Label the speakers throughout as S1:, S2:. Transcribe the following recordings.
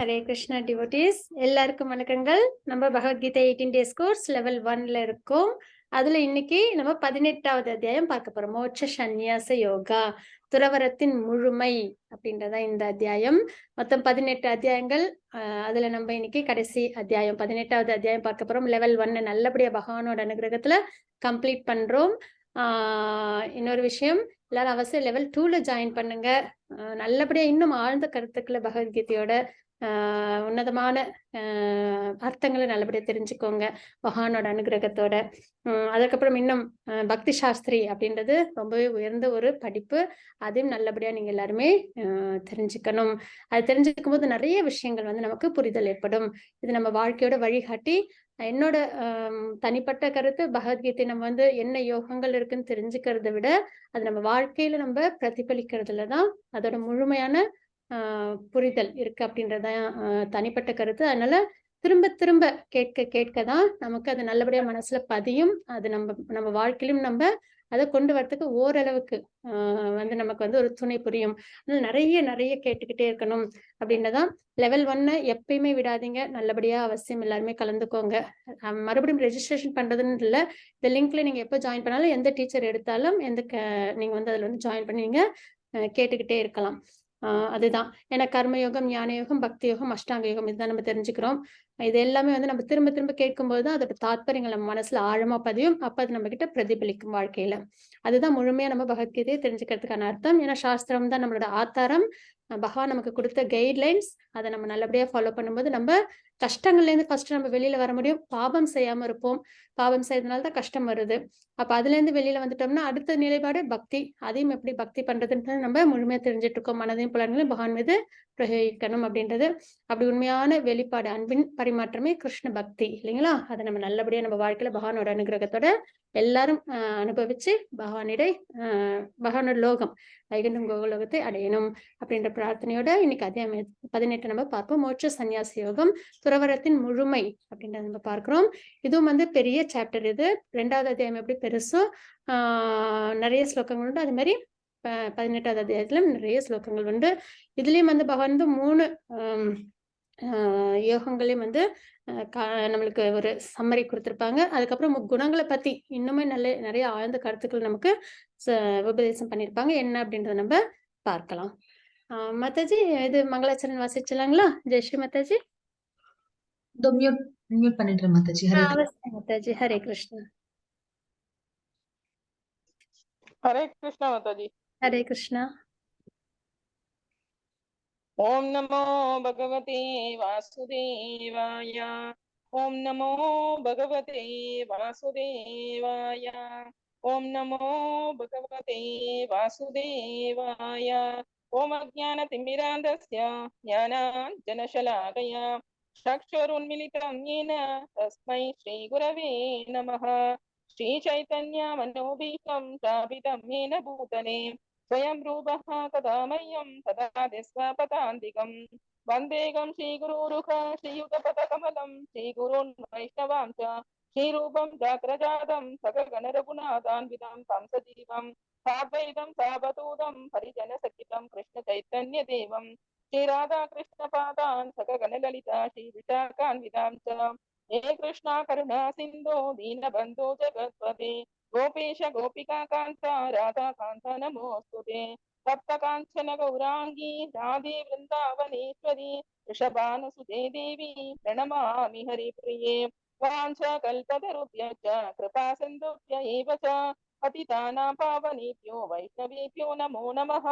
S1: Hare Krishna devotees எல்லாருக்கும் வணக்கங்கள். நம்ம பகவத்கீதை 18 டேஸ் கோர்ஸ் லெவல் 1ல இருக்கோம். அதுல இன்னைக்கு நம்ம 18வது அத்தியாயம் பார்க்க போறோம். மோட்ச சந்நியாச யோகா, துறவரத்தின் முழுமை அப்படின்றதான் இந்த அத்தியாயம். மொத்தம் 18 அத்தியாயங்கள். அதுல நம்ம இன்னைக்கு கடைசி அத்தியாயம் 18வது அத்தியாயம் பார்க்க போறோம். லெவல் 1 நல்லபடியா பகவானோட அனுகிரகத்துல கம்ப்ளீட் பண்றோம். இன்னொரு விஷயம், எல்லாரும் அவசியம் லெவல் 2ல ஜாயின் பண்ணுங்க. நல்லபடியா இன்னும் ஆழ்ந்த கருத்துக்களை பகவத்கீதையோட உன்னதமான அர்த்தங்களை நல்லபடியா தெரிஞ்சுக்கோங்க பகவானோட அனுகிரகத்தோட. அதுக்கப்புறம் இன்னும் பக்தி சாஸ்திரி அப்படின்றது ரொம்பவே உயர்ந்த ஒரு படிப்பு. அதையும் நல்லபடியா நீங்க எல்லாருமே தெரிஞ்சுக்கணும். அது தெரிஞ்சுக்கும் போது நிறைய விஷயங்கள் வந்து நமக்கு புரிதல் ஏற்படும். இது நம்ம வாழ்க்கையோட வழிகாட்டி. என்னோட தனிப்பட்ட கருத்து, பகவத்கீதை நம்ம வந்து என்ன யோகங்கள் இருக்குன்னு தெரிஞ்சுக்கிறத விட அது நம்ம வாழ்க்கையில நம்ம பிரதிபலிக்கிறதுலதான் அதோட முழுமையான புரிதல் இருக்கு அப்படின்றதான் தனிப்பட்ட கருத்து. அதனால திரும்ப திரும்ப கேட்க கேட்கதான் நமக்கு அது நல்லபடியா மனசுல பதியும். அது நம்ம வாழ்க்கையிலும் நம்ம அதை கொண்டு வரதுக்கு ஓரளவுக்கு வந்து நமக்கு வந்து ஒரு துணை புரியும். அதனால நிறைய நிறைய கேட்டுக்கிட்டே இருக்கணும் அப்படின்றதான். லெவல் 1 எப்பயுமே விடாதீங்க. நல்லபடியா அவசியம் எல்லாருமே கலந்துக்கோங்க. மறுபடியும் ரெஜிஸ்ட்ரேஷன் பண்றதுன்னு இல்லை, இந்த லிங்க்ல நீங்க எப்போ ஜாயின் பண்ணாலும், எந்த டீச்சர் எடுத்தாலும் நீங்க வந்து அதுல வந்து ஜாயின் பண்ணி நீங்க கேட்டுக்கிட்டே இருக்கலாம். அதுதான். ஏன்னா கர்மயோகம், ஞான யோகம், பக்தி யோகம், அஷ்டாங்க யோகம் இதுதான் நம்ம தெரிஞ்சுக்கிறோம். இது எல்லாமே வந்து நம்ம திரும்ப திரும்ப கேட்கும்போது தான் அதோட தாத்பரியங்கள் நம்ம மனசுல ஆழமா பதியும். அப்ப அது நம்ம கிட்ட பிரதிபலிக்கும் வாழ்க்கையில. அதுதான் முழுமையா நம்ம பகவத்கீதையை தெரிஞ்சுக்கிறதுக்கான அர்த்தம். ஏன்னா சாஸ்திரம் தான் நம்மளோட ஆதாரம். பகவான் நமக்கு கொடுத்த கைட்லைன்ஸ். அதை நம்ம நல்லபடியா ஃபாலோ பண்ணும்போது நம்ம கஷ்டங்கள்ல இருந்து ஃபர்ஸ்ட் நம்ம வெளியில வர முடியும். பாவம் செய்யாம இருப்போம். பாவம் செய்யறதுனால தான் கஷ்டம் வருது. அப்ப அதுல இருந்து வெளியில வந்துட்டோம்னா அடுத்த நிலைப்பாடு பக்தி. அதையும் எப்படி பக்தி பண்றதுன்னு நம்ம முழுமையா தெரிஞ்சுட்டு இருக்கோம். மனதையும் புலன்களையும் பகவான் மீது பிரயோகிக்கணும் அப்படின்றது. அப்படி உண்மையான வெளிப்பாடு, அன்பின் பரிமாற்றமே கிருஷ்ண பக்தி இல்லைங்களா? அதை நம்ம நல்லபடியா நம்ம வாழ்க்கையில பகவானோட அனுகிரகத்தோட எல்லாரும் அனுபவிச்சு பகவானோட லோகம், வைகுண்டம் கோலோகத்தை அடையணும் அப்படின்ற பிரார்த்தனையோட இன்னைக்கு அத்தியாயம் 18 நம்ம பார்ப்போம். மோட்ச சந்நியாச யோகம், துறவரத்தின் முழுமை அப்படின்றத நம்ம பார்க்கிறோம். இதுவும் வந்து பெரிய சாப்டர். இது 2வது அத்தியாயம் எப்படி பெருசோ நிறைய ஸ்லோகங்கள் உண்டு, அது மாதிரி 18வது அத்தியாயத்துல நிறைய ஸ்லோகங்கள் உண்டு. இதுலயும் வந்து பகவான் வந்து 3 யோகங்களையும் வந்து நம்மளுக்கு ஒரு சம்மரி கொடுத்திருப்பாங்க. அதுக்கப்புறம் குணங்களை பத்தி இன்னுமே நிறைய ஆழ்ந்த கருத்துக்கள் நமக்கு உபதேசம் பண்ணியிருப்பாங்க. என்ன அப்படின்றத நம்ம பார்க்கலாம். மாதாஜி, இது மங்களாச்சரண் வாசிச்சலாங்களா? ஜெயஸ்ரீ மாதாஜி.
S2: மியூட் பண்ணிடுறேன் மாதாஜி.
S1: மாதாஜி, ஹரே கிருஷ்ணா.
S3: हरे कृष्णा माताजी।
S1: हरे कृष्णा।
S3: ओम नमो भगवते वासुदेवाय। ओम नमो भगवते वासुदेवाय। ओम नमो भगवते वासुदेवाय। ओम अज्ञानतिमिरान्धस्य ज्ञानाञ्जनशलाकया चक्षुरुन्मिलितं येन तस्मै श्रीगुरवे नमः। श्रीचैतन्यमनोभीष्टं स्थापितं येन भूतले स्वयं रूपः कदा मह्यं ददाति स्वपदान्तिकम्। वन्देऽहं श्रीगुरुरुख श्रीयुतपदकमलं श्रीगुरून् वैष्णवां च श्रीरूपं जाग्रजातं सकलगणरघुनाथान्वितं तं सजीवं साद्वैतं सावधूतं हरिजनसहितं कृष्णचैतन्यदेवं श्रीराधाकृष्णपादान् सकलगणललिता श्रीविशाखान्वितां च। हे कृष्णा करुणा सिन्धो दीनबन्धो जगत्पते गोपेश गोपिका कांता राधा कांता नमोस्तुते। तप्त कांचन गौरांगी राधे वृंदावनेश्वरी वृषभानुसुते देवी प्रणमामि हरिप्रिये। वाञ्छाकल्पतरुभ्यश्च कृपा सिन्धुभ्य एव च पतितानां पावनेभ्यो वैष्णवेभ्यो नमो नमः।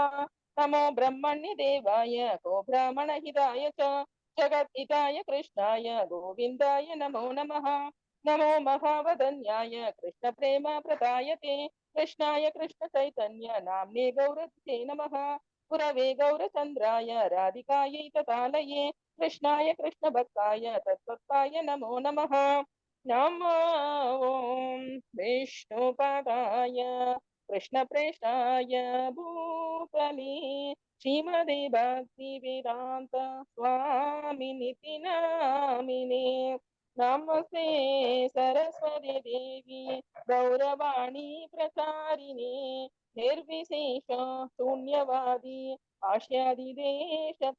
S3: नमो ब्रह्मण्य देवाय गो ब्राह्मणहिताय च जगद्हिताय कृष्णाय गोविन्दाय नमो नमः। नमो महावदन्याय कृष्ण प्रेम प्रदायते कृष्णाय कृष्ण चैतन्य नाम्ने गौरते नमः। गुरवे गौरचन्द्राय राधिकायै तथालये कृष्णाय कृष्ण भक्ताय तत्भक्ताय नमो नमः। नमो ॐ विष्णुपादाय कृष्णप्रेष्ठाय भूतले श्रीमदे भक्ति वेदांत स्वामिनिति नामिने। नमस्ते सरस्वती देवी गौरवाणी प्रचारिणे निर्विशेष शून्यवादी आश्यादिदेशतारिणे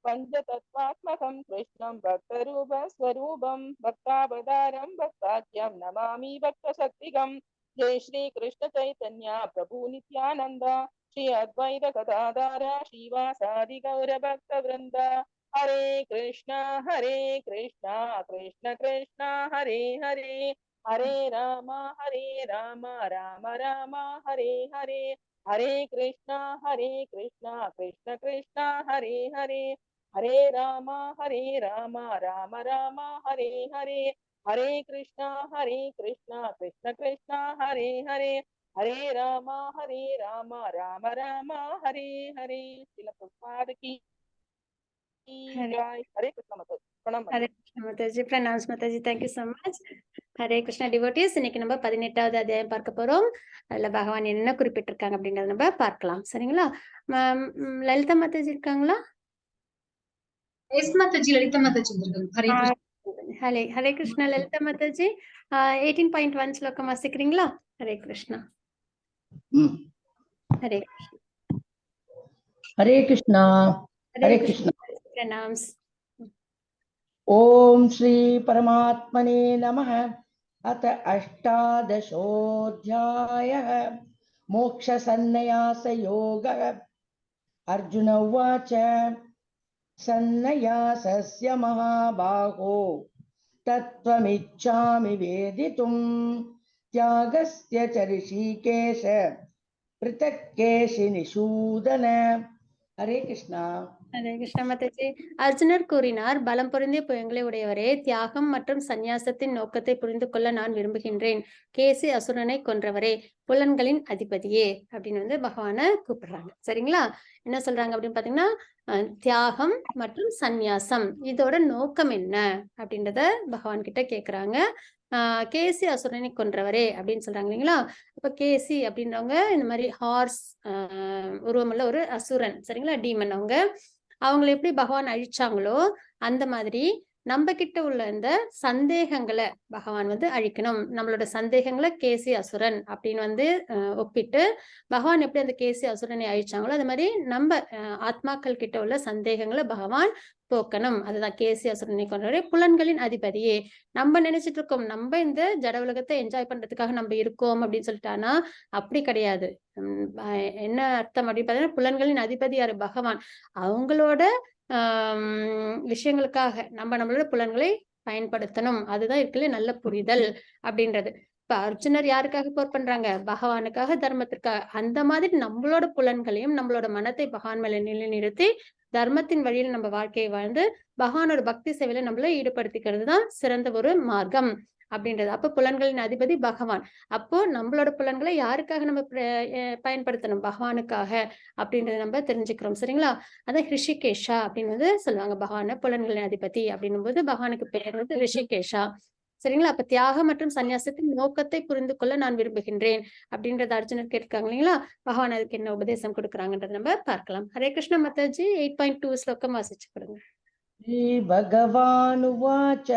S3: पञ्चतत्त्वात्मकं कृष्णं भक्तरूपस्वरूपं भक्तावतारं भक्ताख्यं नमामि भक्तशक्तिकं। जय श्री कृष्ण चैतन्य प्रभु नित्यानंद, श्री अद्वैत गदाधर श्रीवासादि गौर भक्त वृंद। हरे कृष्णा कृष्ण कृष्णा हरे हरे, हरे राम राम राम हरे हरे, हरे कृष्णा कृष्ण कृष्णा हरे हरे, हरे राम राम राम हरे हरे, हरे कृष्णा कृष्ण कृष्णा हरे हरे, हरे राम राम राम हरे हरे। श्रील प्रभुपाद की
S1: हरे
S3: जय। हरे कृष्ण माता, प्रणाम माता।
S1: हरे கிருஷ்ண மாதாஜி, பிரணாம்ஸ் மாதாஜி, thank you so much. Hare Krishna devotees, இன்னைக்கு நம்ம 18வது அத்தியாயம் பார்க்க போறோம். அதுல பகவான் என்ன குறிப்பிட்டிருக்காங்க அப்படிங்கறத நம்ம பார்க்கலாம். சரிங்களா? லலிதா மாதாஜி இருக்காங்களா?
S2: எஸ் மாதாஜி, லலிதா மாதாஜி வந்திருக்காங்க. ஹரே கிருஷ்ணா.
S1: ஹரே கிருஷ்ணா லலிதா மாதாஜி, 18.1 ஸ்லோகம் வாசிக்கிறீங்களா? ஹரே கிருஷ்ணா. ஹரே கிருஷ்ணா.
S4: हरे कृष्णा हरे कृष्णा।
S1: प्रणाम्स।
S4: ओम श्री परमात्मने नमः। अथ अष्टादशोऽध्यायः मोक्षसन्न्यास योगः। अर्जुन उवाच सन्न्यासस्य महाबाहो तत्त्वमिच्छामि वेदितुं, त्यागस्य च ऋषिकेश पृथक् केशिनिषूदन। हरे कृष्णा।
S1: ஹரே கிருஷ்ண மாதாஜி, அர்ஜுனர் கூறினார், பலம் பொருந்திய புயங்களை உடையவரே, தியாகம் மற்றும் சந்நியாசத்தின் நோக்கத்தை புரிந்து கொள்ள நான் விரும்புகின்றேன். கேசி அசுரனை கொன்றவரே, புலன்களின் அதிபதியே அப்படின்னு வந்து பகவானை கூப்பிடுறாங்க. சரிங்களா? என்ன சொல்றாங்க அப்படின்னு பாத்தீங்கன்னா, தியாகம் மற்றும் சந்நியாசம் இதோட நோக்கம் என்ன அப்படின்றத பகவான் கிட்ட கேக்குறாங்க. கேசி அசுரனை கொன்றவரே அப்படின்னு சொல்றாங்க இல்லைங்களா? அப்ப கேசி அப்படின்றவங்க இந்த மாதிரி ஹார்ஸ் உருவமுள்ள ஒரு அசுரன். சரிங்களா? டீமன். அவங்களை எப்படி பகவான் அழிச்சாங்களோ அந்த மாதிரி நம்ம கிட்ட உள்ள இந்த சந்தேகங்களை பகவான் வந்து அழிக்கணும். நம்மளோட சந்தேகங்களை கேசி அசுரன் அப்படின்னு வந்து ஒப்பிட்டு பகவான் எப்படி அந்த கேசி அசுரனை அழிச்சாங்களோ அது மாதிரி நம்ம ஆத்மாக்கள் கிட்ட உள்ள சந்தேகங்களை பகவான் போக்கணும். அதுதான் கேசி அசுரனை கொண்டவரே, புலன்களின் அதிபதியே. நம்ம நினைச்சிட்டு இருக்கோம் நம்ம இந்த ஜட உலகத்தை என்ஜாய் பண்றதுக்காக நம்ம இருக்கோம் அப்படின்னு சொல்லிட்டானா அப்படி கிடையாது. என்ன அர்த்தம் அப்படின்னு பாத்தீங்கன்னா, புலன்களின் அதிபதி யாரு? பகவான். அவங்களோட விஷயங்களுக்காக நம்மளோட புலன்களை பயன்படுத்தணும். அதுதான் இருக்குல்ல நல்ல புரிதல் அப்படின்றது. இப்ப அர்ஜுனர் யாருக்காக போர் பண்றாங்க? பகவானுக்காக, தர்மத்திற்காக. அந்த மாதிரி நம்மளோட புலன்களையும் நம்மளோட மனத்தை பகவான் மேல நிலைநிறுத்தி தர்மத்தின் வழியில் நம்ம வாழ்க்கையை வாழ்ந்து பகவானோட பக்தி சேவையில நம்மள ஈடுபடுத்திக்கிறது தான் சிறந்த ஒரு மார்க்கம் அப்படின்றது. அப்ப புலன்களின் அதிபதி பகவான். அப்போ நம்மளோட புலன்களை யாருக்காக நம்ம பயன்படுத்தணும்? பகவானுக்காக அப்படின்றத நம்ம தெரிஞ்சுக்கிறோம். சரிங்களா? அதான் ரிஷிகேஷா அப்படின்னு வந்து சொல்லுவாங்க. பகவான புலன்களின் அதிபதி அப்படின்னும் போது பகவானுக்கு பேர் வந்து ரிஷிகேஷா. சரிங்களா? அப்ப தியாகம் மற்றும் சன்னியாசத்தின் நோக்கத்தை புரிந்து கொள்ள நான் விரும்புகின்றேன் அப்படின்றத அர்ஜுனர் கேட்காங்க இல்லைங்களா? பகவான் அதுக்கு என்ன உபதேசம் கொடுக்குறாங்கன்றத நம்ம பார்க்கலாம். ஹரே கிருஷ்ண மாதாஜி, 8.2 ஸ்லோகம் வாசிச்சு கொடுங்க.
S4: श्री भगवान् उवाच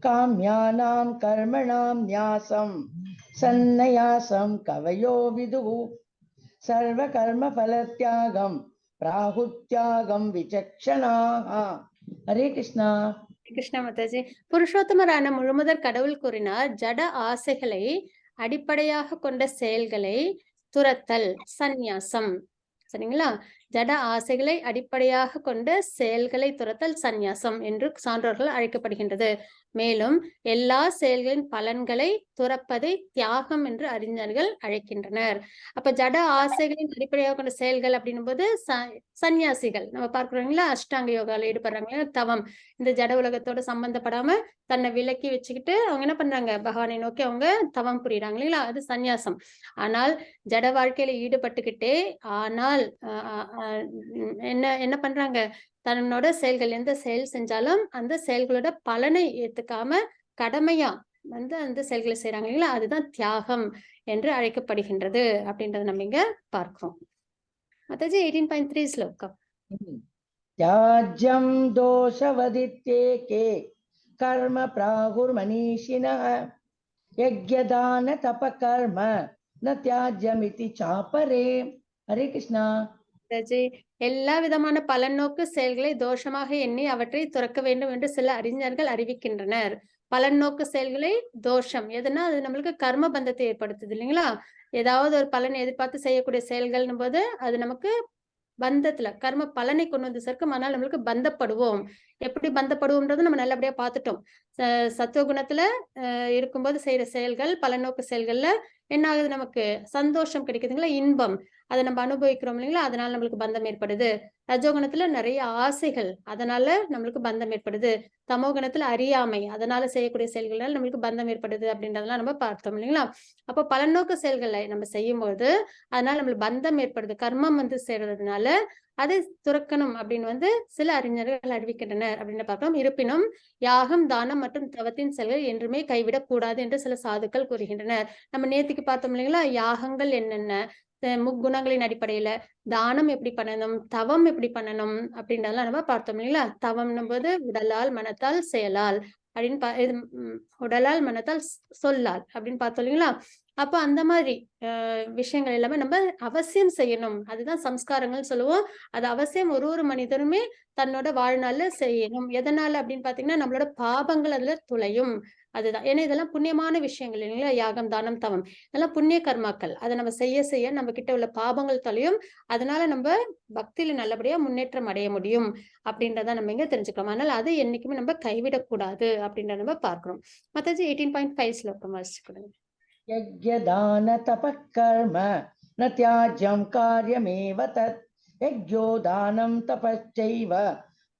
S4: काम्यानां कर्मणां न्यासं सन्न्यासं कवयो विदुः, सर्वकर्मफलत्यागं प्राहुत्यागं विचक्षणाः। हरे कृष्णा।
S1: கிருஷ்ண மாதாஜி, புருஷோத்தமரான முழுமுதற் கடவுள் கூறினார், ஜட ஆசைகளை அடிப்படையாக கொண்ட செயல்களை துரத்தல் சந்நியாசம். சரிங்களா? ஜட ஆசைகளை அடிப்படையாக கொண்ட செயல்களை துரத்தல் சந்நியாசம் என்று சான்றோர்கள் அழைக்கப்படுகின்றது. மேலும் எல்லா செயல்களின் பலன்களை துறப்பதை தியாகம் என்று அறிஞர்கள் அழைக்கின்றனர். அப்ப ஜட ஆசைகளின் அடிப்படையாக கொண்ட செயல்கள் அப்படின்னும் போது சன்னியாசிகள் நம்ம பார்க்கிறோங்களா, அஷ்டாங்க யோகால ஈடுபடுறாங்க, தவம். இந்த ஜட உலகத்தோட சம்பந்தப்படாம தன்னை விலக்கி வச்சுக்கிட்டு அவங்க என்ன பண்றாங்க? பகவானை நோக்கி அவங்க தவம் புரியுறாங்க இல்லைங்களா? அது சந்நியாசம். ஆனால் ஜட வாழ்க்கையில ஈடுபட்டுக்கிட்டே ஆனால் என்ன பண்றாங்க? தன்னோட செயல்கள் எந்த செயல் செஞ்சாலும் அந்த செயல்களோட பலனை ஏத்துக்காம கடமையா வந்து அந்த செயல்களை செய்யறாங்க இல்லைங்களா? அதுதான் தியாகம் என்று அழைக்கப்படுகின்றது அப்படின்றத நம்ம இங்க பார்க்கிறோம். மாதாஜி, 18.3 ஸ்லோகம்.
S4: त्याज्यं दोषवदित्येके कर्म प्राहुर्मनीषिणः, यज्ञदान तपकर्म न त्याज्यमिति चापरे। हरे कृष्णा।
S1: மாதாஜி. எல்லா விதமான பலநோக்கு செயல்களை தோஷமாக எண்ணி அவற்றை துறக்க வேண்டும் என்று சில அறிஞர்கள் அறிவிக்கின்றனர். பலநோக்கு செயல்களை தோஷம் எதுனா அது நம்மளுக்கு கர்ம பந்தத்தை ஏற்படுத்துது இல்லைங்களா? ஏதாவது ஒரு பலனை எதிர்பார்த்து செய்யக்கூடிய செயல்கள்னும் போது அது நமக்கு பந்தத்துல கர்ம பலனை கொண்டு வந்து சேர்க்கும். ஆனால் நம்மளுக்கு பந்தப்படுவோம். எப்படி பந்தப்படுவோம்ன்றது நம்ம நல்லபடியா பார்த்துட்டோம். சத்துவகுணத்துல இருக்கும்போது செய்யற செயல்கள் பலநோக்கு செயல்கள்ல என்ன ஆகுது, நமக்கு சந்தோஷம் கிடைக்குதுங்களா, இன்பம் அதை நம்ம அனுபவிக்கிறோம் இல்லைங்களா, அதனால நம்மளுக்கு பந்தம் ஏற்படுது. ரஜோகுணத்துல நிறைய ஆசைகள், அதனால நம்மளுக்கு பந்தம் ஏற்படுது. தமோகுணத்துல அறியாமை, அதனால செய்யக்கூடிய செயல்களால நம்மளுக்கு பந்தம் ஏற்படுது அப்படின்றதெல்லாம் நம்ம பார்த்தோம் இல்லைங்களா. அப்போ பலநோக்கு செயல்களை நம்ம செய்யும்போது அதனால நம்மளுக்கு பந்தம் ஏற்படுது. கர்மம் வந்து சேர்றதுனால அதை துறக்கணும் அப்படின்னு சில அறிஞர்கள் அறிவிக்கின்றனர் அப்படின்னு பார்க்கிறோம். இருப்பினும் யாகம், தானம் மற்றும் தவத்தின் செயல்கள் என்றுமே கைவிடக்கூடாது என்று சில சாதுக்கள் கூறுகின்றனர். நம்ம நேத்திக்கு பார்த்தோம் இல்லைங்களா, யாகங்கள் என்னென்ன, முக்குணங்களின் அடிப்படையில தானம் எப்படி பண்ணணும், தவம் எப்படி பண்ணணும் அப்படின்றதெல்லாம் நம்ம பார்த்தோம் இல்லைங்களா. தவம்னும் போது உடலால், மனத்தால், செயலால் அப்படின்னு உடலால், மனத்தால், சொல்லால் அப்படின்னு பார்த்தோம் இல்லைங்களா. அப்ப அந்த மாதிரி விஷயங்கள் எல்லாமே நம்ம அவசியம் செய்யணும். அதுதான் சம்ஸ்காரங்கள் சொல்லுவோம். அது அவசியம் ஒரு மனிதனுமே தன்னோட வாழ்நாள்ல செய்யணும். எதனால அப்படின்னு பாத்தீங்கன்னா, நம்மளோட பாபங்கள் அதுல துளையும். அதுதான். ஏன்னா இதெல்லாம் புண்ணியமான விஷயங்கள் இல்லைங்களா. யாகம், தானம், தவம் இதெல்லாம் புண்ணிய கர்மாக்கள். அதை நம்ம செய்ய செய்ய நம்ம கிட்ட உள்ள பாபங்கள் தொலையும். அதனால நம்ம பக்தியில நல்லபடியா முன்னேற்றம் அடைய முடியும் அப்படின்றத நம்ம இங்க தெரிஞ்சுக்கலாம். அதனால அதை என்னைக்குமே நம்ம கைவிடக்கூடாது அப்படின்றத நம்ம பார்க்கிறோம். மத்தாஜி 18.5 ஸ்லோகம் வாசிச்சு கொடுங்க.
S4: यज्ञदान तपः कर्म न त्याज्यं कार्यमेव तत् यज्ञो दानं तपश्चैव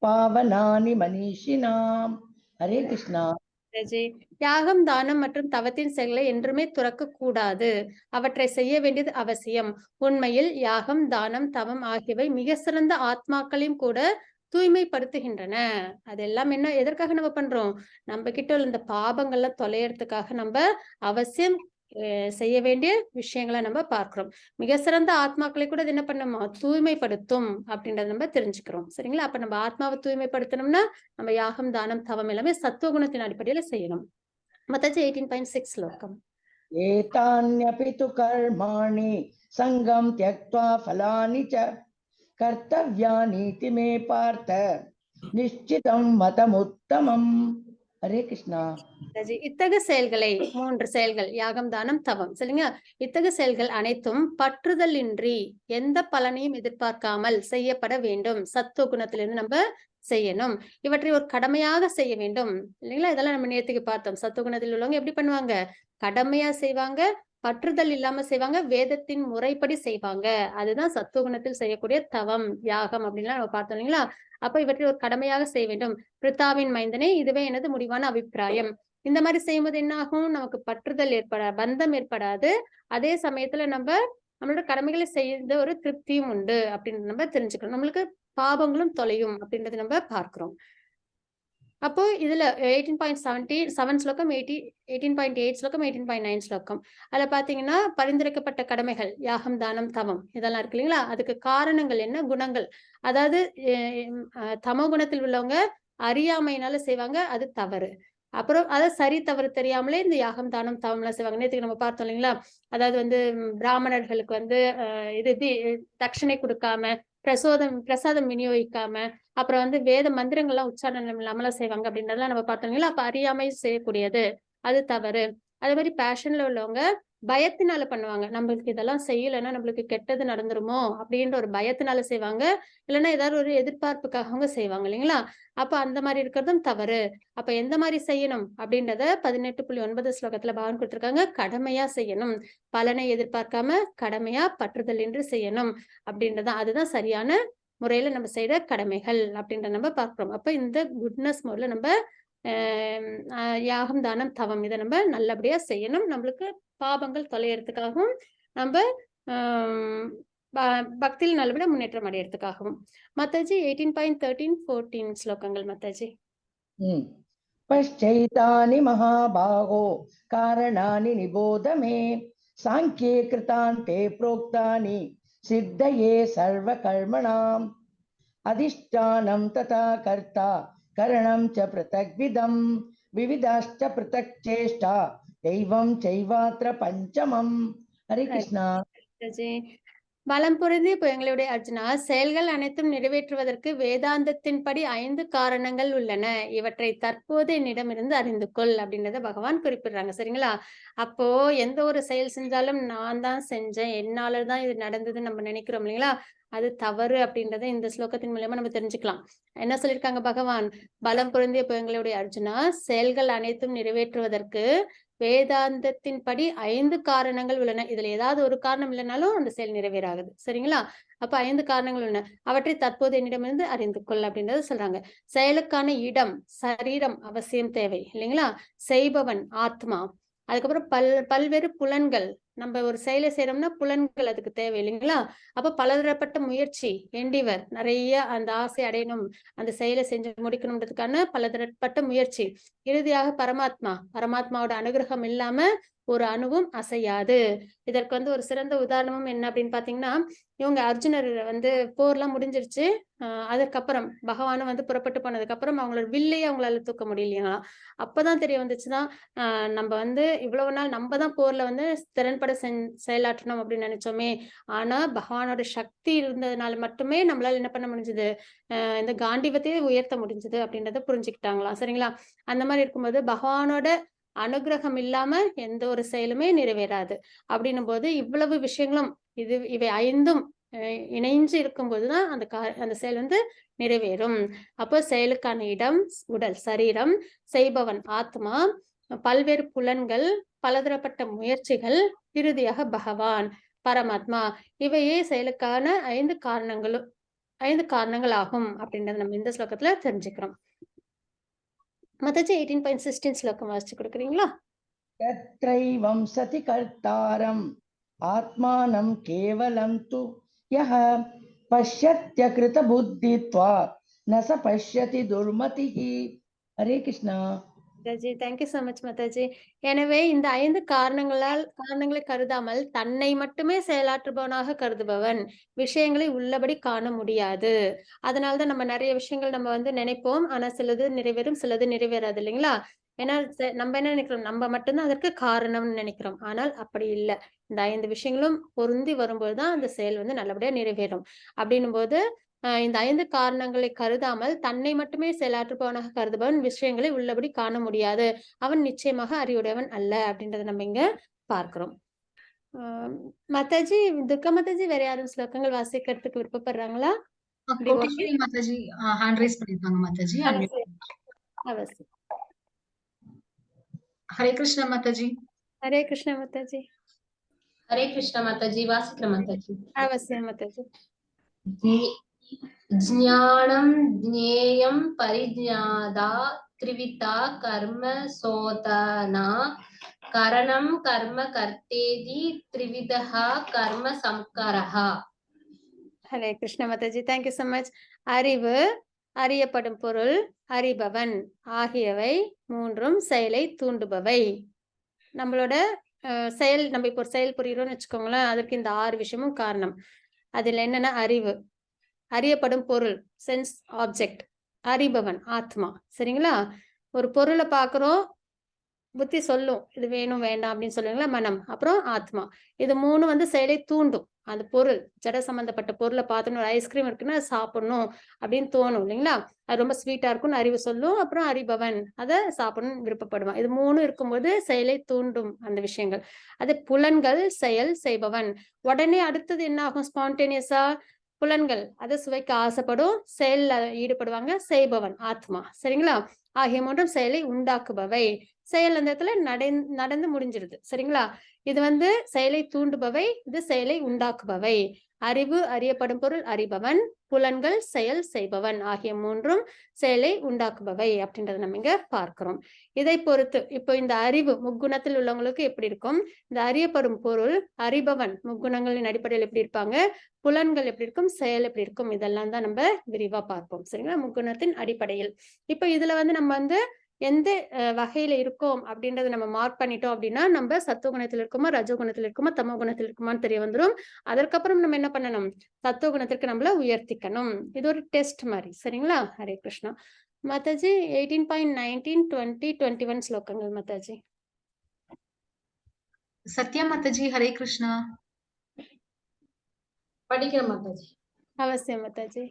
S4: पावनानि मनीषिणाम्. हरे कृष्णा.
S1: யாகம், தானம் மற்றும் தவத்தின் செயல்களை என்றுமே துறக்க கூடாது. அவற்றை செய்ய வேண்டியது அவசியம். உண்மையில் யாகம், தானம், தவம் ஆகியவை மிக சிறந்த ஆத்மாக்களையும் கூட தூய்மைப்படுத்துகின்றன. அதெல்லாம் என்ன, எதற்காக நம்ம பண்றோம், நம்ம கிட்ட உள்ள இந்த பாபங்கள்லாம் தொலையறதுக்காக நம்ம அவசியம் செய்ய வேண்டிய விஷயங்களை நம்ம பார்க்கிறோம். மிக சிறந்த ஆத்மாக்களை கூட இது என்ன பண்ணுமா, தூய்மைப்படுத்தும் அப்படின்றத நம்ம தெரிஞ்சுக்கிறோம். சரிங்களா. அப்ப நம்ம ஆத்மாவை தூய்மைப்படுத்தணும்னா நம்ம யாகம், தானம், தவம் எல்லாமே சத்துவகுணத்தின் அடிப்படையில செய்யணும். மத்தாஜி 18.6 ஸ்லோகம்.
S4: एतान्यपि तु कर्माणि संगं त्यक्त्वा फलानि च कर्तव्यानीति मे पार्थ निश्चितं मतमुत्तमम्. हरे कृष्णा.
S1: இத்தகு செயல்களை 3 செயல்கள் யாகம், தானம், தவம் சரிங்க. இத்தகு செயல்கள் அனைத்தும் பற்றுதல் இன்றி எந்த பலனையும் எதிர்பார்க்காமல் செய்யப்பட வேண்டும். சத்துவ குணத்திலிருந்து நம்ம செய்யணும். இவற்றை ஒரு கடமையாக செய்ய வேண்டும் இல்லைங்களா. இதெல்லாம் நம்ம நேத்துக்கு பார்த்தோம். சத்துவகுணத்தில் உள்ளவங்க எப்படி பண்ணுவாங்க, கடமையா செய்வாங்க, பற்றுதல் இல்லாம செய்வாங்க, வேதத்தின் முறைப்படி செய்வாங்க. அதுதான் சத்துவகுணத்தில் செய்யக்கூடிய தவம், யாகம் அப்படின்லாம் நம்ம பார்த்தோம் இல்லைங்களா. அப்ப இவற்றை ஒரு கடமையாக செய்ய வேண்டும். பிரித்தாவின் மைந்தனே, இதுவே எனது முடிவான அபிப்பிராயம். இந்த மாதிரி செய்யும்போது என்ன ஆகும், நமக்கு பற்றுதல் பந்தம் ஏற்படாது. அதே சமயத்துல நம்மளோட கடமைகளை செய்த ஒரு திருப்தியும் உண்டு அப்படின்னு நம்ம தெரிஞ்சுக்கணும். நம்மளுக்கு பாபங்களும் தொலையும் அப்படின்றது நம்ம பார்க்கிறோம். அப்போ இதுல 18.7 ஸ்லோகம், 18.8 ஸ்லோகம், 18.9 ஸ்லோகம் அதுல பாத்தீங்கன்னா பரிந்துரைக்கப்பட்ட கடமைகள் யாகம், தானம், தவம் இதெல்லாம் இருக்கு இல்லைங்களா. அதுக்கு காரணங்கள் என்ன, குணங்கள். அதாவது தமோ குணத்தில் உள்ளவங்க அறியாமையினால செய்வாங்க, அது தவறு. அப்புறம் அதை சரி தவறு தெரியாமலே இந்த யாகம், தானம், தவம் எல்லாம் செய்வாங்க. நேற்றுக்கு நம்ம பார்த்தோம் இல்லைங்களா. அதாவது பிராமணர்களுக்கு இது தட்சணை கொடுக்காம, பிரசாதம் விநியோகிக்காம, அப்புறம் வேத மந்திரங்கள்லாம் உச்சாரணம் இல்லாமலாம் செய்வாங்க அப்படின்றதெல்லாம் நம்ம பார்த்தோம் இல்லைங்களா. அப்ப அறியாமை செய்யக்கூடியது, அது தவறு. அதே மாதிரி பேஷன்ல உள்ளவங்க பயத்தினால பண்ணுவாங்க. நம்மளுக்கு இதெல்லாம் செய்யலைன்னா நம்மளுக்கு கெட்டது நடந்துருமோ அப்படின்ற ஒரு பயத்தினால செய்வாங்க. இல்லைன்னா ஏதாவது ஒரு எதிர்பார்ப்புக்காக அவங்க செய்வாங்க இல்லைங்களா. அப்ப அந்த மாதிரி இருக்கிறதும் தவறு. அப்ப எந்த மாதிரி செய்யணும் அப்படின்றத 18.9 ஸ்லோகத்துல பகவான் கொடுத்திருக்காங்க. கடமையா செய்யணும், பலனை எதிர்பார்க்காம கடமையா பற்றுதல் என்று செய்யணும் அப்படின்றதான். அதுதான் சரியான முறையில நம்ம செய்த கடமைகள் அப்படின்றத நம்ம பார்க்கிறோம். அப்ப இந்த குட்னஸ் மோட்ல நம்ம யாகம், தானம், தவம் இதை நம்ம நல்லபடியா செய்யணும். நம்மளுக்கு பாபங்கள் தொலையறதுக்காகவும் நம்ம பக்தியில் நல்லபடியா முன்னேற்றம் அடையறதுக்காகவும். மத்தாஜி 18.13, 14 ஸ்லோகங்கள் மத்தாஜி.
S4: பశ్చైతాని மகாபாகோ காரணானி நிபோத மே சாங்கியே கிருதாந்தே ப்ரோக்தானி சித்தயே சர்வ கர்மணாம் அதிஷ்டானம் ததா கர்த்தா கரணம் ச ப்ருதக்விதம் விவிதாஷ்ட ப்ருதக் சேஷ்டா தெய்வம் சைவாத்ர பஞ்சமம். ஹரே கிருஷ்ணா.
S1: பலம் பொருந்திய எங்களுடைய அர்ஜுனா, செயல்கள் அனைத்தும் நிறைவேற்றுவதற்கு வேதாந்தத்தின்படி 5 காரணங்கள் உள்ளன. இவற்றை தற்போது என்னிடமிருந்து அறிந்து கொள் அப்படின்றத பகவான் குறிப்பிடுறாங்க. சரிங்களா? அப்போ எந்த ஒரு செயல் செஞ்சாலும் நான் தான் செஞ்சேன், என்னால தான் இது நடந்ததுன்னு நம்ம நினைக்கிறோம் இல்லைங்களா? அது தவறு அப்படின்றத இந்த ஸ்லோகத்தின் மூலமா நம்ம தெரிஞ்சுக்கலாம். என்ன சொல்லியிருக்காங்க பகவான்? பலம் பொருந்திய எங்களுடைய அர்ஜுனா, செயல்கள் அனைத்தும் நிறைவேற்றுவதற்கு வேதாந்தத்தின்படி 5 காரணங்கள் உள்ளன. இதுல ஏதாவது ஒரு காரணம் இல்லைனாலும் அந்த செயல் நிறைவேறாகுது. சரிங்களா? அப்ப 5 காரணங்கள் உள்ளன. அவற்றை தற்போது என்னிடமிருந்து அறிந்து கொள் அப்படின்றத சொல்றாங்க. செயலுக்கான இடம், சரீரம் அவசியம் தேவை இல்லைங்களா? செய்பவன் ஆத்மா. அதுக்கப்புறம் பல்வேறு புலன்கள். நம்ம ஒரு செயலை செய்யறோம்னா புலன்கள் அதுக்கு தேவை இல்லைங்களா? அப்ப பலதரப்பட்ட முயற்சி, எண்டிவர், நிறைய அந்த ஆசை அடையணும், அந்த செயலை செஞ்சு முடிக்கணும்ன்றதுக்கான பலதரப்பட்ட முயற்சி. இறுதியாக பரமாத்மாவோட அனுகிரகம் இல்லாம ஒரு அணுவும் அசையாது. இதற்கு வந்து ஒரு சிறந்த உதாரணமும் என்ன அப்படின்னு பாத்தீங்கன்னா, இவங்க அர்ஜுனர் வந்து போர்லாம் முடிஞ்சிருச்சு. அதுக்கப்புறம் பகவானும் வந்து புறப்பட்டு போனதுக்கு அப்புறம் அவங்களோட வில்லையே அவங்களால தூக்க முடியலையா. அப்பதான் தெரிய வந்துச்சுதான், நம்ம வந்து இவ்வளவு நாள் நம்ம தான் போர்ல வந்து திறன்பட செயலாற்றணும் அப்படின்னு நினைச்சோமே. ஆனா பகவானோட சக்தி இருந்ததுனால மட்டுமே நம்மளால என்ன பண்ண முடிஞ்சது, இந்த காண்டிவத்தையே உயர்த்த முடிஞ்சது அப்படின்றத புரிஞ்சுக்கிட்டாங்களாம். சரிங்களா? அந்த மாதிரி இருக்கும்போது பகவானோட அனுகிரகம் இல்லாம எந்த ஒரு செயலுமே நிறைவேறாது. அப்படின்னும் போது இவ்வளவு விஷயங்களும் இவை 5ம் இணைஞ்சு இருக்கும்போதுதான் அந்த செயல் வந்து நிறைவேறும். அப்போ செயலுக்கான இடம் உடல், சரீரம், செய்பவன் ஆத்மா, பல்வேறு புலன்கள், பலதரப்பட்ட முயற்சிகள், இறுதியாக பகவான் பரமாத்மா. இவையே செயலுக்கான 5 காரணங்கள் ஆகும் அப்படின்றத நம்ம இந்த ஸ்லோகத்துல தெரிஞ்சுக்கிறோம். மாதாஜி 18.16 ஸ்லோகம் வாசிச்சு கொடுக்குறீங்களா?
S4: तत्रैवं सति कर्तारम् आत्मानं केवलं तु यः पश्यत्यकृतबुद्धित्वात् न स पश्यति दुर्मतिः. हरे कृष्णा.
S1: மாதாஜி, தேங்க்யூ சோ மச் மாதாஜி. எனவே இந்த 5 காரணங்களை கருதாமல் தன்னை மட்டுமே செயலாற்றுபவனாக கருதுபவன் விஷயங்களை உள்ளபடி காண முடியாது. அதனாலதான் நம்ம நிறைய விஷயங்கள் நம்ம வந்து நினைப்போம், ஆனா சிலது நிறைவேறும், சிலது நிறைவேறாது இல்லைங்களா? ஏன்னா நம்ம என்ன நினைக்கிறோம், நம்ம மட்டும்தான் அதற்கு காரணம்னு நினைக்கிறோம். ஆனால் அப்படி இல்லை. இந்த 5 விஷயங்களும் பொருந்தி வரும்போதுதான் அந்த செயல் வந்து நல்லபடியா நிறைவேறும். அப்படின்னும் போது இந்த 5 காரணங்களை கருதாமல் தன்னை மட்டுமே செயலாற்றுபவனாக கருதுபவன் விஷயங்களை உள்ளபடி காண முடியாது. அவன் நிச்சயமாக அறிவுடையவன் அல்ல அப்படின்றத நம்ம இங்க பார்க்கிறோம். மாதாஜி, துர்கா மாதாஜி, வேற யாரும் ஸ்லோகங்கள் வாசிக்கிறதுக்கு விருப்பப்படுறாங்களா?
S2: கோட்டிஸ்வரி மாதாஜி ஹேண்ட் ரைஸ் பண்ணிருக்காங்க மாதாஜி.
S1: அவசியம்.
S2: ஹரே கிருஷ்ணா மாதாஜி.
S1: ஹரே கிருஷ்ணா மாதாஜி.
S5: ஹரே கிருஷ்ணா மாதாஜி. வாசிக்கிற மாதாஜி.
S1: அவசியம் மாதாஜி.
S5: ஜ்ஞானம் ஜ்ஞேயம் பரிஜ்ஞாதா த்ரிவிதா கர்ம சோதனா கரணம் கர்ம கர்த்தேதி த்ரிவிதா கர்ம சம்காரஹா.
S1: ஹரே கிருஷ்ண மாதாஜி, தேங்க்யூ சோ மச். அறிவு, அறியப்படும் பொருள், அறிபவன் ஆகியவை 3ம் செயலை தூண்டுபவை. நம்மளோட செயல், நம்ம இப்போ ஒரு செயல் புரிகிறோம்னு வச்சுக்கோங்களேன், அதற்கு இந்த 6 விஷயமும் காரணம். அதுல என்னன்னா அறிவு, அறியப்படும் பொருள் சென்ஸ் ஆப்ஜெக்ட், அறிபவன் ஆத்மா. சரிங்களா? ஒரு பொருளை பார்க்கிறோம், புத்தி சொல்லும் இது வேணும் வேண்டாம் அப்படின்னு சொல்லுவீங்களா, மனம். அப்புறம் ஆத்மா. இது 3 வந்து செயலை தூண்டும். அந்த பொருள், ஜட சம்பந்தப்பட்ட பொருளை பார்த்தோன்னு, ஒரு ஐஸ்கிரீம் இருக்குன்னா சாப்பிடணும் அப்படின்னு தோணும் இல்லைங்களா? அது ரொம்ப ஸ்வீட்டா இருக்கும்னு அறிவு சொல்லும். அப்புறம் அறிபவன் அதை சாப்பிடணும்னு விருப்பப்படுவான். இது 3 இருக்கும்போது செயலை தூண்டும் அந்த விஷயங்கள். அது புலன்கள், செயல், செய்பவன். உடனே அடுத்தது என்ன ஆகும்? ஸ்பான்டேனியஸா புலன்கள் அதை சுவைக்க ஆசைப்படும், செயல்ல ஈடுபடுவாங்க, செய்பவன் ஆத்மா. சரிங்களா? ஆகிய 3ம் செயலை உண்டாக்குபவை. செயல் அந்த இடத்துல நடந்து முடிஞ்சிருது. சரிங்களா? இது வந்து செயலை தூண்டுபவை, இது செயலை உண்டாக்குபவை. அறிவு, அறியப்படும் பொருள், அறிபவன், புலன்கள், செயல், செய்பவன் ஆகிய 3ம் செயலை உண்டாக்குபவை அப்படின்றத நம்ம இங்க பார்க்கிறோம். இதை பொறுத்து இப்போ இந்த அறிவு முக்குணத்தில் உள்ளவங்களுக்கு எப்படி இருக்கும், இந்த அறியப்படும் பொருள், அறிபவன் முக்குணங்களின் அடிப்படையில் எப்படி இருப்பாங்க, புலன்கள் எப்படி இருக்கும், செயல் எப்படி இருக்கும், இதெல்லாம் தான் நம்ம விரிவா பார்ப்போம். சரிங்களா? முக்குணத்தின் அடிப்படையில். இப்ப இதுல வந்து நம்ம வந்து எந்த வகையில இருக்கோம் அப்படின்றத நம்ம மார்க் பண்ணிட்டோம் அப்படின்னா, நம்ம சத்துவகுணத்தில் இருக்குமா, ரஜோகுணத்தில் இருக்குமா, தமோ குணத்தில் இருக்குமான்னு தெரிய வந்துடும். அதற்கப்புறம் நம்ம என்ன பண்ணணும், சத்துவகுணத்திற்கு நம்மள உயர்த்திக்கணும். இது ஒரு டெஸ்ட் மாதிரி. சரிங்களா? ஹரே கிருஷ்ணா. மாதாஜி 18.19, 20, 21 ஸ்லோகங்கள் மாதாஜி.
S2: சத்யா மாதாஜி. ஹரே கிருஷ்ணா.
S5: படிக்கிற மாதாஜி.
S1: அவசியம் மாதாஜி.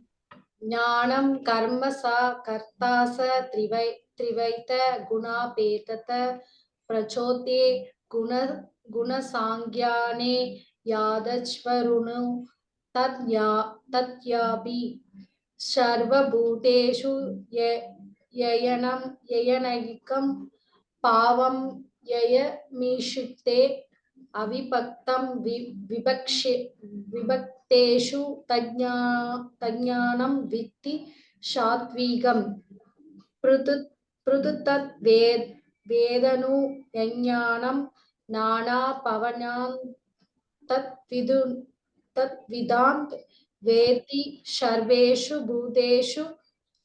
S5: ஞானம் கர்ம சா கர்த்தாச त्रिवैत गुणापेतत प्रचोते गुणसाङ्ख्याने यादच्वरुणु तत्यापि सर्वभूतेषु ययनैकं पावं ययमीशिते अविभक्तं विभक्तेषु तज्ञानं वित्ति सात्विकं पृथुतत् वेदनु यज्ञानं नाना पवनां तद्विदान्त वेति सर्वेषु भूतेषु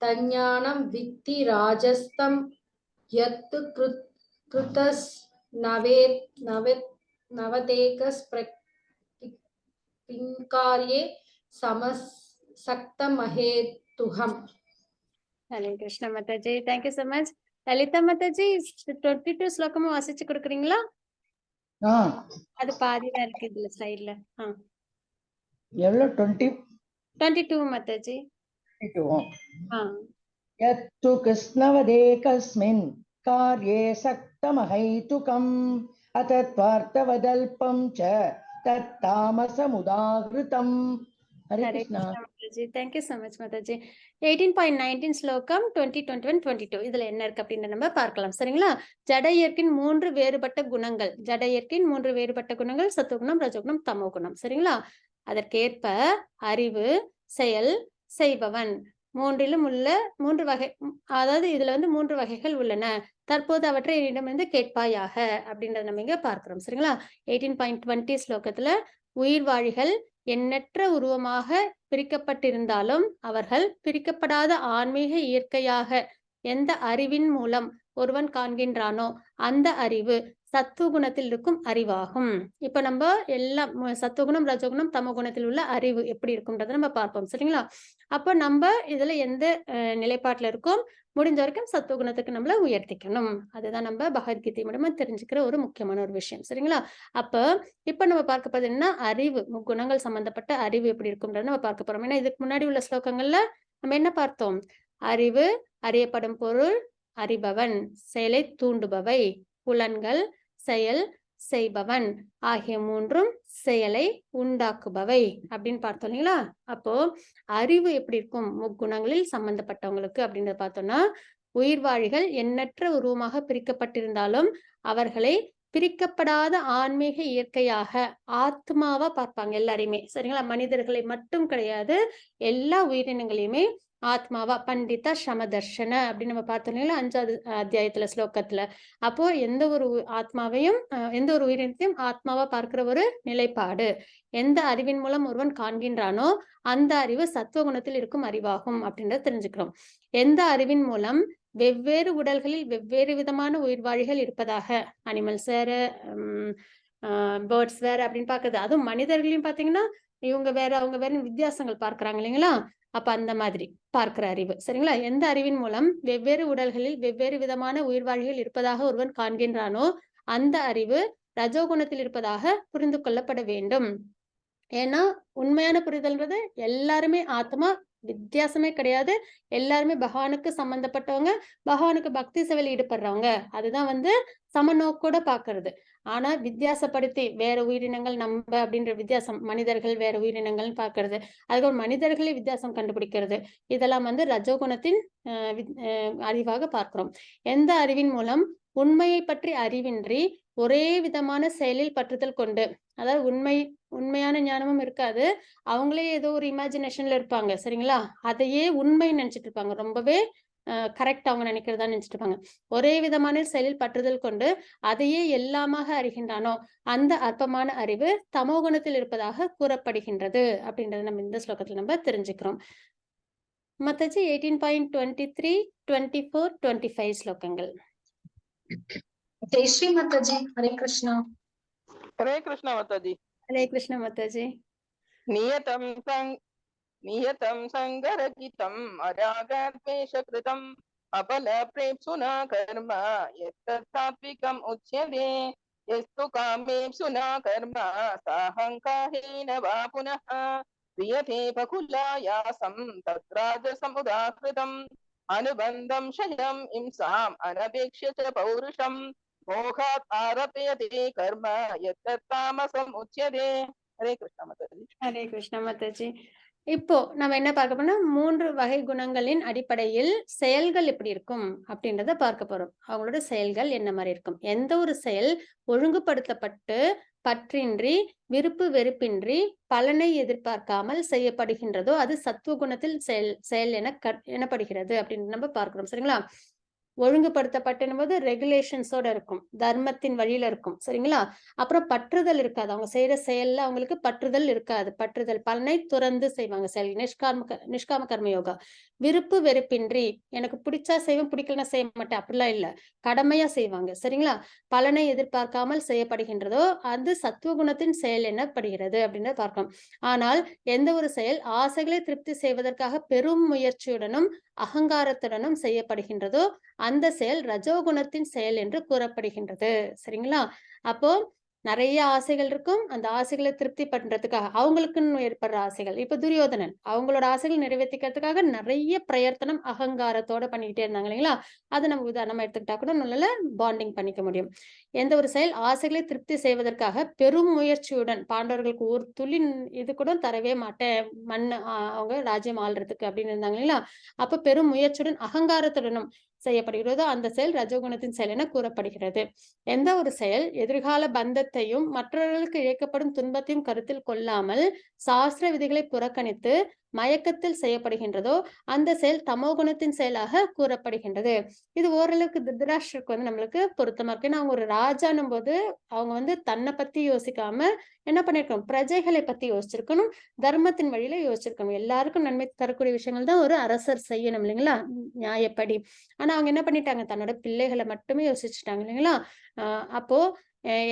S5: तज्ञानं वित्ति राजस्तं यत् कृतस् नवतेकस्प्रिङ्कार्ये समसक्तमहेतुहम्.
S1: ஹரே கிருஷ்ண மாதாஜி. Thank you so much. லலிதா மாதாஜி 22 ஸ்லோகமும் வாசிச்சு கொடுக்குறீங்களா? அது பாதிதான் இருக்கு இதுல சைடுல.
S4: எவ்வளவு
S1: 22 மாதாஜி.
S4: 22 यत्तु कृष्णवदेकस्मिन् कार्ये सक्तमहैतुकम् अतत्वार्थवदल्पं च तत्तामसमुदाहृतम्. हरे कृष्ण
S1: மாதாஜி. தேங்க்யூ so much மாதாஜி. 18.19 ஸ்லோகம் 20, 21, 22 இதுல என்ன இருக்கு அப்படின்னு நம்ம பார்க்கலாம். சரிங்களா? ஜட இயற்கையின் 3 வேறுபட்ட குணங்கள். ஜட இயற்கையின் 3 வேறுபட்ட குணங்கள் சத்துவகுணம், ரஜோகுணம், தமோகுணம். சரிங்களா? அதற்கேற்ப அறிவு, செயல், செய்பவன் மூன்றிலும் உள்ள 3 வகை, அதாவது இதுல 3 வகைகள் உள்ளன. தற்போது அவற்றை என்னிடமிருந்து கேட்பாயாக அப்படின்றத நம்ம இங்க பார்க்கிறோம். சரிங்களா? 18.20 ஸ்லோகத்துல உயிர்வாழிகள் எண்ணற்ற உருவமாக பிரிக்கப்பட்டிருந்தாலும் அவர்கள் பிரிக்கப்படாத ஆன்மீக இயற்கையாக எந்த அறிவின் மூலம் ஒருவன் காண்கின்றானோ அந்த அறிவு சத்துவகுணத்தில் இருக்கும் அறிவாகும். இப்ப நம்ம எல்லாம் சத்துவகுணம், ரஜோகுணம், தமோகுணத்தில் உள்ள அறிவு எப்படி இருக்கும்ன்றத நம்ம பார்ப்போம். சரிங்களா? அப்ப நம்ம இதுல எந்த நிலைப்பாட்டுல இருக்கோம், முடிஞ்ச வரைக்கும் சத்துவகுணத்துக்கு நம்மள உயர்த்திக்கணும். அதுதான் நம்ம பகவத்கீதை மூலமா தெரிஞ்சுக்கிற ஒரு முக்கியமான ஒரு விஷயம். சரிங்களா? அப்ப இப்ப நம்ம பார்க்க போறது என்ன, அறிவு, குணங்கள் சம்பந்தப்பட்ட அறிவு எப்படி இருக்கும்ன்றத நம்ம பார்க்க போறோம். ஏன்னா இதுக்கு முன்னாடி உள்ள ஸ்லோகங்கள்ல நம்ம என்ன பார்த்தோம்? அறிவு, அறியப்படும் பொருள், அறிபவன், செயலை தூண்டுபவை, புலன்கள், செயல், செய்பவன் ஆகிய 3ம் செயலை உண்டாக்குபவை அப்படின்னு பார்த்தோம் இல்லைங்களா? அப்போ அறிவு எப்படி இருக்கும் முக்குணங்களில் சம்பந்தப்பட்டவங்களுக்கு அப்படின்றத பார்த்தோம்னா, உயிர்வாழிகள் எண்ணற்ற உருவமாக பிரிக்கப்பட்டிருந்தாலும் அவர்களை பிரிக்கப்படாத ஆன்மீக இயற்கையாக ஆத்மாவா பார்ப்பாங்க எல்லாரையுமே. சரிங்களா? மனிதர்களை மட்டும் கிடையாது, எல்லா உயிரினங்களையுமே ஆத்மாவா பண்டிதா சமதர்ஷன அப்படின்னு நம்ம பார்த்தோம் இல்லைங்களா 5வது அத்தியாயத்துல ஸ்லோகத்துல. அப்போ எந்த ஒரு ஆத்மாவையும் எந்த ஒரு உயிரினத்தையும் ஆத்மாவா பார்க்கிற ஒரு நிலைப்பாடு. எந்த அறிவின் மூலம் ஒருவன் காண்கின்றானோ அந்த அறிவு சத்துவகுணத்தில் இருக்கும் அறிவாகும் அப்படின்றத தெரிஞ்சுக்கிறோம். எந்த அறிவின் மூலம் வெவ்வேறு உடல்களில் வெவ்வேறு விதமான உயிர்வாழிகள் இருப்பதாக, அனிமல்ஸ் வேற, பேர்ட்ஸ் வேற அப்படின்னு பாக்குறது. அதுவும் மனிதர்களையும் பாத்தீங்கன்னா இவங்க வேற அவங்க வேற வித்தியாசங்கள் பார்க்கறாங்க இல்லைங்களா? அப்ப அந்த மாதிரி பார்க்கிற அறிவு. சரிங்களா? எந்த அறிவின் மூலம் வெவ்வேறு உடல்களில் வெவ்வேறு விதமான உயிர்வாழிகள் இருப்பதாக ஒருவன் காண்கின்றானோ அந்த அறிவு ரஜோகுணத்தில் இருப்பதாக புரிந்து கொள்ளப்பட வேண்டும். ஏன்னா உண்மையான புரிதல்ன்றது எல்லாருமே ஆத்மா, வித்தியாசமே கிடையாது. எல்லாருமே பகவானுக்கு சம்பந்தப்பட்டவங்க, பகவானுக்கு பக்தி சேவையில் ஈடுபடுறவங்க. அதுதான் சமநோக்கோட பாக்குறது. ஆனா வித்தியாசப்படுத்தி வேற உயிரினங்கள் நம்ம அப்படின்ற வித்தியாசம், மனிதர்கள் வேற உயிரினங்கள்னு பாக்குறது, அதுக்கப்புறம் மனிதர்களே வித்தியாசம் கண்டுபிடிக்கிறது, இதெல்லாம் ரஜோகுணத்தின் அறிவாக பார்க்கிறோம். எந்த அறிவின் மூலம் உண்மையை பற்றி அறிவின்றி ஒரே விதமான செயலில் பற்றுதல் கொண்டு, அதாவது உண்மையான ஞானமும் இருக்காது, அவங்களே ஏதோ ஒரு இமேஜினேஷன்ல இருப்பாங்க. சரிங்களா? அதையே உண்மை நினைச்சிட்டு இருப்பாங்க, ரொம்பவே கரெக்ட் அவங்க நினைக்கிறதா நினைச்சிட்டு இருப்பாங்க. ஒரே விதமான செயலில் பற்றுதல் கொண்டு அதையே எல்லாமாக அறிகின்றானோ அந்த அற்பமான அறிவு தமோகுணத்தில் இருப்பதாக கூறப்படுகின்றது அப்படின்றத நம்ம இந்த ஸ்லோகத்துல நம்ம தெரிஞ்சுக்கிறோம். மத்தாஜி 18.23, 24, 25 ஸ்லோகங்கள்.
S2: जय श्री माता जी. हरे कृष्णा.
S3: हरे कृष्ण माताजी.
S1: हरे कृष्ण माताजी.
S3: नियतं संगरहितं अरागद्वेषकृतं अपलप्रेप्सुना कर्म यत्तत् सात्विकम् उच्यते यस्तु कामेप्सुना कर्म साहङ्कारेण वा पुनः क्रियते बकुलायासं तत्राजसमुदाहृतम् अनुबन्धं क्षयम् इंसाम् अनपेक्ष्य च पौरुषम् मोहात् आरभ्यते कर्म यत्तत् तामसम् उच्यते. हरे कृष्ण माताजी.
S1: ஹரே கிருஷ்ண மாதாஜி. இப்போ நம்ம என்ன பார்க்க போறோம், 3 வகை குணங்களின் அடிப்படையில் செயல்கள் எப்படி இருக்கும் அப்படின்றத பார்க்க போறோம். அவங்களோட செயல்கள் என்ன மாதிரி இருக்கும். எந்த ஒரு செயல் ஒழுங்குபடுத்தப்பட்டு பற்றின்றி விருப்பு வெறுப்பின்றி பலனை எதிர்பார்க்காமல் செய்யப்படுகின்றதோ அது சத்துவ குணத்தில் செயல் எனப்படுகிறது அப்படின்னு நம்ம பார்க்கிறோம். சரிங்களா? ஒழுங்குபடுத்தப்பட்டனும் போது ரெகுலேஷன்ஸோட இருக்கும், தர்மத்தின் வழியில இருக்கும். சரிங்களா? அப்புறம் பற்றுதல் இருக்காது, அவங்க செய்யற செயல்ல அவங்களுக்கு பற்றுதல் இருக்காது. பற்றுதல் பலனை துறந்து செய்வாங்க செயல். நிஷ்காம கர்ம யோகா. விருப்பு வெறுப்பின்றி எனக்கு பிடிச்சா செய்வேன், பிடிக்கலன்னா செய்ய மாட்டேன் அப்படிலாம் இல்ல, கடமையா செய்வாங்க. சரிங்களா? பலனை எதிர்பார்க்காமல் செய்யப்படுகின்றதோ அது சத்துவ குணத்தின் செயல் எனப்படுகிறது அப்படின்னு பார்க்கலாம். ஆனால் எந்த ஒரு செயல் ஆசைகளை திருப்தி செய்வதற்காக பெரும் முயற்சியுடனும் அகங்காரத்துடனும் செய்யப்படுகின்றதோ அந்த செயல் ரஜோகுணத்தின் செயல் என்று கூறப்படுகின்றது. சரிங்களா? அப்போ நிறைய ஆசைகள் இருக்கும், அந்த ஆசைகளை திருப்தி பண்றதுக்காக அவங்களுக்குன்னு ஏற்படுற ஆசைகள். இப்ப துரியோதனன் அவங்களோட ஆசைகள் நிறைவேற்றிக்கிறதுக்காக நிறைய பிரயத்தனம் அகங்காரத்தோட பண்ணிக்கிட்டே இருந்தாங்க இல்லைங்களா? அது நம்ம உதாரணமா எடுத்துக்கிட்டா கூட நல்ல பாண்டிங் பண்ணிக்க முடியும். எந்த ஒரு செயல் ஆசைகளை திருப்தி செய்வதற்காக பெரும் முயற்சியுடன், பாண்டவர்களுக்கு ஒரு துளி இது கூட தரவே மாட்டேன் அவங்க ராஜ்யம் ஆள்றதுக்கு அப்படின்னு இருந்தாங்க இல்லைங்களா? அப்ப பெரும் முயற்சியுடன் அகங்காரத்துடனும் செய்யப்படுகிறதோ அந்த செயல் ரஜோகுணத்தின் செயல் என கூறப்படுகிறது. எந்த ஒரு செயல் எதிர்கால பந்தத்தையும் மற்றவர்களுக்கு இழைக்கப்படும் துன்பத்தையும் கருத்தில் கொள்ளாமல் சாஸ்திர விதிகளை புறக்கணித்து மயக்கத்தில் செய்யப்படுகின்றதோ அந்த செயல் தமோகுணத்தின் செயலாக கூறப்படுகின்றது. இது ஓரளவுக்கு திருதராஷ்டிரருக்கு நம்மளுக்கு பொருத்தமா இருக்கு. ஏன்னா அவங்க ஒரு ராஜானும் போது அவங்க தன்னை பத்தி யோசிக்காம என்ன பண்ணிருக்கணும், பிரஜைகளை பத்தி யோசிச்சிருக்கணும், தர்மத்தின் வழியில யோசிச்சிருக்கணும். எல்லாருக்கும் நன்மை தரக்கூடிய விஷயங்கள் தான் ஒரு அரசர் செய்யணும் இல்லைங்களா, நியாயப்படி. ஆனா அவங்க என்ன பண்ணிட்டாங்க, தன்னோட பிள்ளைகளை மட்டுமே யோசிச்சுட்டாங்க இல்லைங்களா? அப்போ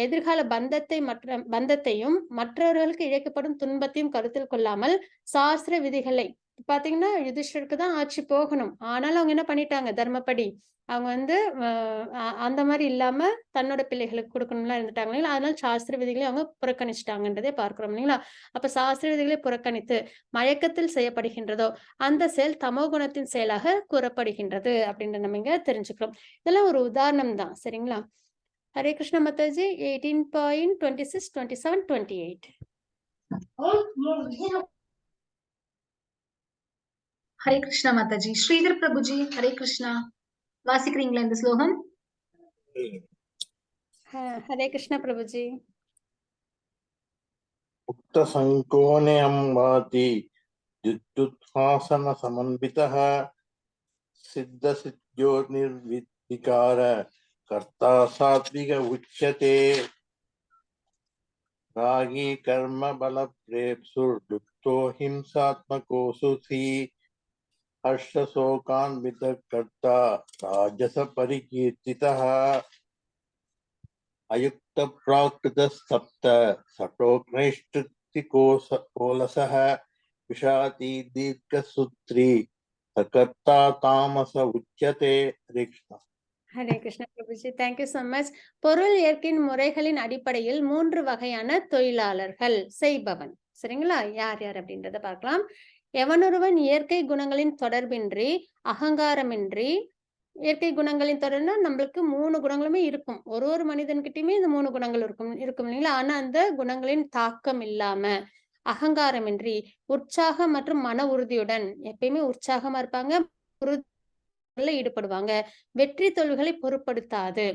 S1: எதிர்கால பந்தத்தையும் மற்றவர்களுக்கு இழைக்கப்படும் துன்பத்தையும் கருத்தில் கொள்ளாமல் சாஸ்திர விதிகளை, பாத்தீங்கன்னா யுதிஷ்டருக்கு தான் ஆட்சி போகணும், ஆனாலும் அவங்க என்ன பண்ணிட்டாங்க, தர்மப்படி அவங்க அந்த மாதிரி இல்லாம தன்னோட பிள்ளைகளுக்கு கொடுக்கணும்லாம் இருந்துட்டாங்க இல்லைங்களா? அதனால சாஸ்திர விதிகளை அவங்க புறக்கணிச்சிட்டாங்கன்றதே பார்க்கிறோம் இல்லைங்களா? அப்ப சாஸ்திர விதிகளை புறக்கணித்து மயக்கத்தில் செய்யப்படுகின்றதோ அந்த செயல் தமோ குணத்தின் செயலாக கூறப்படுகின்றது அப்படின்னு நம்ம இங்க தெரிஞ்சுக்கிறோம். இதெல்லாம் ஒரு உதாரணம் தான். சரிங்களா? ஹரே கிருஷ்ண மாதாஜி. 18.26, 27, 28.
S2: ஹரே கிருஷ்ணா மாதாஜி. ஸ்ரீதர் பிரபுஜி ஹரே கிருஷ்ணா, வாசிக்கிறீங்களா இந்த ஸ்லோகம்?
S1: ஹரே கிருஷ்ண பிரபுஜி.
S6: உக்த சங்கோனயம் வாதி யுத்யுத்ஹாசன சமன்விதः சித்த சித்யோ நிர்விகார கர்த்தா சாத்விக உச்யதே ராகி கர்ம பல பிரேப்சுர் லுப்தோ ஹிம்சாத்மகோ சுசி ஹர்ஷ சோகான்வித கர்த்தா ராஜச பரிகீர்த்திதः அயுக்த பிராக்ருத ஸ்தப்த சட்டோக்னைஷ்டிதி கோலசः விஷாதி தீர்க்கசூத்ரி சகர்த்தா தாமச உச்யதே. ஹரே கிருஷ்ணா.
S1: ஹரே கிருஷ்ண பிரபுஜி. Thank you so much. பொருள் இயற்கையின் முறைகளின் அடிப்படையில் 3 வகையான தொழிலாளர்கள், செய்பவன். சரிங்களா? யார் யார் அப்படின்றத பார்க்கலாம். எவனொருவன் இயற்கை குணங்களின் தொடர்பின்றி அகங்காரமின்றி, இயற்கை குணங்களின் தொடர்னா நம்மளுக்கு 3 குணங்களுமே இருக்கும், ஒரு மனிதன்கிட்டயுமே இந்த 3 குணங்கள் இருக்கும் இல்லைங்களா? ஆனா அந்த குணங்களின் தாக்கம் இல்லாம அகங்காரமின்றி உற்சாகம் மற்றும் மன உறுதியுடன் எப்பயுமே உற்சாகமா இருப்பாங்க, ஈடுபடுவாங்க, வெற்றி தோல்விகளை பொருட்படுத்தாது,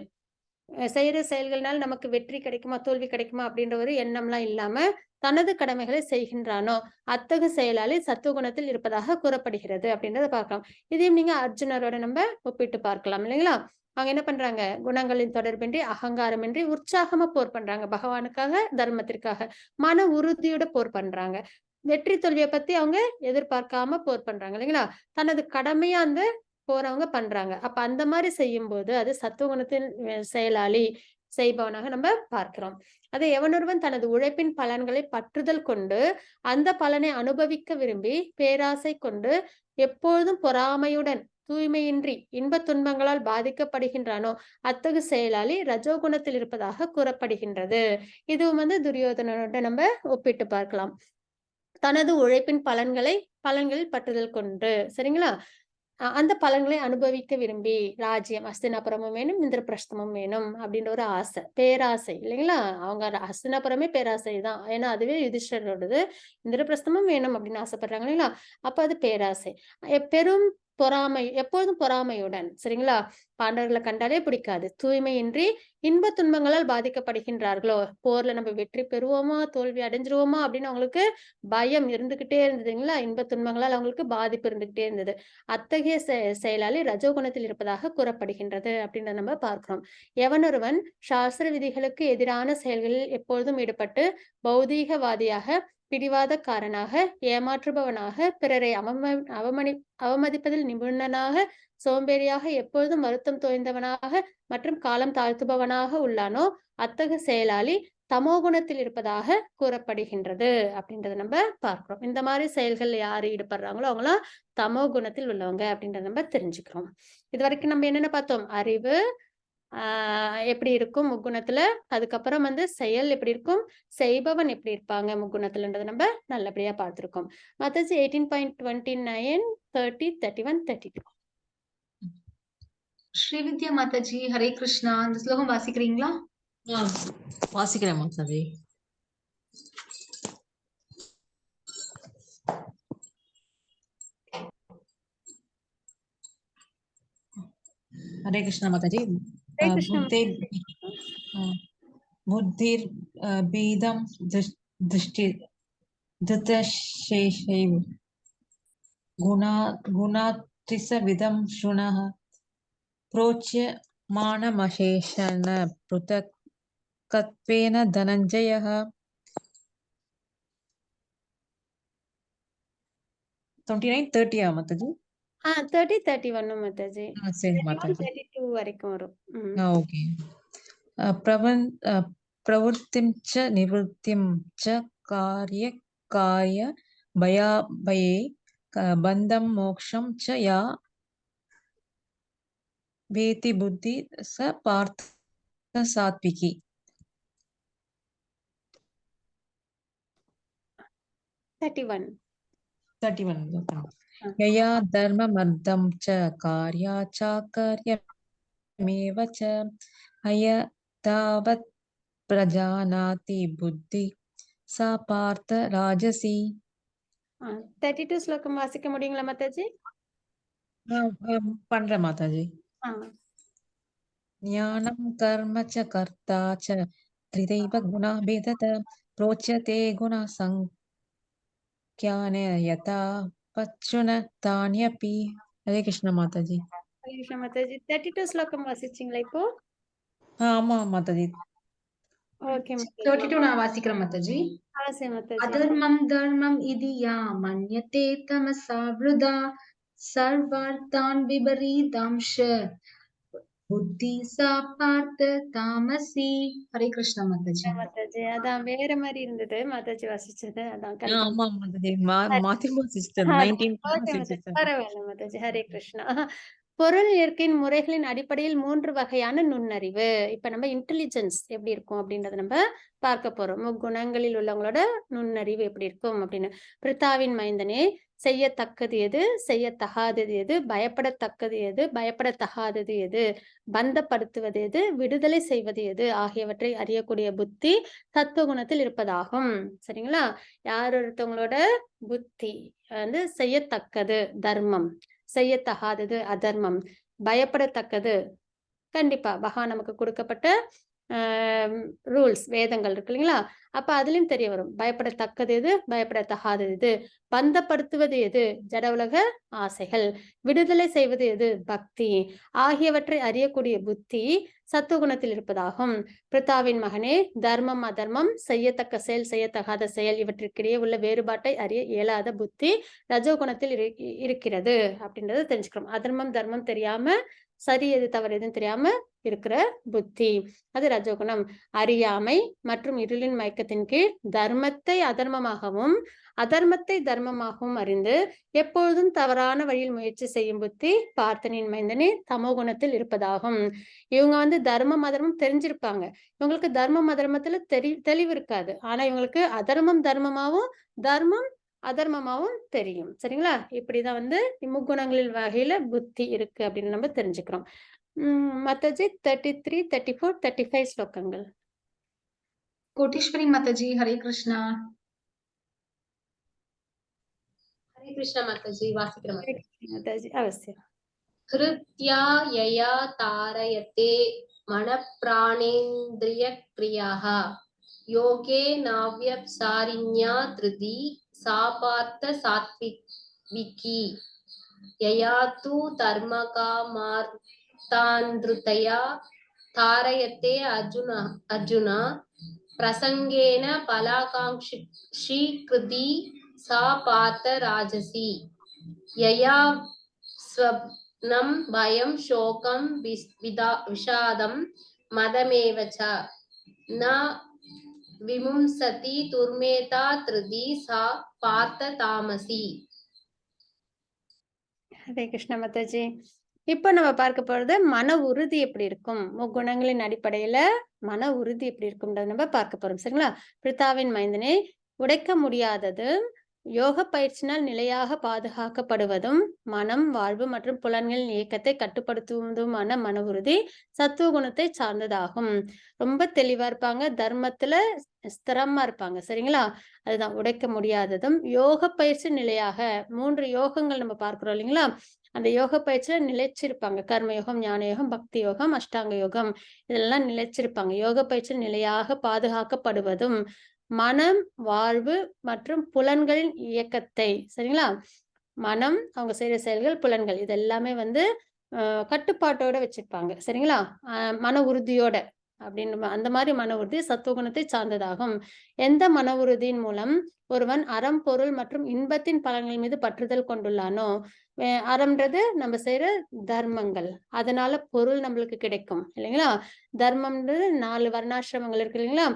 S1: செய்யற செயல்கள்னால நமக்கு வெற்றி கிடைக்குமா தோல்வி கிடைக்குமா அப்படின்ற ஒரு எண்ணம்லாம் இல்லாம தனது கடமைகளை செய்கின்றானோ அத்தகு செயலாளி சத்துவகுணத்தில் இருப்பதாக கூறப்படுகிறது அப்படின்றத பார்க்கலாம். இதையும் நீங்க அர்ஜுனரோட நம்ம ஒப்பிட்டு பார்க்கலாம் இல்லைங்களா? அவங்க என்ன பண்றாங்க, குணங்களின் தொடர்பின்றி அகங்காரமின்றி உற்சாகமா போர் பண்றாங்க, பகவானுக்காக தர்மத்திற்காக மன உறுதியோட போர் பண்றாங்க, வெற்றி தோல்வியை பத்தி அவங்க எதிர்பார்க்காம போர் பண்றாங்க இல்லைங்களா? தனது கடமையா அந்த போறவங்க பண்றாங்க. அப்ப அந்த மாதிரி செய்யும் போது அது சத்துவகுணத்தின் செயலாளி செய்பவனாக நம்ம பார்க்கிறோம். அதை எவனொருவன் தனது உழைப்பின் பலன்களை பற்றுதல் கொண்டு அந்த பலனை அனுபவிக்க விரும்பி பேராசை கொண்டு எப்பொழுதும் பொறாமையுடன் தூய்மையின்றி இன்ப துன்பங்களால் பாதிக்கப்படுகின்றானோ அத்தகு செயலாளி ரஜோகுணத்தில் இருப்பதாக கூறப்படுகின்றது. இதுவும் துரியோதனனோட நம்ம ஒப்பிட்டு பார்க்கலாம். தனது உழைப்பின் பலன்களில் பற்றுதல் கொண்டு, சரிங்களா? அந்த பலன்களை அனுபவிக்க விரும்பி, ராஜ்யம் ஹஸ்தினாபுரமும் வேணும், இந்திரபிரஸ்தமும் வேணும் அப்படின்ற ஒரு ஆசை, பேராசை இல்லைங்களா? அவங்க ஹஸ்தினாபுரமே பேராசை தான். ஏன்னா அதுவே யுதிஷ்டரோடது. இந்திரபிரஸ்தமும் வேணும் அப்படின்னு ஆசைப்படுறாங்க இல்லைங்களா? அப்ப அது பேராசை. பெரும் பொறாமை, எப்பொழுதும் பொறாமையுடன், சரிங்களா? பாண்டவர்களை கண்டாலே பிடிக்காது. தூய்மையின்றி இன்ப துன்பங்களால் பாதிக்கப்படுகின்றார்களோ, போர்ல நம்ம வெற்றி பெறுவோமா, தோல்வி அடைஞ்சிருவோமா அப்படின்னு அவங்களுக்கு பயம் இருந்துகிட்டே இருந்ததுங்களா? இன்ப துன்பங்களால் அவங்களுக்கு பாதிப்பு இருந்துகிட்டே இருந்தது. அத்தகைய செயலாளி ரஜோகுணத்தில் இருப்பதாக கூறப்படுகின்றது அப்படின்றத நம்ம பார்க்கிறோம். எவனொருவன் சாஸ்திர விதிகளுக்கு எதிரான செயல்களில் எப்பொழுதும் ஈடுபட்டு பௌதீகவாதியாக, பிடிவாதக்காரனாக, ஏமாற்றுபவனாக, பிறரை அவமதிப்பதில் நிபுணனாக, சோம்பேறியாக, எப்பொழுதும் வருத்தம் தோய்ந்தவனாக மற்றும் காலம் தாழ்த்துபவனாக உள்ளானோ, அத்தகைய செயலாளி தமோகுணத்தில் இருப்பதாக கூறப்படுகின்றது அப்படின்றத நம்ம பார்க்கிறோம். இந்த மாதிரி செயல்கள் யாரு ஈடுபடுறாங்களோ அவங்களாம் தமோ குணத்தில் உள்ளவங்க அப்படின்றத நம்ம தெரிஞ்சுக்கிறோம். இது வரைக்கும் நம்ம என்னென்ன பார்த்தோம்? அறிவு எப்படி இருக்கும் முக்குணத்துல, அதுக்கப்புறம் செயல் எப்படி இருக்கும், செய்பவன் எப்படி இருப்பாங்க முக்குணத்துலன்றதை நம்ம நல்லபடியா பார்த்திருக்கோம். மாதாஜி 18.29, 30, 31, 32.
S2: ஸ்ரீவித்யா மாதாஜி, ஹரே கிருஷ்ணா. இந்த ஸ்லோகம் வாசிக்கிறீங்களா?
S7: வாசிக்கிறேன் மாதாஜி. हरे कृष्णा माताजी. बुद्धिर बीदम दृष्टि धृतशेषैव गुणात्रिस विदं शुनः प्रोच्य मानमशेषण पृथक्त्वेन धनञ्जयः. 29-30 माताजी.
S1: 30, 31 மாதாஜி.
S7: சரி மாதாஜி.
S1: 32 வரைக்கும் வரும்.
S7: ஓகே. प्रवृत्तिं च निवृत्तिं च कार्य भये बन्धं मोक्षं च या वेति बुद्धि स पार्थ सात्विकी.
S1: 31.
S7: यया धर्ममर्दं च कार्याचाकर्यमेव च तावत् प्रजानाति बुद्धि सा पार्थ राजसी.
S1: 32 ஸ்லோகம் வாசிக்க முடியுங்களா மாதாஜி?
S7: பண்றேன் மாதாஜி. ஞானம் கர்ம च कर्ता च त्रिदैव गुणा भेदत प्रोच्यते गुणा संख्याने यथा पच्चुन तान्यपि. हरे कृष्ण माताजी.
S1: ஹரே கிருஷ்ணா மாதாஜி. 32 ஸ்லோகம் வாசிச்சீங்களா இப்போ?
S7: ஆமா மாதாஜி.
S1: ஓகே மாதாஜி.
S2: 32 நான் வாசிக்கிறேன் மாதாஜி.
S1: ஆசை மாதாஜி.
S2: அதர்மம் தர்மம் இது யா மன்யதே தமசா விருதா சர்வார்த்தான் விபரீதாம்ஷ புத்தி சா பார்த்த தாமசி. ஹரே கிருஷ்ணா மாதாஜி.
S1: மாதாஜி அதான் வேற மாதிரி இருந்தது மாதாஜி வாசிச்சது. அதான்
S7: ஆமா மாதாஜி. மாத்தி வாசிச்சிட்டேன். 19
S1: பரவாயில்ல மாதாஜி. ஹரே கிருஷ்ணா. பொருள் இயற்கையின் முறைகளின் அடிப்படையில் 3 வகையான நுண்ணறிவு. இப்ப நம்ம இன்டெலிஜென்ஸ் எப்படி இருக்கும் அப்படின்றத நம்ம பார்க்க போறோம். முக்குணங்களில் உள்ளவங்களோட நுண்ணறிவு எப்படி இருக்கும் அப்படின்னு. பிரித்தாவின் மைந்தனே, செய்யத்தக்கது எது, செய்யத்தகாதது எது, பயப்படத்தக்கது எது, பயப்படத்தகாதது எது, பந்தப்படுத்துவது எது, விடுதலை செய்வது எது ஆகியவற்றை அறியக்கூடிய புத்தி சத்துவகுணத்தில் இருப்பதாகும். சரிங்களா? யார் ஒருத்தவங்களோட புத்தி செய்யத்தக்கது தர்மம், செய்யத்தகாதது அதர்மம், பயப்படத்தக்கது கண்டிப்பா பகவான் நமக்கு கொடுக்கப்பட்ட ரூல்ஸ் வேதங்கள் இருக்கு இல்லைங்களா? அப்ப அதுலயும் தெரிய வரும். பயப்படத்தக்கது எது, பயப்படத்தகாதது எது, பந்தப்படுத்துவது எது, ஜட உலக ஆசைகள், விடுதலை செய்வது எது, பக்தி ஆகியவற்றை அறியக்கூடிய புத்தி சத்துவகுணத்தில் இருப்பதாகும். பிரித்தாவின் மகனே, தர்மம் அதர்மம், செய்யத்தக்க செயல் செய்யத்தகாத செயல் இவற்றிற்கிடையே உள்ள வேறுபாட்டை அறிய இயலாத புத்தி ரஜோகுணத்தில் இருக்கிறது அப்படின்றத தெரிஞ்சுக்கிறோம். அதர்மம் தர்மம் தெரியாம, சரி எது தவறு எதுன்னு தெரியாம இருக்கிற புத்தி அது ரஜோகுணம். அறியாமை மற்றும் இருளின் மயக்கத்தின் கீழ் தர்மத்தை அதர்மமாகவும் அதர்மத்தை தர்மமாகவும் அறிந்து எப்பொழுதும் தவறான வழியில் முயற்சி செய்யும் புத்தி பார்த்தனின் மைந்தனே தமோகுணத்தில் இருப்பதாகும். இவங்க தர்மம் அதர்மம் தெரிஞ்சிருப்பாங்க. இவங்களுக்கு தர்மம் அதர்மத்துல தெளிவு இருக்காது. ஆனா இவங்களுக்கு அதர்மம் தர்மமாவும் தர்மம் அதர்மமாவும் தெரியும். சரிங்களா? இப்படிதான் வந்து முக்குணங்களில் வகையில புத்தி இருக்கு அப்படின்னு நம்ம தெரிஞ்சுக்கிறோம். மாதாஜி 33, 34, 35 ஸ்லோகங்கள்.
S2: कोटेश्वरी माताजी हरे कृष्णा
S5: हरे कृष्ण माताजी वासिக்கிறேன் माताजी
S1: மாதாஜி அவசியம்.
S5: कृत्या यया तारयते मनप्राणेन्द्रियक्रियाः योगे नाव्यभिचारिण्या धृति सा पार्थ सात्विकी यया तु धर्मकामार्थान्धृतया तारयते अर्जुन प्रसंगेन फलाकांक्षी कृति सा पार्थ राजसी यया स्वप्नं भयं शोकं विषादं मदमेव च न विमुंसति दुर्मेधा धृति सा पार्थ तामसी.
S1: ஹரே கிருஷ்ண மாதாஜி. இப்போ நம்ம பார்க்க போறது மன உறுதி எப்படி இருக்கும், முக்குணங்களின் அடிப்படையில மன உறுதி எப்படி இருக்கும்ன்றத நம்ம பார்க்க போறோம். சரிங்களா? பிரித்தாவின் மைந்தனை உடைக்க முடியாதது, யோக பயிற்சியினால் நிலையாக பாதுகாக்கப்படுவதும், மனம், வாழ்வு மற்றும் புலன்களின் இயக்கத்தை கட்டுப்படுத்துவதுமான மன உறுதி சத்துவ குணத்தை சார்ந்ததாகும். ரொம்ப தெளிவா இருப்பாங்க, தர்மத்துல ஸ்திரமா இருப்பாங்க. சரிங்களா? அதுதான் உடைக்க முடியாததும், யோக பயிற்சி நிலையாக 3 யோகங்கள் நம்ம பார்க்கிறோம் இல்லைங்களா? அந்த யோக பயிற்சியில நிலைச்சிருப்பாங்க. கர்ம யோகம், ஞான யோகம், பக்தி யோகம், அஷ்டாங்க யோகம், இதெல்லாம் நிலைச்சிருப்பாங்க. யோக பயிற்சி நிலையாக பாதுகாக்கப்படுவதும், மனம், வாழ்வு மற்றும் புலன்களின் இயக்கத்தை, சரிங்களா? மனம், அவங்க செய்யற செயல்கள், புலன்கள் இது எல்லாமே வந்து கட்டுப்பாட்டோட வச்சிருப்பாங்க. சரிங்களா? மன உறுதியோட அப்படின்னு அந்த மாதிரி மன உறுதி சத்துவகுணத்தை சார்ந்ததாகும். எந்த மன உறுதியின் மூலம் ஒருவன் அறம், பொருள் மற்றும் இன்பத்தின் பலன்கள் மீது பற்றுதல் கொண்டுள்ளானோ, அறம்ன்றது நம்ம செய்யற தர்மங்கள், அதனால பொருள் நம்மளுக்கு கிடைக்கும் இல்லைங்களா? தர்மம்ன்றது 4 வர்ணாசிரமங்கள் இருக்கு இல்லைங்களா?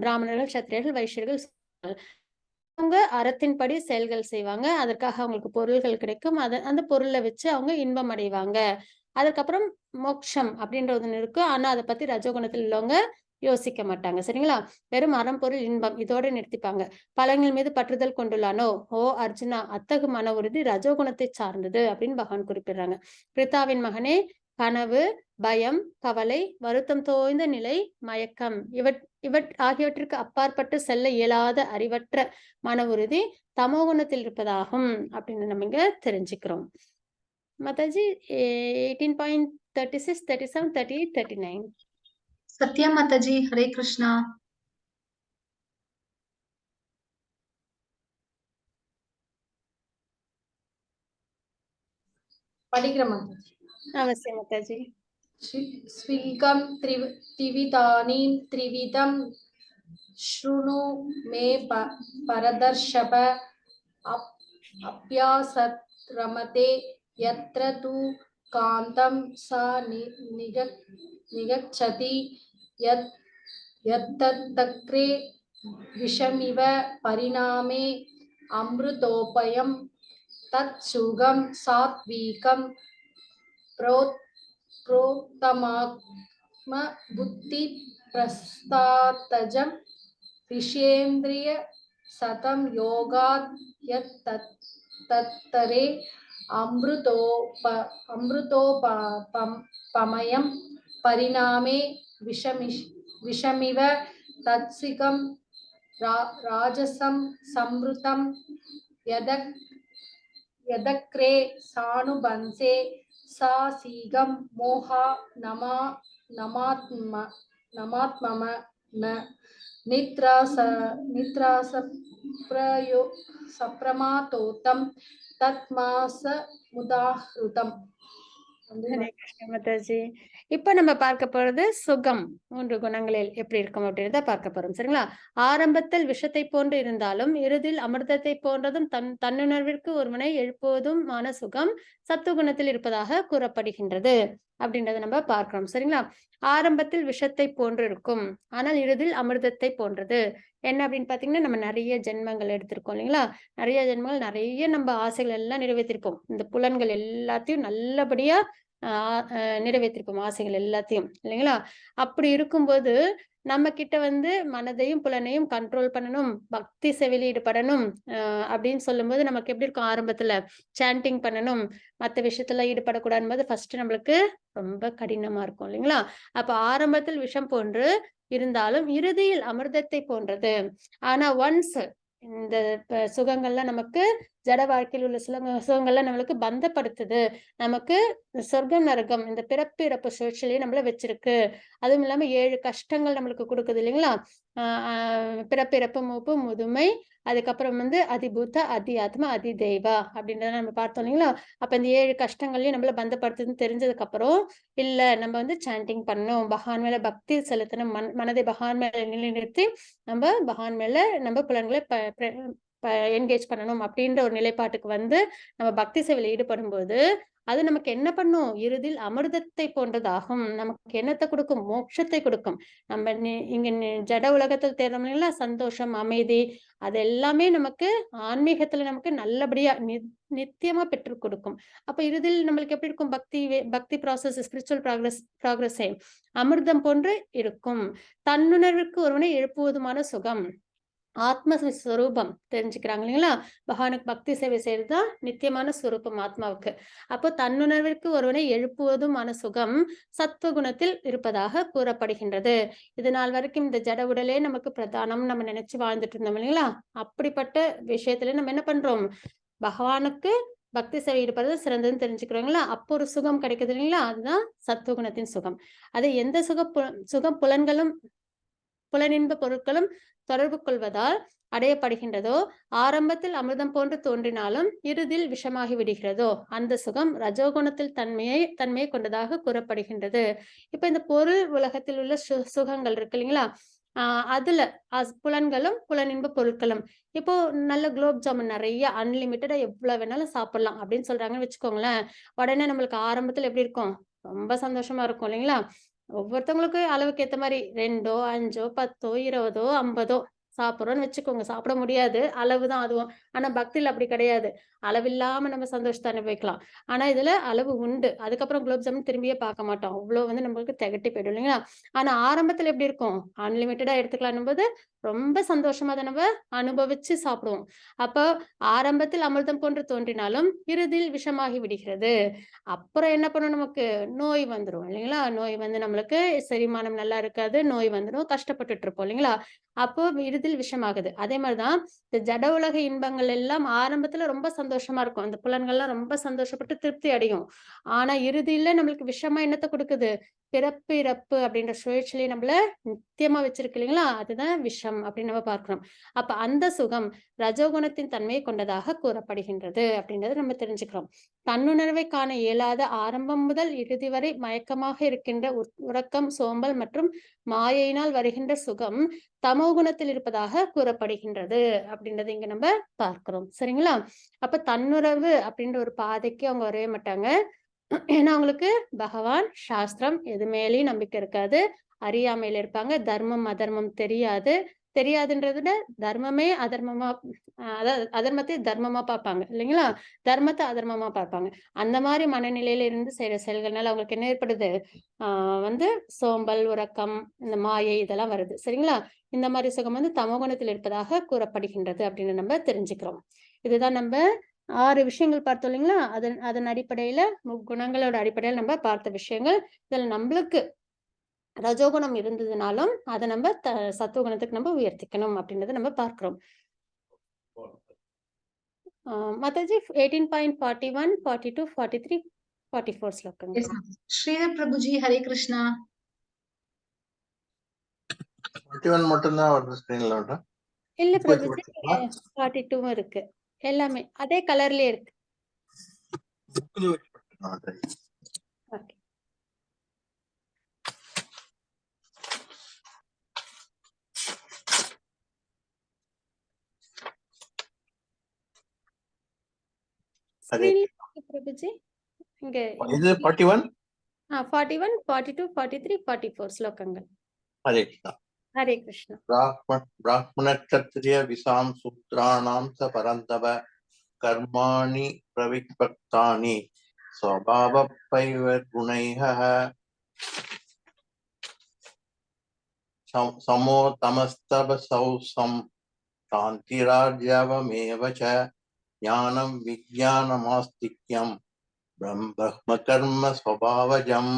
S1: பிராமணர்கள், சத்திரியர்கள், வைஷ்யர்கள். அவங்க அறத்தின்படி செயல்கள் செய்வாங்க, அதற்காக அவங்களுக்கு பொருள்கள் கிடைக்கும், அந்த பொருளை வச்சு அவங்க இன்பம் அடைவாங்க. அதுக்கப்புறம் மோட்சம் அப்படின்ற ஒன்று இருக்கு, ஆனா அதை பத்தி ரஜோகுணத்தில் உள்ளவங்க யோசிக்க மாட்டாங்க. சரிங்களா? வெறும் அறம், பொருள், இன்பம் இதோட நிறுத்திப்பாங்க. பலன்கள் மீது பற்றுதல் கொண்டுள்ளானோ, ஓ அர்ஜுனா, அத்தகு மன உறுதி ரஜோகுணத்தை சார்ந்தது அப்படின்னு பகவான் குறிப்பிடுறாங்க. பிரித்தாவின் மகனே, கனவு, பயம், கவலை, வருத்தம் தோய்ந்த நிலை, மயக்கம் ஆகியவற்றிற்கு அப்பாற்பட்டு செல்ல இயலாத அறிவற்ற மன உறுதி தமோகுணத்தில் இருப்பதாகும் அப்படின்னு நம்ம இங்க தெரிஞ்சுக்கிறோம். மாதாஜி 18.36, 37, 38, 39.
S2: सत्या माताजी हरे कृष्णा
S5: படிக்கிறேன் माताजी.
S1: அவசியம் மாதாஜி.
S5: स्वीकं त्रिविधं शृणु मे परदर्शप अभ्यासत् रमते यत्र तु कान्तं सा निगच्छति यत्तत्तक्रे विषमिव परिणामे अमृतोपयं तत्सुगं सात्विकं प्रोत्तमात्म बुद्धि प्रस्तातजं ऋषेन्द्रिय सतं योगात् यत्तत्तरे अमृतोपमयं परिणामे विषमिव तत्सिकं राजसं संवृतं यदक्रे सानुबंसे सा सीगं मोहा नमात्मम न निद्रास सप्रमातोतं तत्मास मुदाहृतम.
S1: ஹரே கிருஷ்ண மாதாஜி. இப்ப நம்ம பார்க்க போறது சுகம் 3 குணங்களில் எப்படி இருக்கும் அப்படின்றத பார்க்க போறோம். சரிங்களா? ஆரம்பத்தில் விஷத்தை போன்று இருந்தாலும் இறுதியில் அமிர்தத்தை போன்றதும் தன்னுணர்விற்கு ஒருவனை எழுப்புவதுமான சுகம் சத்துவகுணத்தில் இருப்பதாக கூறப்படுகின்றது அப்படின்றத நம்ம பார்க்கிறோம். சரிங்களா? ஆரம்பத்தில் விஷத்தை போன்று இருக்கும், ஆனால் இறுதியில் அமிர்தத்தை போன்றது. என்ன அப்படின்னு பாத்தீங்கன்னா, நம்ம நிறைய ஜென்மங்கள் எடுத்திருக்கோம் இல்லைங்களா? நிறைய ஜென்மங்கள், நிறைய நம்ம ஆசைகள் எல்லாம் நிறைவேற்றிருப்போம். இந்த புலன்கள் எல்லாத்தையும் நல்லபடியா நிறைவேற்றிருப்போம், ஆசைகள் எல்லாத்தையும் இல்லைங்களா? அப்படி இருக்கும்போது நம்ம கிட்ட வந்து மனதையும் புலனையும் கண்ட்ரோல் பண்ணணும், பக்தி செவியில் ஈடுபடணும் அப்படின்னு சொல்லும்போது நமக்கு எப்படி இருக்கும்? ஆரம்பத்துல சாண்டிங் பண்ணணும், மற்ற விஷயத்துல ஈடுபடக்கூடாதுன்னு போது ஃபர்ஸ்ட் நம்மளுக்கு ரொம்ப கடினமா இருக்கும் இல்லைங்களா? அப்ப ஆரம்பத்தில் விஷம் போன்று இருந்தாலும் இறுதியில் அமிர்தத்தை போன்றது. ஆனா ஒன்ஸ் இந்த சுகங்கள்லாம் நமக்கு ஜட வாழ்க்கையில் உள்ள சுகங்கள்லாம் நம்மளுக்கு பந்தப்படுத்துது, நமக்கு சொர்க்கம் நரகம் இந்த பிறப்பு இறப்பு சுழற்சியிலேயே நம்மள வச்சிருக்கு. அதுவும் இல்லாம 7 கஷ்டங்கள் நம்மளுக்கு கொடுக்குது இல்லைங்களா? பிறப்பு இறப்பு மூப்பு முதுமை, அதுக்கப்புறம் வந்து அதிபூத அதி ஆத்மா அதி தெய்வா அப்படின்றத நம்ம பார்த்தோம் இல்லைங்களா? அப்ப இந்த 7 கஷ்டங்களையும் நம்மள பந்தப்படுத்துதுன்னு தெரிஞ்சதுக்கு அப்புறம் இல்ல நம்ம வந்து சாண்டிங் பண்ணணும், பகவான் மேல பக்தி செலுத்தணும், மனதை பகவான் மேல நிலைநிறுத்தி நம்ம பகவான் மேல நம்ம புலன்களை என்கேஜ் பண்ணணும் அப்படின்ற ஒரு நிலைப்பாட்டுக்கு வந்து நம்ம பக்தி சேவையில் ஈடுபடும் போது அது நமக்கு என்ன பண்ணும்? இறுதியில் அமிர்தத்தை போன்றதாகும். நமக்கு என்னத்தை கொடுக்கும்? மோட்சத்தை கொடுக்கும். நம்ம இங்க ஜட உலகத்தில் தேடுறோம் இல்லைங்களா? சந்தோஷம், அமைதி, அது எல்லாமே நமக்கு ஆன்மீகத்துல நமக்கு நல்லபடியா நித்தியமா பெற்றுக் கொடுக்கும். அப்ப இறுதியில் நம்மளுக்கு எப்படி இருக்கும்? பக்தி ப்ராசஸ், ஸ்பிரிச்சுவல் ப்ராக்ரஸே அமிர்தம் போன்று இருக்கும். தன்னுணர்வுக்கு ஒருவனை எழுப்புவதுமான சுகம், ஆத்மஸ்வரூபம் தெரிஞ்சுக்கிறாங்க இல்லைங்களா? பகவானுக்கு பக்தி சேவை செய்யறதுதான் நித்தியமான ஸ்வரூபம் ஆத்மாவுக்கு. அப்போ தன்னுணர்விற்கு ஒருவனை எழுப்புவதுமான சுகம் சத்துவகுணத்தில் இருப்பதாக கூறப்படுகின்றது. இது நாள் வரைக்கும் இந்த ஜட உடலே நமக்கு பிரதானம் நம்ம நினைச்சு வாழ்ந்துட்டு இருந்தோம் இல்லைங்களா? அப்படிப்பட்ட விஷயத்துல நம்ம என்ன பண்றோம்? பகவானுக்கு பக்தி சேவை ஈடுபடுறது சிறந்ததுன்னு தெரிஞ்சுக்கிறோங்களா? அப்போ ஒரு சுகம் கிடைக்குது இல்லைங்களா? அதுதான் சத்துவகுணத்தின் சுகம். அது எந்த சுகம் புலனின்ப பொருட்களும் தொடர்பு கொள்வதால் அடையப்படுகின்றதோ, ஆரம்பத்தில் அமிர்தம் போன்று தோன்றினாலும் இறுதியில் விஷமாகி விடுகிறதோ அந்த சுகம் ரஜோகுணத்தில் தன்மையை கொண்டதாக கூறப்படுகின்றது. இப்ப இந்த பொருள் உலகத்தில் உள்ள சுகங்கள் இருக்கு இல்லைங்களா? அதுல புலன்களும் புலனின்ப பொருட்களும் இப்போ நல்ல குலோப் ஜாமுன் நிறைய அன்லிமிட்டடா எவ்வளவு வேணாலும் சாப்பிடலாம் அப்படின்னு சொல்றாங்கன்னு வச்சுக்கோங்களேன். உடனே நம்மளுக்கு ஆரம்பத்துல எப்படி இருக்கும்? ரொம்ப சந்தோஷமா இருக்கும் இல்லைங்களா? ஒவ்வொருத்தவங்களுக்கு அளவுக்கு ஏத்த மாதிரி 2, 5, 10, 20, 50 சாப்பிடுறோம்னு வச்சுக்கோங்க. சாப்பிட முடியாது, அளவுதான் அதுவும். ஆனா பக்தியில அப்படி கிடையாது. அளவில்லாம நம்ம சந்தோஷத்தை அனுபவிக்கலாம். ஆனா இதுல அளவு உண்டு. அதுக்கப்புறம் குலோப் ஜாமுன் திரும்பியே பார்க்க மாட்டோம். அவ்வளவு வந்து நம்மளுக்கு திகட்டி போயிடும் இல்லைங்களா? ஆனா ஆரம்பத்துல எப்படி இருக்கும்? அன்லிமிட்டடா எடுத்துக்கலாம் போது ரொம்ப சந்தோஷமா அதை நம்ம அனுபவிச்சு சாப்பிடுவோம். அப்போ ஆரம்பத்தில் அமிர்தம் போன்று தோன்றினாலும் இறுதியில் விஷமாகி விடுகிறது. அப்புறம் என்ன பண்ணும்? நமக்கு நோய் வந்துடும் இல்லைங்களா? நோய் வந்து நம்மளுக்கு செரிமானம் நல்லா இருக்காது, நோய் வந்துடும், கஷ்டப்பட்டுட்டு இருப்போம் இல்லைங்களா? அப்போ இறுதியில் விஷமாகுது. அதே மாதிரிதான் இந்த ஜட உலக இன்பங்கள் எல்லாம் ஆரம்பத்துல ரொம்ப சந்தோஷமா இருக்கும். அந்த புலன்கள்லாம் ரொம்ப சந்தோஷப்பட்டு திருப்தி அடையும். ஆனா இறுதியில நம்மளுக்கு விஷமா என்னத்தை கொடுக்குது? பிறப்பு இறப்பு அப்படின்ற சுழற்சியிலே நம்மள நித்தியமா வச்சிருக்கு இல்லைங்களா? அதுதான் விஷம் அப்படின்னு நம்ம பார்க்கிறோம். அப்ப அந்த சுகம் ரஜோகுணத்தின் தன்மையை கொண்டதாக கூறப்படுகின்றது அப்படின்றத நம்ம தெரிஞ்சுக்கிறோம். தன்னுணர்வை காண இயலாத ஆரம்பம் முதல் இறுதி வரை மயக்கமாக இருக்கின்ற உறக்கம், சோம்பல் மற்றும் மாயையினால் வருகின்ற சுகம் தமோ குணத்தில் இருப்பதாக கூறப்படுகின்றது அப்படின்றத இங்க நம்ம பார்க்கிறோம். சரிங்களா? அப்ப தன்னுறவு அப்படின்ற ஒரு பாதைக்கு அவங்க வரவே மாட்டாங்க. ஏன்னா அவங்களுக்கு பகவான், சாஸ்திரம் எது மேலேயும் நம்பிக்கை இருக்காது, அறியாமையில இருப்பாங்க, தர்மம் அதர்மம் தெரியாதுன்றத விட தர்மமே அதர்மமா அதாவது அதர்மத்தை தர்மமா பார்ப்பாங்க இல்லைங்களா? தர்மத்தை அதர்மமா பார்ப்பாங்க. அந்த மாதிரி மனநிலையில இருந்து செய்யற செயல்கள்னால அவங்களுக்கு என்ன ஏற்படுது? வந்து சோம்பல், உறக்கம், இந்த மாயை இதெல்லாம் வருது. சரிங்களா? இந்த மாதிரி சுகம் வந்து தமோகுணத்தில் இருப்பதாக கூறப்படுகின்றது அப்படின்னு நம்ம தெரிஞ்சுக்கிறோம். இதுதான் நம்ம 6 விஷயங்கள் பார்த்தோம் இல்லைங்களா? அதன் அடிப்படையில குணங்களோட அடிப்படையில் நம்ம பார்த்த விஷயங்கள். இதுல நம்மளுக்கு ரஜோகுணம் இருந்ததுனாலும் அதை நம்ம சத்துவகுணத்துக்கு நம்ம உயர்த்திக்கணும் அப்படின்றத நம்ம பார்க்கிறோம். மாதாஜி 18.41, 42, 43, 44 ஸ்லோகங்கள்.
S2: ஸ்ரீதர் பிரபுஜி, ஹரே கிருஷ்ணா.
S6: 41 மட்டும்தான் வருது ஸ்கிரீன்ல.
S1: இல்ல பிரபுஜி, 42 இருக்கு. எல்லாமே அதே கலர்லயே இருக்கு. ஓகே. பிரபுஜி இங்க
S6: இது 41,
S1: 41, 42, 43, 44 ஸ்லோகங்கள்.
S6: ஹரே கிருஷ்ணா.
S1: ஹரே கிருஷ்ணா.
S6: பிராமண க்ஷத்ரிய விசாம் சூத்ராணாம் ச பரந்தவ கர்மாணி பிரவிபக்தானி ஸ்வபாவப்பைவ குணைஹ समोतमस्तपसौ शान्तिरार्जवमेव च ज्ञानं विज्ञानमास्तिक्यं ब्रह्मकर्म स्वभावजम्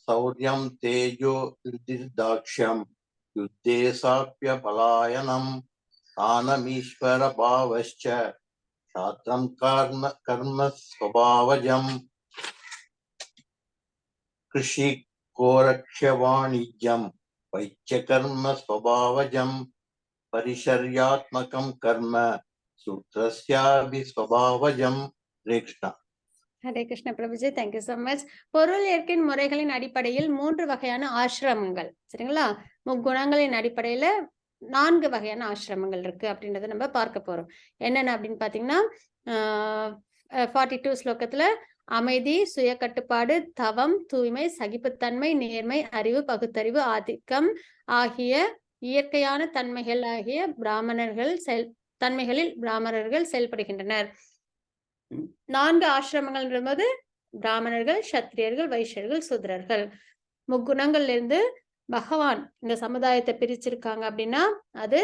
S6: शौर्यं तेजो युधिर्दाक्ष्यं युद्धे साप्यपलायनम् दानमीश्वरभावश्च शास्त्रं कर्म स्वभावजम् कृषि गोरक्ष्यवाणिज्यं वैद्यकर्म स्वभावजम् परिचर्यात्मकं कर्म सूत्रस्यापि स्वभावजम् कृष्ण
S1: ஹரே கிருஷ்ண பிரபுஜி, தேங்க்யூ so மச். பொருள் இயற்கையின் முறைகளின் அடிப்படையில் 3 வகையான ஆசிரமங்கள், சரிங்களா? முக்குணங்களின் அடிப்படையில 4 வகையான ஆசிரமங்கள் இருக்கு அப்படின்றத நம்ம பார்க்க போறோம். என்னென்ன அப்படின்னு பாத்தீங்கன்னா 42 ஸ்லோகத்துல அமைதி, சுய கட்டுப்பாடு, தவம், தூய்மை, சகிப்புத்தன்மை, நேர்மை, அறிவு, பகுத்தறிவு, ஆதிக்கம் ஆகிய இயற்கையான தன்மைகள் ஆகிய தன்மைகளில் பிராமணர்கள் செயல்படுகின்றனர். 4 ஆசிரமங்கள் போது பிராமணர்கள், சத்திரியர்கள், வைஷ்யர்கள், சூத்ரர்கள். முக்குணங்கள்ல இருந்து பகவான் இந்த சமுதாயத்தை பிரிச்சிருக்காங்க அப்படின்னா அது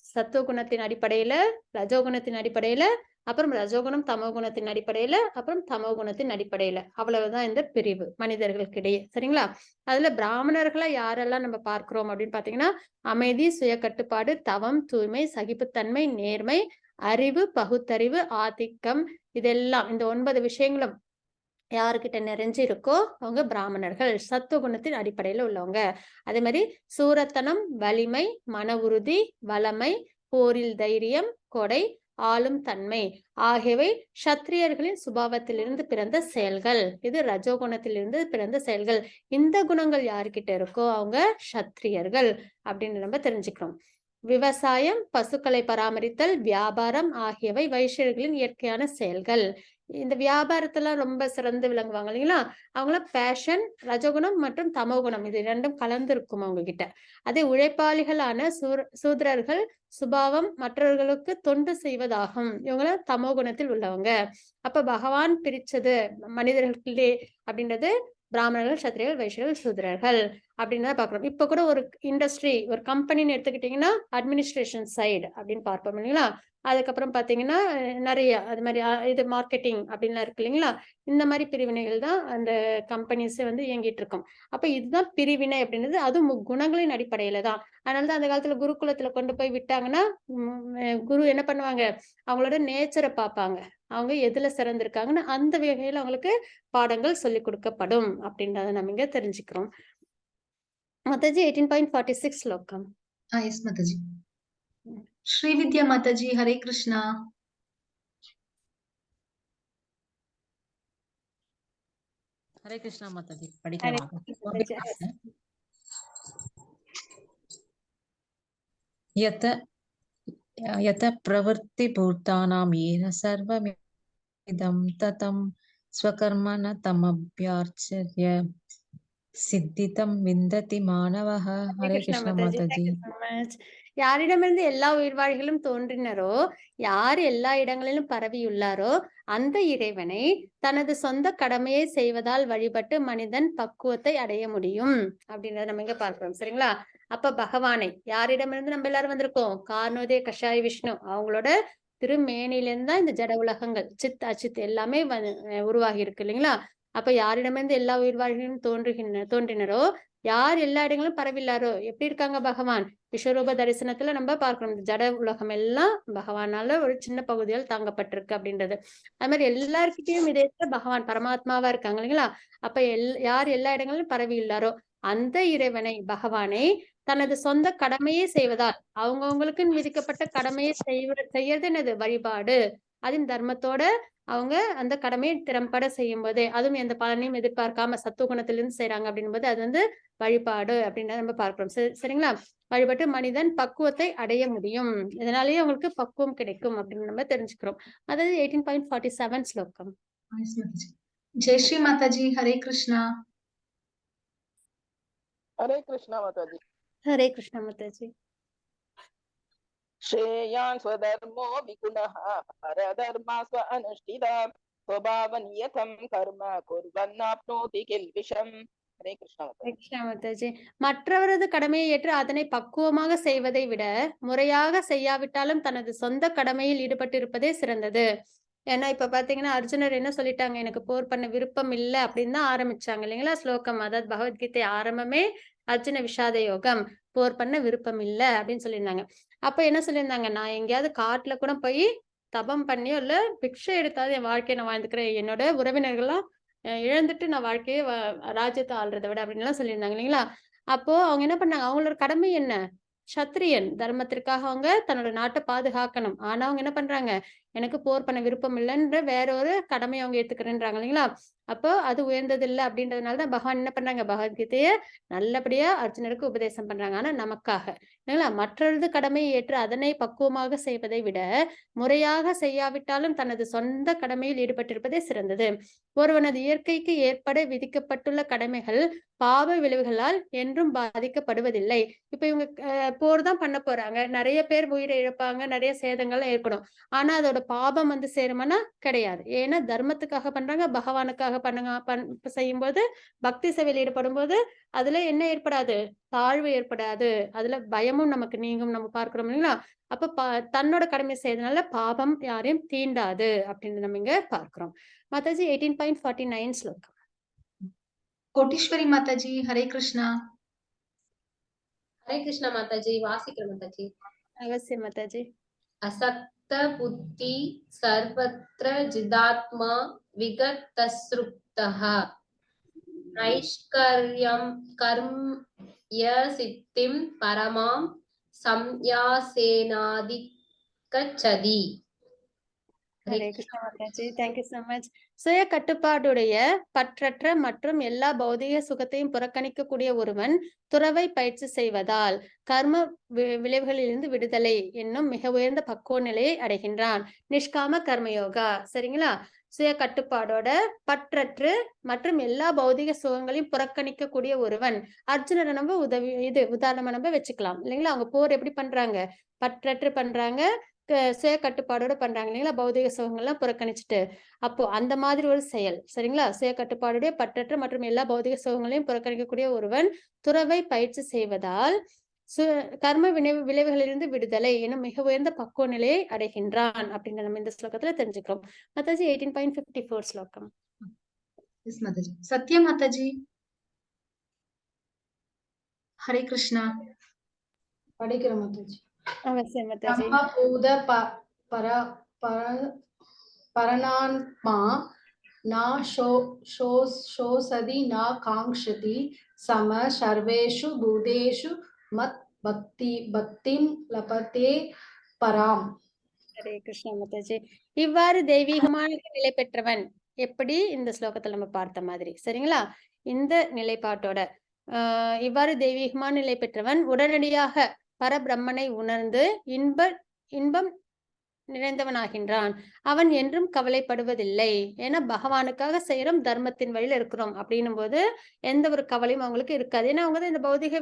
S1: சத்துவகுணத்தின் அடிப்படையில, ரஜோகுணத்தின் அடிப்படையில, அப்புறம் ரஜோகுணம் தமோகுணத்தின் அடிப்படையில, அப்புறம் தமோகுணத்தின் அடிப்படையில. அவ்வளவுதான் இந்த பிரிவு மனிதர்களுக்கிடையே, சரிங்களா? அதுல பிராமணர்களை யாரெல்லாம் நம்ம பார்க்கிறோம் அப்படின்னு பாத்தீங்கன்னா அமைதி, சுய கட்டுப்பாடு, தவம், தூய்மை, சகிப்புத்தன்மை, நேர்மை, அறிவு, பகுத்தறிவு, ஆதிக்கம், இதெல்லாம் இந்த 9 விஷயங்களும் யாருக்கிட்ட நிறைஞ்சு இருக்கோ அவங்க பிராமணர்கள், சத்துவகுணத்தின் அடிப்படையில உள்ளவங்க. அதே மாதிரி சூரத்தனம், வலிமை, மன உறுதி, வளமை, போரில் தைரியம், கொடை, ஆளும் தன்மை ஆகியவை சத்திரியர்களின் சுபாவத்திலிருந்து பிறந்த செயல்கள். இது ரஜோகுணத்திலிருந்து பிறந்த செயல்கள். இந்த குணங்கள் யாருக்கிட்ட இருக்கோ அவங்க சத்திரியர்கள் அப்படின்னு நம்ம தெரிஞ்சுக்கிறோம். விவசாயம், பசுக்களை பராமரித்தல், வியாபாரம் ஆகியவை வைஷ்யர்களின் இயற்கையான செயல்கள். இந்த வியாபாரத்தெல்லாம் ரொம்ப சிறந்து விளங்குவாங்க இல்லைங்களா? அவங்கள பேஷன், ரஜகுணம் மற்றும் தமோகுணம் இது 2ம் கலந்து இருக்கும் அவங்க கிட்ட. அதே உழைப்பாளிகளான சூத்ரர்கள் சுபாவம் மற்றவர்களுக்கு தொண்டு செய்வதாகும். இவங்கள தமோகுணத்தில் உள்ளவங்க. அப்ப பகவான் பிரிச்சது மனிதர்களுக்குள்ளே அப்படின்றது பிராமணர்கள், சத்திரியர்கள், வைஷ்யர்கள், சூத்ரர்கள் அப்படின்னு பாக்குறோம். இப்ப கூட ஒரு இண்டஸ்ட்ரி, ஒரு கம்பெனின்னு எடுத்துக்கிட்டீங்கன்னா அட்மினிஸ்ட்ரேஷன் சைடு அப்படின்னு பார்ப்போம் இல்லைங்களா? அதுக்கப்புறம் பாத்தீங்கன்னா நிறைய அது மாதிரி இது மார்க்கெட்டிங் அப்படின்லாம் இருக்கு இல்லைங்களா? இந்த மாதிரி பிரிவினைகள் தான் அந்த கம்பெனிஸ் இயங்கிட்டு இருக்கும். அப்ப இதுதான் பிரிவினை அப்படின்றது. அதுவும் குணங்களின் அடிப்படையில தான். அதனாலதான் அந்த காலத்துல குருகுலத்துல கொண்டு போய் விட்டாங்கன்னா குரு என்ன பண்ணுவாங்க, அவங்களோட நேச்சரை பார்ப்பாங்க, அவங்க எதுல சிறந்திருக்காங்கன்னு அந்த வகையில அவங்களுக்கு பாடங்கள் சொல்லி கொடுக்கப்படும் அப்படின்றத நம்ம இங்க தெரிஞ்சுக்கிறோம். மாதாஜி 18.46 ஸ்லோகம்.
S2: எஸ் மாதாஜி. ஸ்ரீவித்யா மாதாஜி, ஹரே கிருஷ்ணா.
S7: ஹரே கிருஷ்ணா மாதாஜி, படிக்கலாம். யத பிரவர்த்தி பூர்த்தானாம் ஏன சர்வமிதம் ததம் ஸ்வகர்மண தமப்யார்ச்சய சித்திதம் விந்ததி மாணவஹ. ஹரே கிருஷ்ணா மாதாஜி.
S1: யாரிடமிருந்து எல்லா உயிர்வாழிகளும் தோன்றினரோ, யார் எல்லா இடங்களிலும் பரவியுள்ளாரோ அந்த இறைவனை தனது சொந்த கடமையை செய்வதால் வழிபட்டு மனிதன் பக்குவத்தை அடைய முடியும் அப்படின்றத நம்ம இங்க பார்க்கிறோம், சரிங்களா? அப்ப பகவானை யாரிடமிருந்து நம்ம எல்லாரும் வந்திருக்கோம், கார்னோதய கஷாய விஷ்ணு அவங்களோட திருமேனிலிருந்து தான் இந்த ஜட உலகங்கள் சித் அச்சித் எல்லாமே உருவாகி இருக்கு இல்லைங்களா? அப்ப யாரிடமிருந்து எல்லா உயிர்வாழ்களும் தோன்றினரோ, யார் எல்லா இடங்களும் பரவில்லாரோ, எப்படி இருக்காங்க பகவான் விஸ்வரூப தரிசனத்துல நம்ம பார்க்கணும். ஜட உலகம் எல்லாம் பகவானால ஒரு சின்ன பகுதியால் தாங்கப்பட்டிருக்கு அப்படின்றது. அது மாதிரி எல்லாருக்கிட்டையும் இதே பகவான் பரமாத்மாவா இருக்காங்க இல்லைங்களா? அப்ப யார் எல்லா இடங்களிலும் பரவி இல்லாரோ அந்த இறைவனை, பகவானை தனது சொந்த கடமையை செய்வதால், அவங்கவுங்களுக்கு விதிக்கப்பட்ட கடமையை செய்யறது என்னது வழிபாடு. அதன் தர்மத்தோட அவங்க அந்த கடமையை திறம்பட செய்யும் போதே, அதுவும் எந்த பலனையும் எதிர்பார்க்காம சத்துவகுணத்திலிருந்து செய்யறாங்க அப்படின் போது அது வழிபாடு அப்படின்னு நம்ம பார்க்கிறோம். சரிங்களா? வழிபட்டு மனிதன் பக்குவத்தை அடைய முடியும். இதனாலேயே அவங்களுக்கு பக்குவம் கிடைக்கும் அப்படின்னு நம்ம தெரிஞ்சுக்கிறோம். அதாவது 18.47 ஸ்லோகம்.
S2: ஜெய் ஸ்ரீ மாதாஜி, ஹரே கிருஷ்ணா.
S3: हरे कृष्णा माताजी.
S1: हरे कृष्णा माताजी.
S3: श्रेयान् स्वधर्मो विगुणः परधर्मा स्व अनुष्ठिता स्वभावनियतं कर्म कुर्वन्नाप्नोति किल्बिषम् हरे कृष्णा माताजी।
S1: கிருஷ்ணா மாதாஜி. மற்றவரது கடமையை ஏற்று அதனை பக்குவமாக செய்வதை விட முறையாக செய்யாவிட்டாலும் தனது சொந்த கடமையில் ஈடுபட்டிருப்பதே சிறந்தது. ஏன்னா இப்ப பாத்தீங்கன்னா அர்ஜுனர் என்ன சொல்லிட்டாங்க, எனக்கு போர் பண்ண விருப்பம் இல்ல அப்படின்னு தான் ஆரம்பிச்சாங்க இல்லைங்களா ஸ்லோகம். அதாவது பகவத்கீதை ஆரம்பமே அர்ஜுன விஷாத யோகம், போர் பண்ண விருப்பம் இல்ல அப்படின்னு சொல்லியிருந்தாங்க. அப்ப என்ன சொல்லியிருந்தாங்க, நான் எங்கேயாவது காட்டுல கூட போய் தபம் பண்ணியோ இல்ல பிக்ஷை எடுத்தாவது என் வாழ்க்கையை நான் வாழ்ந்துக்கிறேன், என்னோட உறவினர்கள்லாம் இழந்துட்டு நான் வாழ்க்கையை ராஜ்யத்தை ஆள்றதை விட அப்படின்லாம் சொல்லியிருந்தாங்க இல்லைங்களா. அப்போ அவங்க என்ன பண்ணாங்க, அவங்களோட கடமை என்ன, சத்திரியன் தர்மத்திற்காக அவங்க தன்னோட நாட்டை பாதுகாக்கணும். ஆனா அவங்க என்ன பண்றாங்க, எனக்கு போர் பண்ண விருப்பம் இல்லைன்ற வேற ஒரு கடமையை அவங்க ஏத்துக்கிறேன்றாங்க இல்லைங்களா. அப்போ அது உயர்ந்தது இல்லை அப்படின்றதுனாலதான் பகவான் என்ன பண்றாங்க, பகவத்கீதைய நல்லபடியா அர்ஜுனருக்கு உபதேசம் பண்றாங்க. ஆனா நமக்காக இல்லைங்களா. மற்றொரு கடமையை ஏற்று அதனை பக்குவமாக செய்வதை விட முறையாக செய்யாவிட்டாலும் தனது சொந்த கடமையில் ஈடுபட்டிருப்பதே சிறந்தது. ஒருவனது இயற்கைக்கு ஏற்பட விதிக்கப்பட்டுள்ள கடமைகள் பாவ விளைவுகளால் என்றும் பாதிக்கப்படுவதில்லை. இப்ப இவங்க போர் தான் பண்ண போறாங்க, நிறைய பேர் உயிரை இழப்பாங்க, நிறைய சேதங்கள்லாம் ஏற்படும். ஆனா அதோட பாபம் வந்து சேருமானா கிடையாது. ஏன்னா தர்மத்துக்காக பண்றாங்க, பகவானுக்காக செய்யும்போது, பக்தி சேவையில் ஈடுபடும் போது அதுல என்ன ஏற்படாது, தாழ்வு ஏற்படாது, அதுல பயமும் நமக்கு நீங்கும். நம்ம பார்க்கிறோம் இல்லைங்களா. அப்ப தன்னோட கடமை செய்யறதுனால பாபம் யாரையும் தீண்டாது அப்படின்னு நம்ம இங்க பார்க்கிறோம். மாதாஜி 18.49 ஸ்லோகம்.
S2: கோட்டீஸ்வரி மாதாஜி, ஹரே கிருஷ்ணா.
S5: हरे कृष्णा माताजी, वासिकर माताजी।
S1: அவசியம் மாதாஜி.
S5: असक्त बुद्धि सर्वत्र जिदात्मा विगतसृप्तः नैष्कर्यं कर्म सिद्धिं परमां संयासेनाधिगच्छति।
S1: ஹரே கிருஷ்ணா மாதாஜி, தேங்க்யூ so மச். சுய கட்டுப்பாடுடைய பற்றற்ற மற்றும் எல்லா பௌதிக சுகத்தையும் புறக்கணிக்கக்கூடிய ஒருவன் துறவை பயிற்சி செய்வதால் கர்ம விளைவுகளிலிருந்து விடுதலை என்னும் மிக உயர்ந்த பக்குவ நிலையை அடைகின்றான். நிஷ்காம கர்மயோகா. சரிங்களா. சுய கட்டுப்பாடோட பற்றற்று மற்றும் எல்லா பௌதிக சுகங்களையும் புறக்கணிக்கக்கூடிய ஒருவன், அர்ஜுனரை நம்ம உதாரணமா நம்ம வச்சுக்கலாம் இல்லைங்களா. அவங்க போர் எப்படி பண்றாங்க, பற்றற்று பண்றாங்க, சுய கட்டுப்பாடோட பண்றாங்க இல்லைங்களா, பௌதிக சுகங்கள்லாம் புறக்கணிச்சுட்டு. அப்போ அந்த மாதிரி ஒரு செயல் சரிங்களா. சுய கட்டுப்பாடுடைய பற்றற்ற மற்றும் எல்லா பௌதிக சுகங்களையும் புறக்கணிக்கக்கூடிய ஒருவன் துறவை பயிற்சி செய்வதால் கர்ம விளைவுகளிலிருந்து விடுதலை எனும் மிக உயர்ந்த பக்குவ நிலையை அடைகின்றான் அப்படின்னு நம்ம இந்த ஸ்லோகத்துல தெரிஞ்சுக்கிறோம். மாதாஜி 18.54 ஸ்லோகம்.
S2: சத்யா மாதாஜி, ஹரே கிருஷ்ணா.
S8: படிக்கிற மாதாஜி.
S1: அவசியம் மாதாஜி.
S8: பிரம்மபூத பரநாத்மா நா சோசதி நா காங்க்ஷதி சம சர்வேஷு பூதேஷு மத் பக்திம் லபதே பராம்.
S1: ஹரே கிருஷ்ணா மாதாஜி. இவ்வாறு தெய்வீகமான நிலை பெற்றவன், எப்படி இந்த ஸ்லோகத்துல நம்ம பார்த்த மாதிரி சரிங்களா, இந்த நிலைப்பாட்டோட இவ்வாறு தெய்வீகமான நிலை பெற்றவன் உடனடியாக பரபிரம்மனை உணர்ந்து இன்பம் நிறைந்தவனாகின்றான். அவன் என்றும் கவலைப்படுவதில்லை. ஏன்னா பகவானுக்காக செய்யறோம், தர்மத்தின் வழியில இருக்கிறோம் அப்படின்னும் போது எந்த ஒரு கவலையும் அவங்களுக்கு இருக்காது. ஏன்னா அவங்க தான் இந்த பௌதிக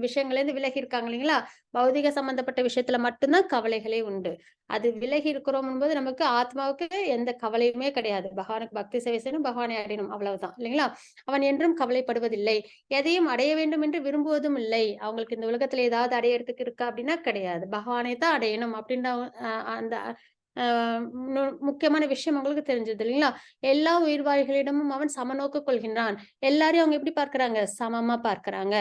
S1: விஷயங்கள்ல இருந்து விலகி இருக்காங்க இல்லைங்களா. பௌதிக சம்பந்தப்பட்ட விஷயத்துல மட்டும்தான் கவலைகளே உண்டு. அது விலகி இருக்கிறோம் போது நமக்கு ஆத்மாவுக்கு எந்த கவலையுமே கிடையாது. பகவானுக்கு பக்தி சேவை செய்யணும், பகவானை அடையணும், அவ்வளவுதான் இல்லைங்களா. அவன் என்றும் கவலைப்படுவதில்லை, எதையும் அடைய வேண்டும் என்று விரும்புவதும் இல்லை. அவங்களுக்கு இந்த உலகத்துல ஏதாவது அடையறதுக்கு இருக்கா அப்படின்னா கிடையாது, பகவானை தான் அடையணும் அப்படின்ற அந்த முக்கியமான விஷயம் அவங்களுக்கு தெரிஞ்சது இல்லைங்களா. எல்லா உயிர்வாழிகளிடமும் அவன் சமநோக்கு கொள்கின்றான். எல்லாரையும் அவங்க எப்படி பார்க்கிறாங்க, சமமா பார்க்கிறாங்க.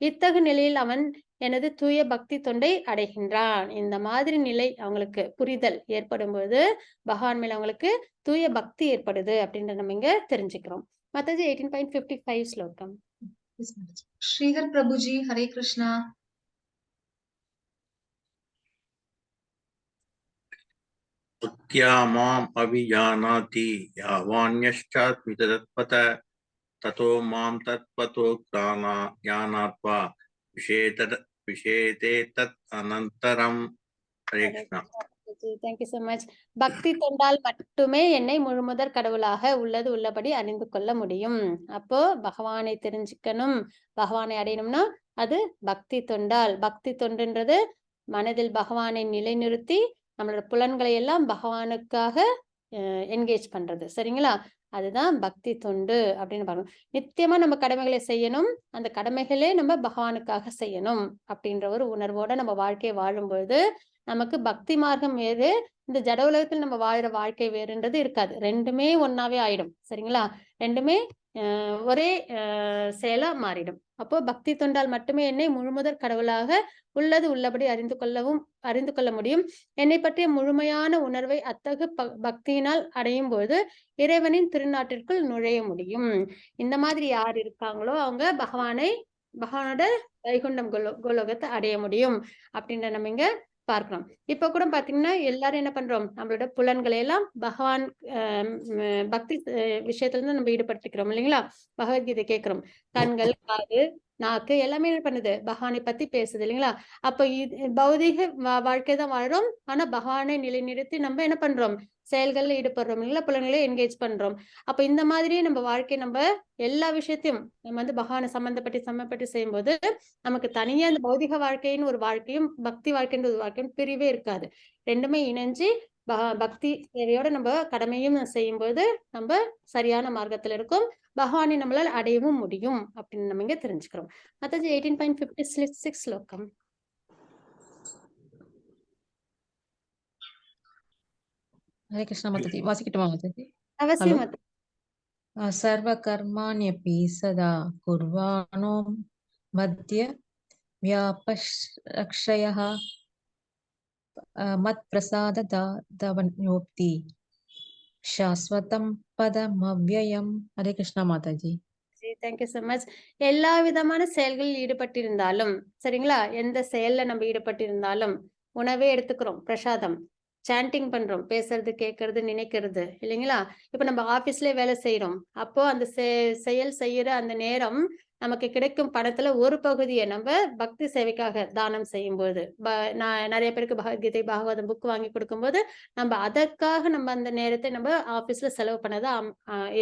S1: இத்தகு நிலையில் அவன் எனது தூய பக்தி தொண்டை அடைகின்றான். இந்த மாதிரி நிலை அவங்களுக்கு புரிதல் ஏற்படும் போது பகவான் மேல அவங்களுக்கு தூய பக்தி ஏற்படுது அப்படின்றத நம்ம இங்க தெரிஞ்சுக்கிறோம். மாதாஜி 18.55 ஸ்லோகம்.
S2: ஸ்ரீதர் பிரபுஜி, ஹரே கிருஷ்ணா.
S6: उत्या माम् अभिजानाति यावान्यश्चास्मि तत्पथ ततो मां तत्पतो ज्ञानात्वा विषेते तत् अनन्तरम्. Hare Krishna.
S1: Thank you so much. பக்தி தொண்டால் மட்டுமே என்னை முழுமுதற் கடவுளாக உள்ளது உள்ளபடி அறிந்து கொள்ள முடியும். அப்போ பகவானை தெரிஞ்சுக்கணும், பகவானை அடையணும்னா அது பக்தி தொண்டால். பக்தி தொண்டுன்றது மனதில் பகவானை நிலைநிறுத்தி நம்மளோட புலன்களை எல்லாம் பகவானுக்காக என்கேஜ் பண்றது. சரிங்களா? அதுதான் பக்தி தொண்டு அப்படின்னு பார்க்கணும். நித்தியமா நம்ம கடமைகளை செய்யணும். அந்த கடமைகளே நம்ம பகவானுக்காக செய்யணும் அப்படின்ற ஒரு உணர்வோட நம்ம வாழ்க்கையை வாழும்பொழுது நமக்கு பக்தி மார்க்கம் வேறு, இந்த ஜட உலகத்தில் நம்ம வாழ்ற வாழ்க்கை வேறுன்றது இருக்காது. ரெண்டுமே ஒன்னாவே ஆயிடும். சரிங்களா? ரெண்டுமே ஒரே செயலா மாறிடும். அப்போ பக்தி தொண்டால் மட்டுமே என்னை முழுமுதற் கடவுளாக உள்ளது உள்ளபடி அறிந்து கொள்ள முடியும். என்னை பற்றிய முழுமையான உணர்வை அத்தகு பக்தியினால் அடையும் போது இறைவனின் திருநாட்டிற்குள் நுழைய முடியும். இந்த மாதிரி யார் இருக்காங்களோ அவங்க பகவானோட வைகுண்டம் கோலோகத்தை அடைய முடியும் அப்படின்ற நம்ம இங்க பார்க்கிறோம். இப்ப கூட பாத்தீங்கன்னா எல்லாரும் என்ன பண்றோம், நம்மளோட புலன்களை எல்லாம் பகவான் பக்தி விஷயத்துல இருந்து நம்ம ஈடுபடுத்திக்கிறோம் இல்லைங்களா? பகவத்கீதை கேட்கிறோம். கண்கள், காது, நாக்கு எல்லாமே என்ன பண்ணுது, பகவானை பத்தி பேசுது இல்லைங்களா? அப்ப பௌதிக வாழ்க்கை தான் வாழுறோம். ஆனா பகவானை நிலைநிறுத்தி நம்ம என்ன பண்றோம், செயல்கள்ல ஈடுபடுறோம் இல்லைங்களா? புலன்களை என்கேஜ் பண்றோம். அப்ப இந்த மாதிரியே நம்ம வாழ்க்கை நம்ம எல்லா விஷயத்தையும் நம்ம வந்து பகவானை சம்பந்தப்பட்டு செய்யும்போது நமக்கு தனியா இந்த பௌதிக வாழ்க்கைன்னு ஒரு வாழ்க்கையும் பக்தி வாழ்க்கைன்ற ஒரு வாழ்க்கையும் பிரிவே இருக்காது. ரெண்டுமே இணைஞ்சு பக்தி சேவையோட நம்ம கடமையும் செய்யும்போது நம்ம சரியான மார்க்கத்துல இருக்கும். பகவானை நம்மளால் அடையவும் முடியும் அப்படின்னு நம்ம இங்க தெரிஞ்சுக்கிறோம். மாதாஜி 18.56 ஸ்லோகம்.
S7: ஹரே கிருஷ்ணா மாதாஜி. வாசிக்கட்டுமா மாதாஜி?
S1: அவசியம்.
S7: சர்வகர்மாண்யபி சதா குர்வாணோ மத்ய வியாபக்ஷயः மத் பிரசாததாவன்யோக்தி சாஸ்வதம் பதமவ்யயம். ஹரே கிருஷ்ணா மாதாஜி.
S1: Thank you so much. எல்லா விதமான செயல்களில் ஈடுபட்டிருந்தாலும் சரிங்களா, எந்த செயல்ல நம்ம ஈடுபட்டிருந்தாலும் உணவே எடுத்துக்கிறோம், பிரசாதம், சாண்டிங் பண்றோம், பேசுறது, கேட்கறது, நினைக்கிறது இல்லைங்களா? இப்ப நம்ம ஆபீஸ்ல வேலை செய்யறோம். அப்போ அந்த செயல் செய்யற அந்த நேரம் நமக்கு கிடைக்கும் பணத்துல ஒரு பகுதியை நம்ம பக்தி சேவைக்காக தானம் செய்யும்போது, நான் நிறைய பேருக்கு பகவத்கீதை பாகவதம் புக் வாங்கி கொடுக்கும்போது நம்ம அதற்காக நம்ம அந்த நேரத்தை நம்ம ஆபீஸ்ல செலவு பண்ணதா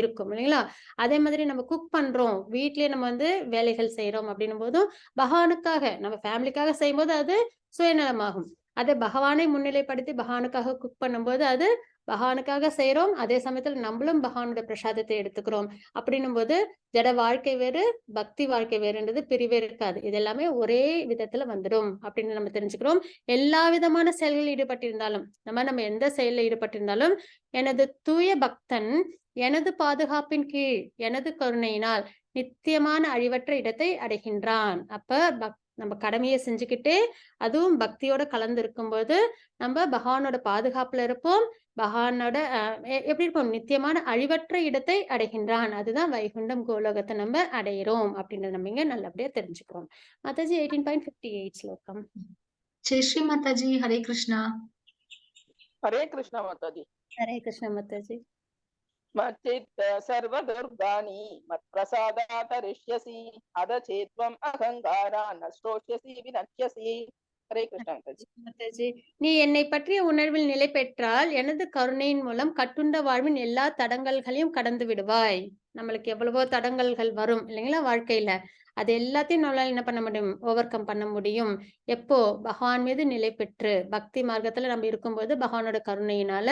S1: இருக்கும் இல்லைங்களா? அதே மாதிரி நம்ம குக் பண்றோம், வீட்லயே நம்ம வந்து வேலைகள் செய்யறோம் அப்படின்னும் போதும் பகவானுக்காக நம்ம ஃபேமிலிக்காக செய்யும்போது அது சுயநலமாகும். அதை பகவானை முன்னிலைப்படுத்தி பகவானுக்காக குக் பண்ணும்போது அது பகவானுக்காக செய்யறோம், அதே சமயத்துல நம்மளும் பகவானோட பிரசாதத்தை எடுத்துக்கிறோம். அப்படின்னும் போது ஜட வாழ்க்கை வேறு, பக்தி வாழ்க்கை வேறுன்றது பிரிவே இருக்காது. இது எல்லாமே ஒரே விதத்துல வந்துடும் அப்படின்னு நம்ம தெரிஞ்சுக்கிறோம். எல்லா விதமான செயல்களில் ஈடுபட்டிருந்தாலும் நம்ம எந்த செயல்ல ஈடுபட்டிருந்தாலும் எனது தூய பக்தன் எனது பாதுகாப்பின் கீழ் எனது கருணையினால் நித்தியமான அழிவற்ற இடத்தை அடைகின்றான். அப்ப நம்ம கடமையை செஞ்சுக்கிட்டே அதுவும் பக்தியோட கலந்து இருக்கும்போது நம்ம பகவானோட பாதுகாப்புல இருப்போம். பகவானோட எப்படி இருப்போம், நித்தியமான அழிவற்ற இடத்தை அடைகின்றான். அதுதான் வைகுண்டம் கோலோகத்தை நம்ம அடையிறோம் அப்படின்றத நம்ம இங்க நல்லபடியா தெரிஞ்சுக்கிறோம். மாதாஜி 18.58 ஸ்லோகம்.
S2: ஜெய் ஸ்ரீ மாதாஜி. ஹரே கிருஷ்ணா.
S3: हरे कृष्ण माताजी.
S1: ஹரே கிருஷ்ணா மாதாஜி.
S3: मच्चित्त सर्वदुर्गाणि मत्प्रसादात् तरिष्यसि अदचेत्वम् अहङ्कारा न श्रोष्यसि विनक्ष्यसि. हरे कृष्ण माताजी.
S1: மாதாஜி, நீ என்னை பற்றிய உணர்வில் நிலை பெற்றால் எனது கருணையின் மூலம் கட்டுண்ட வாழ்வின் எல்லா தடங்கல்களையும் கடந்து விடுவாய். நம்மளுக்கு எவ்வளவோ தடங்கல்கள் வரும் இல்லைங்களா வாழ்க்கையில, அது எல்லாத்தையும் நம்மளால என்ன பண்ண முடியும், ஓவர் கம் பண்ண முடியும். எப்போ பகவான் மீது நிலை பெற்று பக்தி மார்க்கத்துல நம்ம இருக்கும்போது பகவானோட கருணையினால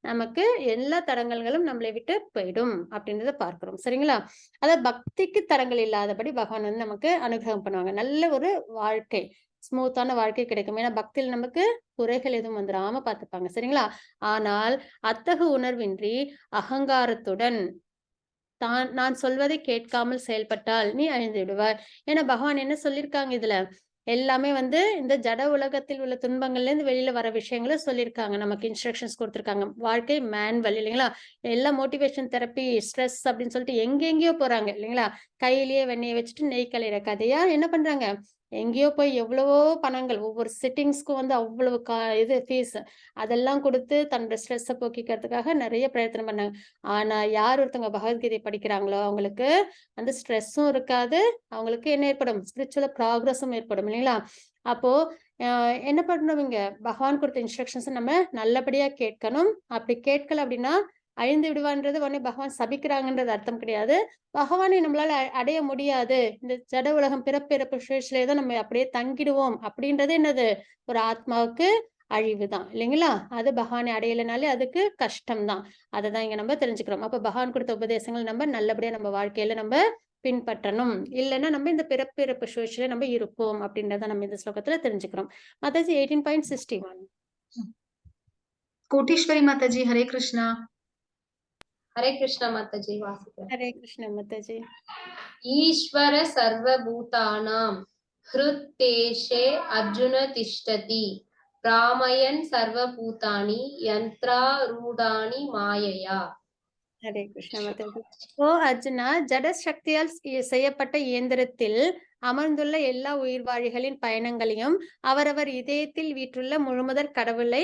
S1: நமக்கு எல்லா தடங்கல்களும் நம்மளை விட்டு போயிடும் அப்படின்றத பார்க்கிறோம். சரிங்களா? அதாவது பக்திக்கு தடங்கள் இல்லாதபடி பகவான் வந்து நமக்கு அனுகிரகம் பண்ணுவாங்க. நல்ல ஒரு வாழ்க்கை, ஸ்மூத்தான வாழ்க்கை கிடைக்கும். ஏன்னா பக்தியில் நமக்கு குறைகள் எதுவும் வந்துடாம பார்த்துப்பாங்க. சரிங்களா? ஆனால் அத்தகு உணர்வின்றி அகங்காரத்துடன் நான் சொல்வதை கேட்காமல் செயல்பட்டால் நீ அழிந்து விடுவார். ஏன்னா பகவான் என்ன சொல்லியிருக்காங்க இதுல, எல்லாமே வந்து இந்த ஜட உலகத்தில் உள்ள துன்பங்கள்ல இருந்து வெளியில வர விஷயங்களை சொல்லியிருக்காங்க, நமக்கு இன்ஸ்ட்ரக்ஷன்ஸ் கொடுத்திருக்காங்க. வாழ்க்கை மேனுவல் இல்லைங்களா? எல்லாம் மோட்டிவேஷன் தெரப்பி, ஸ்ட்ரெஸ் அப்படின்னு சொல்லிட்டு எங்கெங்கயோ போறாங்க இல்லைங்களா? கையிலேயே வெண்ணெயை வச்சுட்டு நெய் கலையிற கதையா என்ன பண்றாங்க, எங்கேயோ போய் எவ்வளவோ பணங்கள், ஒவ்வொரு சிட்டிங்ஸ்க்கும் வந்து அவ்வளவு இது ஃபீஸ் அதெல்லாம் கொடுத்து தன்னோட ஸ்ட்ரெஸ்ஸை போக்கிக்கிறதுக்காக நிறைய பிரயத்தனம் பண்ணாங்க. ஆனா யார் ஒருத்தவங்க பகவத்கீதை படிக்கிறாங்களோ அவங்களுக்கு அந்த ஸ்ட்ரெஸ்ஸும் இருக்காது, அவங்களுக்கு என்ன ஏற்படும், ஸ்பிரிச்சுவல் ப்ராக்ரஸும் ஏற்படும் இல்லைங்களா? அப்போ என்ன பண்ணுறவங்க, பகவான் கொடுத்த இன்ஸ்ட்ரக்ஷன்ஸை நம்ம நல்லபடியா கேட்கணும். அப்படி கேட்கல அப்படின்னா அழிந்து விடுவான்றது உடனே பகவான் சபிக்கிறாங்கன்றது அர்த்தம் கிடையாது. பகவானை நம்மளால அடைய முடியாது, இந்த ஜட உலகம் பிறப்பிறப்பு சுழற்சியிலே தான் நம்ம அப்படியே தங்கிடுவோம் அப்படின்றது என்னது, ஒரு ஆத்மாவுக்கு அழிவு தான் இல்லைங்களா? அது பகவானை அடையலைனாலே அதுக்கு கஷ்டம் தான். அதை தான் இங்க நம்ம தெரிஞ்சுக்கிறோம். அப்ப பகவான் கொடுத்த உபதேசங்கள் நம்ம நல்லபடியா நம்ம வாழ்க்கையில நம்ம பின்பற்றணும். இல்லைன்னா நம்ம இந்த பிறப்பு சுழற்சியில நம்ம இருப்போம் அப்படின்றத நம்ம இந்த ஸ்லோகத்துல தெரிஞ்சுக்கிறோம். மாதாஜி 18.61.
S2: कोटीश्वरी माताजी हरे कृष्णा।
S5: हरे कृष्ण माताजी वासिக்கிறேன்.
S1: ஹரே கிருஷ்ண மாதாஜி.
S5: ईश्वर सर्वभूतानां हृत्तेशे अर्जुन तिष्ठति प्रामयन् सर्वभूतानि यन्त्रारूढानि मायया.
S1: ஹரே கிருஷ்ண மாதாஜி. ஓ அர்ஜுனா, ஜட சக்தியால் செய்யப்பட்ட இயந்திரத்தில் அமர்ந்துள்ள எல்லா உயிர்வாழிகளின் பயணங்களையும் அவரவர் இதயத்தில் வீற்றுள்ள முழுமுதற் கடவுளை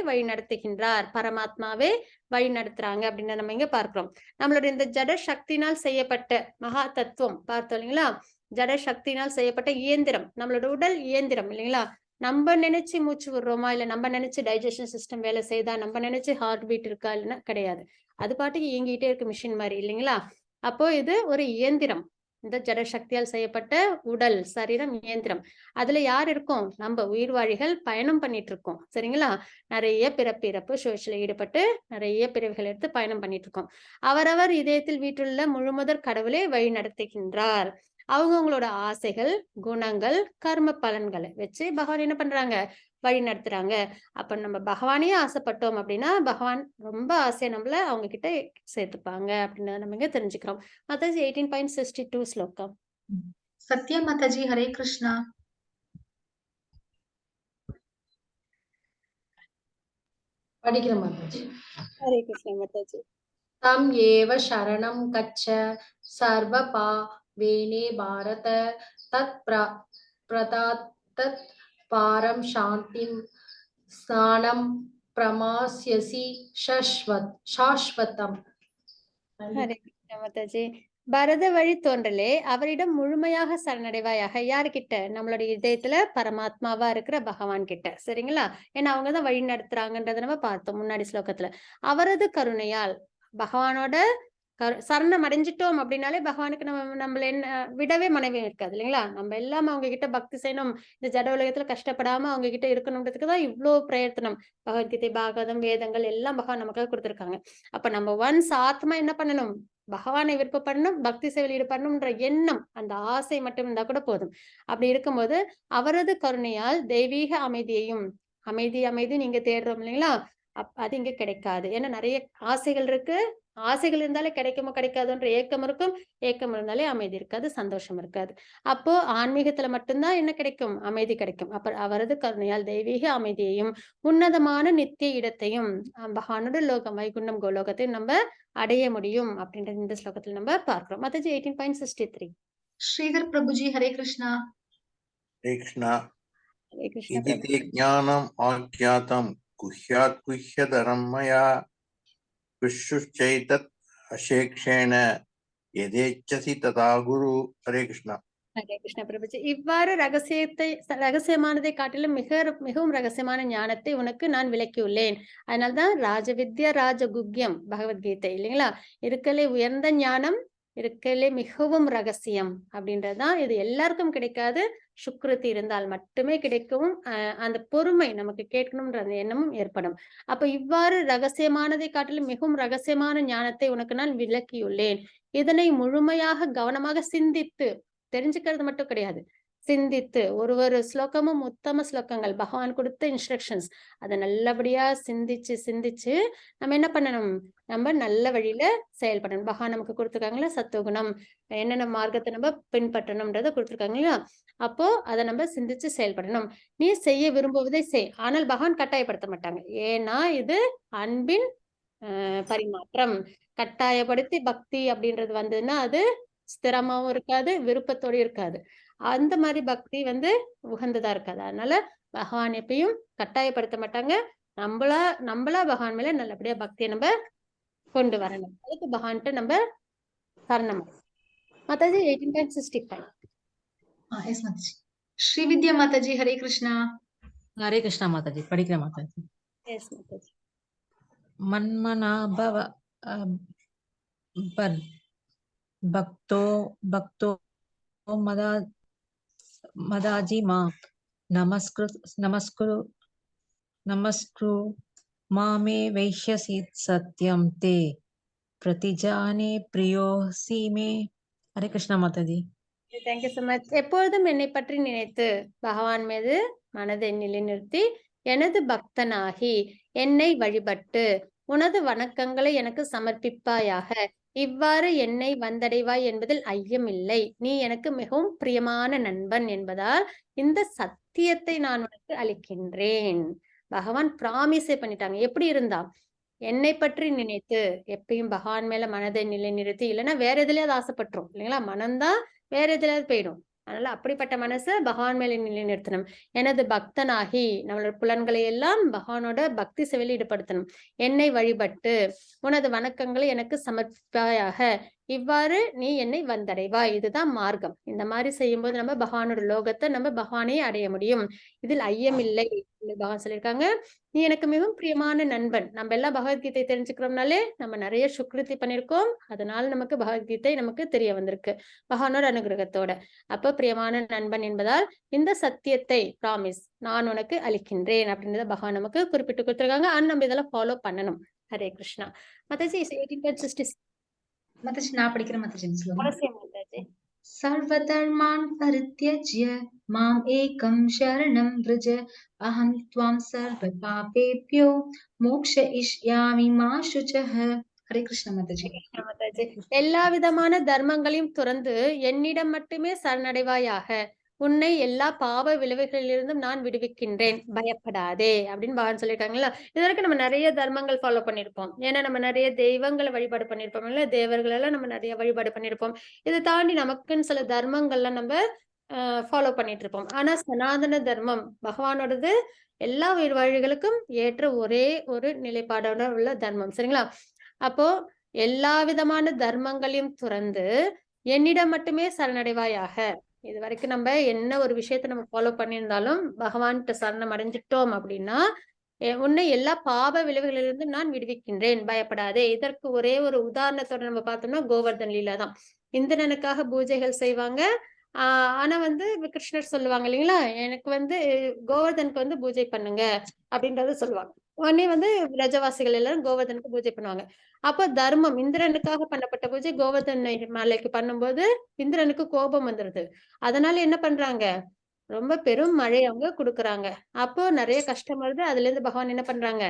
S1: வழி நடத்துகின்றார். பரமாத்மாவே வழி நடத்துறாங்க அப்படின்னு நம்ம இங்க பார்க்கிறோம். நம்மளுடைய இந்த ஜட சக்தினால் செய்யப்பட்ட மகா தத்துவம் பார்த்தோம் இல்லைங்களா? ஜட சக்தினால் செய்யப்பட்ட இயந்திரம், நம்மளோட உடல் இயந்திரம் இல்லைங்களா? நம்ம நினைச்சு மூச்சு விடுறோமா, இல்ல நம்ம நினைச்சு டைஜஷன் சிஸ்டம் வேலை செய்தா, நம்ம நினைச்சு ஹார்ட் பீட் இருக்கா, இல்லைன்னா கிடையாது. அது பாட்டுக்கு இயங்கிட்டே இருக்கு, மிஷின் மாதிரி இல்லைங்களா? அப்போ இது ஒரு இயந்திரம். இந்த ஜட சக்தியால் செய்யப்பட்ட உடல் சரீரம் இயந்திரம். அதுல யார் இருக்கோம்? நம்ம உயிர்வாழிகள் பயணம் பண்ணிட்டு இருக்கோம். சரிங்களா? நிறைய பிறப்பு சுழற்சியில ஈடுபட்டு நிறைய பிறவிகள் எடுத்து பயணம் பண்ணிட்டு இருக்கோம். அவரவர் இதயத்தில் வீட்டுள்ள முழுமுதற் கடவுளை வழி நடத்துகின்றார். அவங்கவுங்களோட ஆசைகள், குணங்கள், கர்ம பலன்களை வச்சு பகவான் என்ன பண்றாங்க? வழி நடத்துறாங்க. அப்ப நம்ம பகவானே ஆசைப்பட்டோம் அப்படின்னா பகவான் ரொம்ப ஆசையை நம்மள அவங்க கிட்ட சேர்த்துப்பாங்க அப்படின்னு நம்ம இங்க தெரிஞ்சுக்கிறோம். மாதாஜி 18.62 ஸ்லோகம்.
S2: सत्या माताजी हरे कृष्णा।
S8: படிக்கிறேன் மாதாஜி.
S1: ஹரே கிருஷ்ண மாதாஜி.
S8: தம் ஏவ சரணம் கச்ச சர்வபாவேனே பாரத தத் பிரதாத் பாரம் சாந்திம் ஸ்நானம் பிரமாஸ்யசி சாஸ்வதம்.
S1: ஹரே கிருஷ்ண மாதாஜி. பரத வழி தோன்றலே அவரிடம் முழுமையாக சரணடைவாயாக. யாருக்கிட்ட? நம்மளுடைய இதயத்துல பரமாத்மாவா இருக்கிற பகவான் கிட்ட. சரிங்களா? ஏன்னா அவங்கதான் வழி நடத்துறாங்கன்றத நம்ம பார்த்தோம் முன்னாடி ஸ்லோகத்துல. அவரது கருணையால் பகவானோட சரணம் அடைஞ்சிட்டோம் அப்படின்னாலே பகவானுக்கு நம்மள என்ன விடவே மனைவி இருக்காது இல்லைங்களா? நம்ம எல்லாம் அவங்க கிட்ட பக்தி செய்யணும், இந்த ஜட உலகத்துல கஷ்டப்படாம அவங்க கிட்ட இருக்கணும்ன்றதுக்கு தான் இவ்வளவு பிரயத்தனம். பகவத்கீதை, பாகவதம், வேதங்கள் எல்லாம் பகவான் நமக்காக கொடுத்திருக்காங்க. அப்ப நம்ம ஒன்ஸ் ஆத்மா என்ன பண்ணணும்? பகவானை விருப்பப்படணும், பக்தி சேவையில் ஈடுபடணும்ன்ற எண்ணம், அந்த ஆசை மட்டும் இருந்தா கூட போதும். அப்படி இருக்கும்போது அவரது கருணையால் தெய்வீக அமைதியையும், அமைதி நீங்க தேடுறோம் இல்லைங்களா? அது இங்க கிடைக்காது. ஏன்னா நிறைய ஆசைகள் இருக்கு. ஆசைகள் இருந்தாலே கிடைக்குமோ கிடைக்காதுன்ற ஏக்கம் இருக்கும். ஏக்கம் இருந்தாலே அமைதி இருக்காது, சந்தோஷம் இருக்காது. அப்போ ஆன்மீகத்துல மட்டும்தான் என்ன கிடைக்கும்? அமைதி கிடைக்கும். அப்ப அவரது கருணையால் தெய்வீக அமைதியையும் உன்னதமான நித்திய இடத்தையும் பகவானோட லோகம் வைகுண்டம் கோலோகத்தையும் நம்ம அடைய முடியும் அப்படின்றது இந்த ஸ்லோகத்துல நம்ம பார்க்கிறோம். மாதாஜி 18.63.
S2: श्रीधर प्रभु जी हरे कृष्णा।
S6: हरे कृष्ण।
S1: हरे कृष्ण
S6: इति ते ज्ञानम् आख्यातं गुह्यात् गुह्यतरं मया विश्रुश्चैतत् अशेक्षेण यदेच्छसि तथा गुरु। हरे कृष्ण।
S1: ஹரே கிருஷ்ண பிரபுஜி. இவ்வாறு ரகசியமானதை காட்டிலும் மிகவும் ரகசியமான ஞானத்தை உனக்கு நான் விளக்கியுள்ளேன். அதனால்தான் ராஜவித்யா ராஜகுக்யம் பகவத்கீதை இல்லைங்களா? இருக்கலே உயர்ந்த ஞானம், இருக்கலே மிகவும் ரகசியம் அப்படின்றதுதான். இது எல்லாருக்கும் கிடைக்காது. சுக்ருதி இருந்தால் மட்டுமே கிடைக்கவும் அந்த பொறுமை நமக்கு கேட்கணும்ன்ற அந்த எண்ணமும் ஏற்படும். அப்ப இவ்வாறு ரகசியமானதை காட்டிலும் மிகவும் ரகசியமான ஞானத்தை உனக்கு நான் விளக்கியுள்ளேன். இதனை முழுமையாக கவனமாக சிந்தித்து தெரிஞ்சுக்கிறது மட்டும் கிடையாது, சிந்தித்து ஒரு ஸ்லோகமும் உத்தம ஸ்லோகங்கள் பகவான் கொடுத்த இன்ஸ்ட்ரக்ஷன்ஸ் அதை நல்லபடியா சிந்திச்சு நம்ம என்ன பண்ணணும்? நம்ம நல்ல வழியில செயல்படணும். பகவான் நமக்கு கொடுத்துருக்காங்களா சத்துவகுணம், என்னென்ன மார்க்கத்தை நம்ம பின்பற்றணும்ன்றத கொடுத்துருக்காங்களா? அப்போ அதை நம்ம சிந்திச்சு செயல்படணும். நீ செய்ய விரும்புவதை செய், ஆனால் பகவான் கட்டாயப்படுத்த மாட்டாங்க. ஏன்னா இது அன்பின் பரிமாற்றம். கட்டாயப்படுத்தி பக்தி அப்படின்றது வந்ததுன்னா அது ஸ்திரமாவும் இருக்காது, விருப்பத்தோடு இருக்காது. அந்த மாதிரி பக்தி உகந்ததா இருக்காது. அதனால பகவான் எப்பயும் கட்டாயப்படுத்த மாட்டாங்க. நம்மளா பகவான் மேல நல்லபடியா பக்தியை நம்ம கொண்டு வரணும். அதுக்கு பகவான்கிட்ட நம்ம சரணம். மாதாஜி 18.65.
S2: यस माताजी। श्री विद्या माताजी हरे कृष्णा।
S7: हरे कृष्णा माताजी. படிக்கிறேன் மாதாஜி.
S1: எஸ் மாதாஜி.
S7: மன்மனா பவ भक्तो मदाजी मा नमस्कुरु नमस्कृ मामे वैश्यसि सत्यं ते प्रतिजाने प्रियोऽसि मे. हरे कृष्णा माताजी.
S1: Thank you so much. எப்பொழுதும் என்னை பற்றி நினைத்து பகவான் மீது மனதை நிலைநிறுத்தி எனது பக்தனாகி என்னை வழிபட்டு உனது வணக்கங்களை எனக்கு சமர்ப்பிப்பாயாக. இவ்வாறு என்னை வந்தடைவாய் என்பதில் ஐயமில்லை. நீ எனக்கு மிகவும் பிரியமான நண்பன் என்பதால் இந்த சத்தியத்தை நான் உனக்கு அளிக்கின்றேன். பகவான் ப்ராமிஸே பண்ணிட்டாங்க. எப்படி இருந்தா என்னை பற்றி நினைத்து எப்பயும் பகவான் மேல மனதை நிலைநிறுத்தி, இல்லைன்னா வேற எதுலயாவது ஆசைப்பட்டுரும் இல்லைங்களா? மனம்தான் வேற எதுலயாவது போயிடும். அதனால அப்படிப்பட்ட மனசை பகவான் மேல நிலைநிறுத்தணும். எனது பக்தனாகி நம்மளோட புலன்களை எல்லாம் பகவானோட பக்தி சேவையில் ஈடுபடுத்தணும். என்னை வழிபட்டு உனது வணக்கங்களை எனக்கு சமர்ப்பாயாக. இவ்வாறு நீ என்னை வந்தடைவாய். இதுதான் மார்க்கம். இந்த மாதிரி செய்யும்போது நம்ம பகவானோட லோகத்தை நம்ம பகவானையே அடைய முடியும். இதில் ஐயமில்லை. பகவான் சொல்லியிருக்காங்க, நீ எனக்கு மிகவும் பிரியமான நண்பன். நம்ம எல்லாம் பகவத்கீதை தெரிஞ்சுக்கிறோம்னாலே நம்ம நிறைய சுக்ருதி பண்ணியிருக்கோம். அதனால நமக்கு பகவத்கீதை நமக்கு தெரிய வந்திருக்கு பகவானோட அனுகிரகத்தோட. அப்ப பிரியமான நண்பன் என்பதால் இந்த சத்தியத்தை ப்ராமிஸ் நான் உனக்கு அளிக்கின்றேன் அப்படின்றத பகவான் நமக்கு குறிப்பிட்டு கொடுத்துருக்காங்க. ஆனா நம்ம இதெல்லாம் ஃபாலோ பண்ணணும். ஹரே கிருஷ்ணா. மாதாஜி 1866.
S2: மாதாஜி நான் படிக்கிறேன் மாதாஜி இந்த ஸ்லோகம்.
S1: அவசியம் மாதாஜி.
S2: सर्वधर्मान् परित्यज्य माम् एकं शरणं व्रज अहं त्वां सर्वपापेभ्यो मोक्षयिष्यामि मा शुचः. हरे कृष्ण माताजी.
S1: மாதாஜி, எல்லா விதமான தர்மங்களையும் துறந்து என்னிடம் மட்டுமே சரணடைவாயாக. உன்னை எல்லா பாவ விளைவுகளிலிருந்தும் நான் விடுவிக்கின்றேன், பயப்படாதே அப்படின்னு பகவான் சொல்லியிருக்காங்களா. இது வரைக்கும் நம்ம நிறைய தர்மங்கள் ஃபாலோ பண்ணியிருப்போம். ஏன்னா நம்ம நிறைய தெய்வங்களை வழிபாடு பண்ணியிருப்போம் இல்ல, தேவர்கள் எல்லாம் நம்ம நிறைய வழிபாடு பண்ணியிருப்போம். இதை தாண்டி நமக்குன்னு சில தர்மங்கள்லாம் நம்ம ஃபாலோ பண்ணிட்டு இருப்போம். ஆனா சனாதன தர்மம் பகவானோடது எல்லா வழிகளுக்கும் ஏற்ற ஒரே ஒரு நிலைப்பாடோட உள்ள தர்மம். சரிங்களா? அப்போ எல்லா விதமான தர்மங்களையும் துறந்து என்னிடம் மட்டுமே சரணடைவாயாக. இது வரைக்கும் நம்ம என்ன ஒரு விஷயத்த நம்ம ஃபாலோ பண்ணியிருந்தாலும் பகவான்கிட்ட சரணம் அடைஞ்சிட்டோம் அப்படின்னா உன்னை எல்லா பாவ விளைவுகளிலிருந்து நான் விடுவிக்கின்றேன், பயப்படாதே. இதற்கு ஒரே ஒரு உதாரணத்தோட நம்ம பார்த்தோம்னா கோவர்தன் லீலா தான். இந்திரனுக்காக பூஜைகள் செய்வாங்க. ஆனா கிருஷ்ணர் சொல்லுவாங்க இல்லைங்களா, எனக்கு கோவர்தனுக்கு பூஜை பண்ணுங்க அப்படின்றத சொல்லுவாங்க. உடனே பிரஜவாசிகள் எல்லாரும் கோவர்தனுக்கு பூஜை பண்ணுவாங்க. அப்ப தர்மம் இந்திரனுக்காக பண்ணப்பட்ட பூஜை கோவர்தன் மலைக்கு பண்ணும்போது இந்திரனுக்கு கோபம் வந்துருது. அதனால என்ன பண்றாங்க, ரொம்ப பெரும் மழை அவங்க கொடுக்குறாங்க. அப்போ நிறைய கஷ்டம் வருது. அதுல இருந்து பகவான் என்ன பண்றாங்க,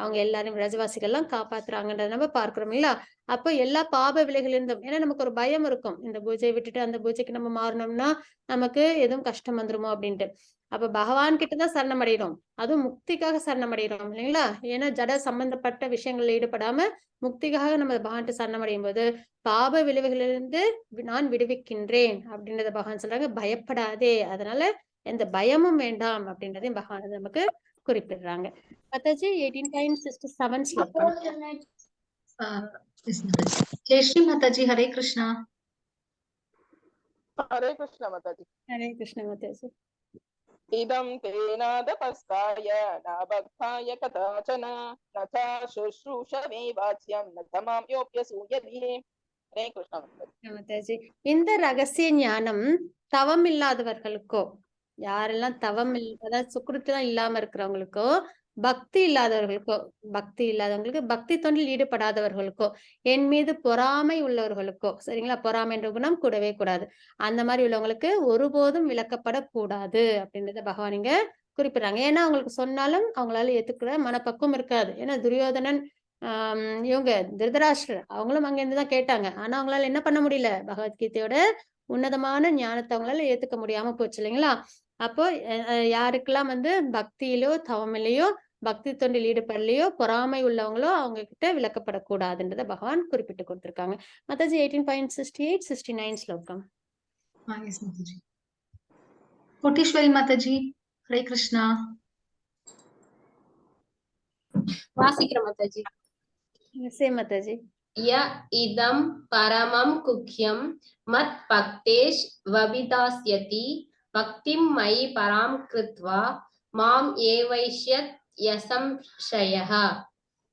S1: அவங்க எல்லாரும் பிரஜவாசிகள் எல்லாம் காப்பாத்துறாங்கன்றத நம்ம பார்க்கிறோம் இல்ல. அப்போ எல்லா பாப விலைகள் இருந்தும், ஏன்னா நமக்கு ஒரு பயம் இருக்கும், இந்த பூஜையை விட்டுட்டு அந்த பூஜைக்கு நம்ம மாறணும்னா நமக்கு எதுவும் கஷ்டம் வந்துருமோ அப்படின்ட்டு. அப்ப பகவான் கிட்டதான் சரணம் அடைகிறோம், அதுவும் முக்திக்காக சரணம் அடைகிறோம் இல்லைங்களா. ஏன்னா ஜட சம்பந்தப்பட்ட விஷயங்கள்ல ஈடுபடாம முக்திக்காக நம்ம பகவான்ட்டு சரணம் அடையும் போது பாப விளைவுகளிலிருந்து நான் விடுவிக்கின்றேன் அப்படின்றத பகவான் சொல்றாங்க, பயப்படாதே. அதனால எந்த பயமும் வேண்டாம் அப்படின்றதையும் பகவான் நமக்கு குறிப்பிடுறாங்க. மாதாஜி 18.67 ஸ்லோகம்.
S2: जय श्री माताजी. हरे कृष्णा.
S3: हरे कृष्ण माताजी.
S1: हरे कृष्ण माताजी.
S3: इदं तेनादपस्काय न भक्ताय कदाचन न च शुश्रूषवे वाच्यं न च मां योऽप्यसूयति. हरे कृष्ण
S1: மாதாஜி, இந்த ரகசிய ஞானம் தவம் இல்லாதவர்களுக்கோ, யாரெல்லாம் தவம் அதாவது சுக்கிருத்தம் இல்லாம இருக்கிறவங்களுக்கோ, பக்தி இல்லாதவங்களுக்கு பக்தி தொண்டில் ஈடுபடாதவர்களுக்கோ, என் மீது பொறாமை உள்ளவர்களுக்கோ, சரிங்களா, பொறாமை என்ற குணம் கூடவே கூடாது, அந்த மாதிரி உள்ளவங்களுக்கு ஒருபோதும் விளக்கப்படக்கூடாது அப்படின்றத பகவான் இங்க குறிப்பிடுறாங்க. ஏன்னா அவங்களுக்கு சொன்னாலும் அவங்களால ஏத்துக்கிற மனப்பக்குவம் இருக்காது. ஏன்னா துரியோதனன் இவங்க திருதராஷ்டிரர் அவங்களும் அங்க இருந்துதான் கேட்டாங்க. ஆனா அவங்களால என்ன பண்ண முடியல, பகவத்கீதையோட உன்னதமான ஞானத்தை அவங்களால ஏத்துக்க முடியாம போச்சு இல்லைங்களா. அப்போ யாருக்கெல்லாம் பக்தியிலோ தவமிலையோ பக்தி தொண்டில் ஈடுபடலையோ பொறாமை உள்ளவங்களோ அவங்க கிட்ட விளக்கப்படக்கூடாதுன்றத பகவான் குறிப்பிட்டு கொடுத்திருக்காங்க. மாதாஜி 18.68-69 ஸ்லோகம்.
S2: yes माताजी. कोटेश्वरी माताजी. हरे कृष्णा.
S5: வாசிக்கிறேன் மாதாஜி.
S1: மாதாஜி.
S5: ய இதம் பரமம் குக்யம் மத் பக்தேஷ் வபிதாஸ்யதி பக்திம் மயி பராம் கிருத்வா மாம் ஏவைஷ்யத் யசம்ஷயः